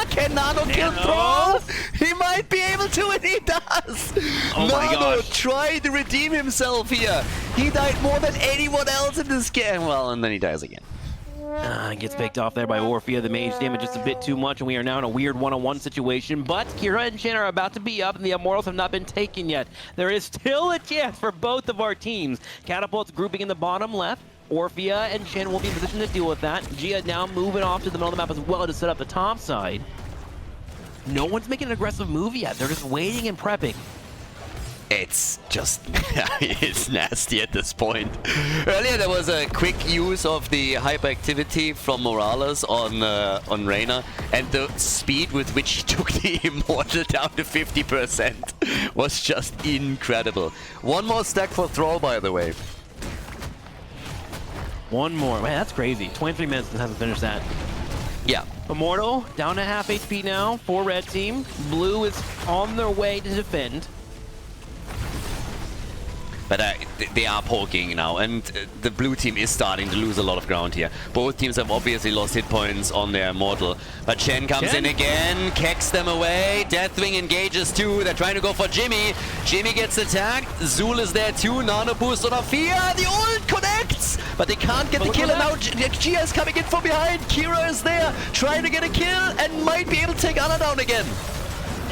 Can Nano kill Thrall? He might be able to, and he does! Oh my gosh. tried to redeem himself here. He died more than anyone else in this game. Well, and then he dies again. Gets picked off there by Orphea. The mage damage just a bit too much, and we are now in a weird one-on-one situation. But Kira and Shen are about to be up, and the Immortals have not been taken yet. There is still a chance for both of our teams. Catapults grouping in the bottom left. Orphea and Shen will be in position to deal with that. Gia now moving off to the middle of the map as well to set up the top side. No one's making an aggressive move yet. They're just waiting and prepping. It's just, it's nasty at this point. Earlier there was a quick use of the hyperactivity from Morales on Reyna, and the speed with which he took the Immortal down to 50% was just incredible. One more stack for Thrall, by the way. One more. Man, that's crazy. 23 minutes and hasn't finished that. Yeah. Immortal down to half HP now for red team. Blue is on their way to defend. But they are poking now, and the blue team is starting to lose a lot of ground here. Both teams have obviously lost hit points on their Immortal. But Chen comes in again, kicks them away. Deathwing engages too. They're trying to go for Jimmy. Jimmy gets attacked. Zul is there too. Nano boost on Afia. The ult connects, but they can't get the kill. And now Gia is coming in from behind. Kira is there, trying to get a kill, and might be able to take Ana down again.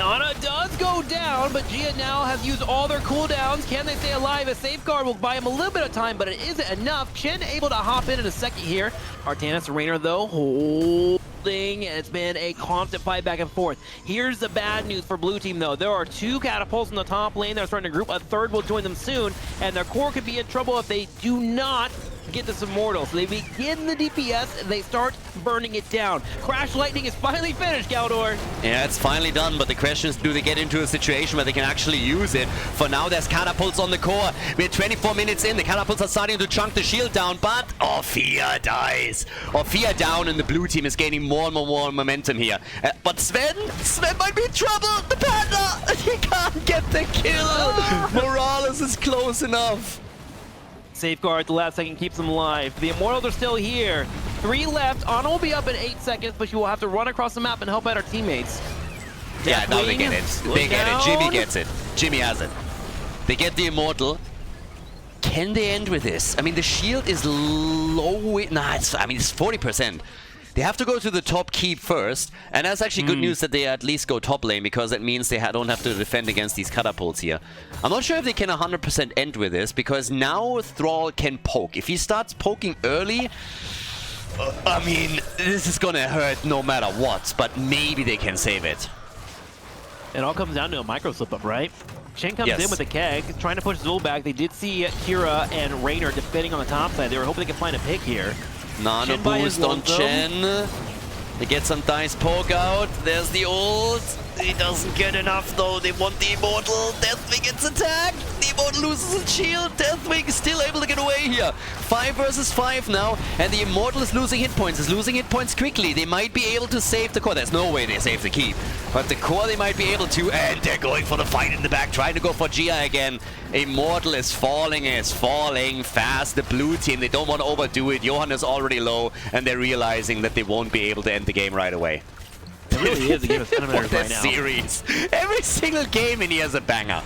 Ana does go down, but Gia now has used all their cooldowns. Can they stay alive? A safeguard will buy him a little bit of time, but it isn't enough. Chen able to hop in a second here. Artanis and Raynor, though, holding. It's been a constant fight back and forth. Here's the bad news for blue team, though. There are 2 catapults in the top lane that are starting to group. A third will join them soon, and their core could be in trouble if they do not get this Immortal. So they begin the DPS, and they start burning it down. Crash Lightning is finally finished, Khaldor. Yeah, it's finally done, but the question is, do they get into a situation where they can actually use it? For now, there's catapults on the core. We're 24 minutes in. The catapults are starting to chunk the shield down, but Orphea dies. Orphea down, and the blue team is gaining more and more momentum here. But Sven might be in trouble. The Panda, he can't get the kill. Morales is close enough. Safeguard at the last second keeps them alive. The Immortals are still here. 3 left. Ana will be up in 8 seconds, but she will have to run across the map and help out her teammates. Yeah, now they get it. They get it. Jimmy gets it. Jimmy has it. They get the Immortal. Can they end with this? I mean, the shield is low. Nah, it's 40%. They have to go to the top keep first, and that's actually good news that they at least go top lane, because that means they don't have to defend against these catapults here. I'm not sure if they can 100% end with this, because now Thrall can poke. If he starts poking early, I mean, this is gonna hurt no matter what, but maybe they can save it. It all comes down to a micro slip-up, right? Chen comes in with a keg, trying to push Zul back. They did see Kira and Raynor defending on the top side. They were hoping they could find a pick here. Nano boost on Chen. They get some dice poke out. There's the ult. He doesn't get enough though. They want the Immortal. Deathwing gets attacked. The Immortal loses its shield. Deathwing is still able to get away here. 5 versus 5 now, and the Immortal is losing hit points. Is losing hit points quickly. They might be able to save the core. There's no way they save the keep, but the core they might be able to, and they're going for the fight in the back, trying to go for Gia again. Immortal is falling fast. The blue team, they don't want to overdo it. Johan is already low, and they're realizing that they won't be able to end the game right away. It really is a game of centimeters right now. Series. Every single game in here is a banger.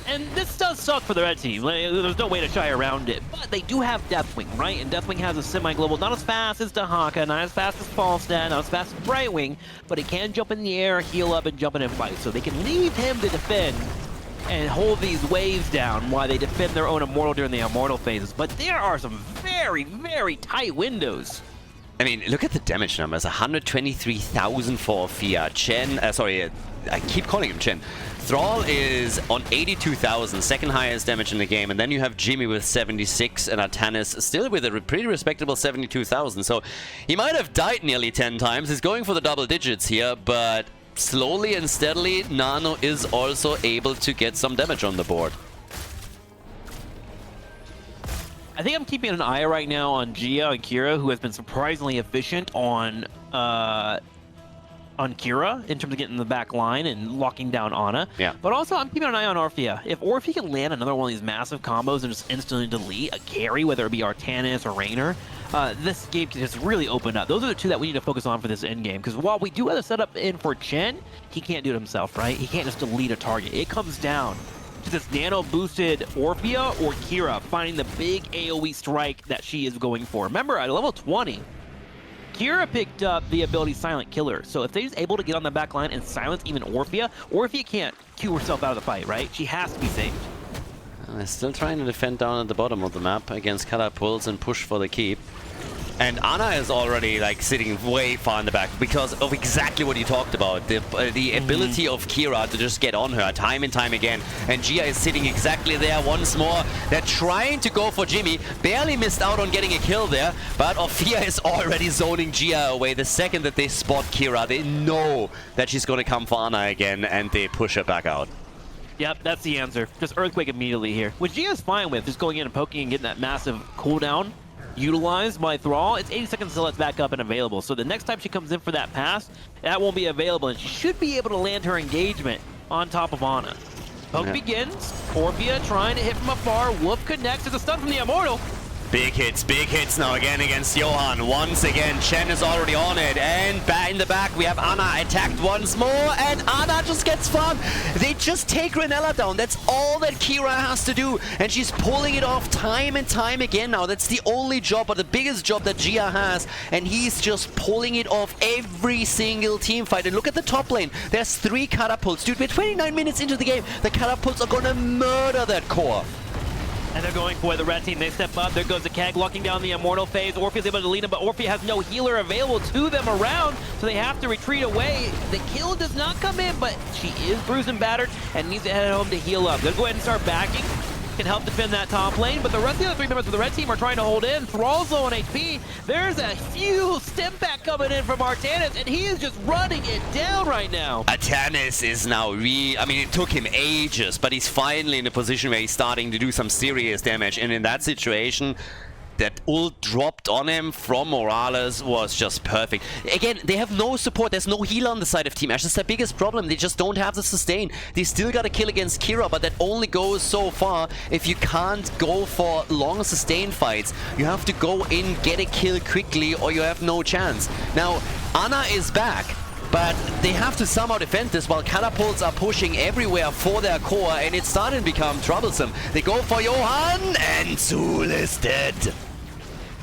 And this does suck for the red team. There's no way to shy around it. But they do have Deathwing, right? And Deathwing has a semi-global, not as fast as Dahaka, not as fast as Falstad, not as fast as Brightwing, but he can jump in the air, heal up, and jump in and fight. So they can leave him to defend and hold these waves down while they defend their own Immortal during the Immortal phases. But there are some very, very tight windows. I mean, look at the damage numbers. 123,000 for Fia. Chen, I keep calling him Chen. Thrall is on 82,000, second highest damage in the game. And then you have Jimmy with 76 and Artanis still with a pretty respectable 72,000. So he might have died nearly 10 times. He's going for the double digits here, but slowly and steadily, Nano is also able to get some damage on the board. I think I'm keeping an eye right now on Gia and Kira, who has been surprisingly efficient on Kira in terms of getting the back line and locking down Ana. Yeah. But also, I'm keeping an eye on Orphea. If Orphea can land another one of these massive combos and just instantly delete a carry, whether it be Artanis or Raynor, this game can just really open up. Those are the 2 that we need to focus on for this end game. Because while we do have the setup in for Chen, he can't do it himself, right? He can't just delete a target. It comes down to this nano-boosted Orphea or Kira finding the big AoE strike that she is going for. Remember, at level 20, Kira picked up the ability Silent Killer. So if they're able to get on the back line and silence even Orphea can't queue herself out of the fight, right? She has to be saved. They're still trying to defend down at the bottom of the map against catapults and push for the keep. And Ana is already like sitting way far in the back because of exactly what you talked about. The ability of Kira to just get on her time and time again. And Gia is sitting exactly there once more. They're trying to go for Jimmy. Barely missed out on getting a kill there. But Orphea is already zoning Gia away. The second that they spot Kira, they know that she's going to come for Ana again. And they push her back out. Yep, that's the answer. Just Earthquake immediately here. Which Gia's fine with, just going in and poking and getting that massive cooldown utilized by Thrall. It's 80 seconds until it's back up and available. So the next time she comes in for that pass, that won't be available. And she should be able to land her engagement on top of Ana. Poke begins. Orphea trying to hit from afar. Wolf connects to the stun from the Immortal. Big hits now again against Johan. Once again, Chen is already on it. And back in the back, we have Ana attacked once more. And Ana just gets fun. They just take Renella down. That's all that Kira has to do. And she's pulling it off time and time again now. That's the only job, or the biggest job that Gia has. And he's just pulling it off every single team fight. And look at the top lane. There's 3 catapults. Dude, we're 29 minutes into the game. The catapults are gonna murder that core. And they're going for the red team. They step up. There goes the Keg, locking down the Immortal phase. Orphea's able to lead him, but Orphea has no healer available to them around, so they have to retreat away. The kill does not come in, but she is bruised and battered and needs to head home to heal up. They'll go ahead and start backing. Can help defend that top lane, but the rest of the other 3 members of the red team are trying to hold in. Thrall's low on HP. There's a huge stim back coming in from Artanis, and he is just running it down right now. Artanis is now I mean, it took him ages, but he's finally in a position where he's starting to do some serious damage, and in that situation, that ult dropped on him from Morales was just perfect. Again, they have no support. There's no healer on the side of Team Ashe. That's their biggest problem. They just don't have the sustain. They still got a kill against Kira, but that only goes so far if you can't go for long sustain fights. You have to go in, get a kill quickly, or you have no chance. Now, Ana is back, but they have to somehow defend this while catapults are pushing everywhere for their core, and it's starting to become troublesome. They go for Johan, and Zul is dead.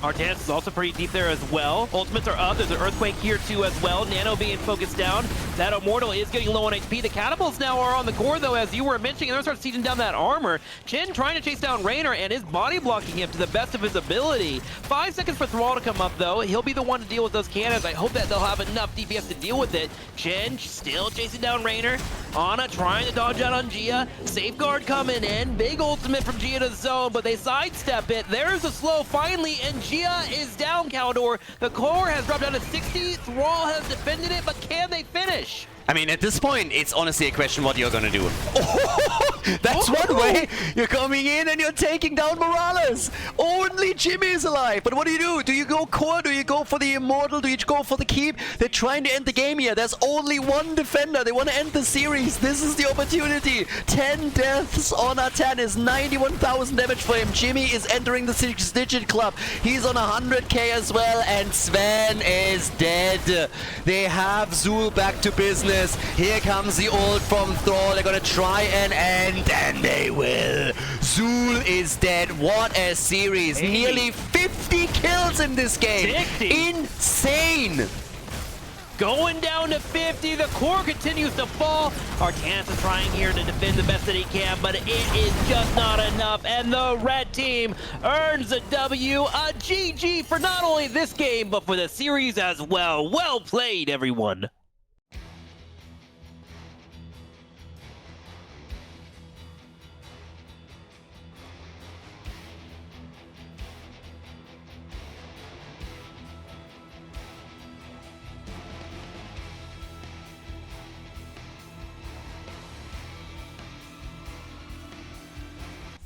Artanis is also pretty deep there as well. Ultimates are up. There's an Earthquake here too as well. Nano being focused down. That Immortal is getting low on HP. The Catapults now are on the core though, as you were mentioning, and they're starting to sieging down that armor. Chen trying to chase down Raynor and is body blocking him to the best of his ability. 5 seconds for Thrall to come up though. He'll be the one to deal with those cannons. I hope that they'll have enough DPS to deal with it. Chen still chasing down Raynor. Ana trying to dodge out on Gia. Safeguard coming in. Big ultimate from Gia to the zone, but they sidestep it. There's a slow finally, and Gia is down, Khaldor. The core has dropped down to 60. Thrall has defended it, but can they finish? I mean, at this point, it's honestly a question what you're gonna do. That's one way. You're coming in and you're taking down Morales. Only Jimmy is alive. But what do? Do you go core? Do you go for the Immortal? Do you go for the keep? They're trying to end the game here. There's only one defender. They want to end the series. This is the opportunity. 10 deaths on Artanis. 91,000 damage for him. Jimmy is entering the 6-digit club. He's on 100k as well. And Sven is dead. They have Zul back to business. Here comes the ult from Thrall. They're gonna try and end, and they will. Zul is dead. What a series. Nearly 50 kills in this game. 60. Insane. Going down to 50, the core continues to fall. Artanis is trying here to defend the best that he can, but it is just not enough. And the red team earns a W, a GG for not only this game, but for the series as well. Well played, everyone.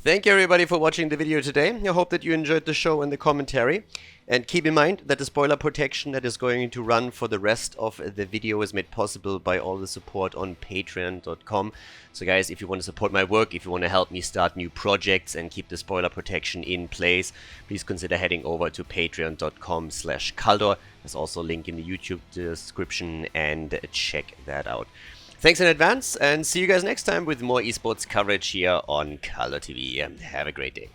Thank you everybody for watching the video today. I hope that you enjoyed the show and the commentary. And keep in mind that the spoiler protection that is going to run for the rest of the video is made possible by all the support on patreon.com. So guys, if you want to support my work, if you want to help me start new projects and keep the spoiler protection in place, please consider heading over to patreon.com/Khaldor. There's also a link in the YouTube description, and check that out. Thanks in advance, and see you guys next time with more esports coverage here on Khaldor TV. Have a great day.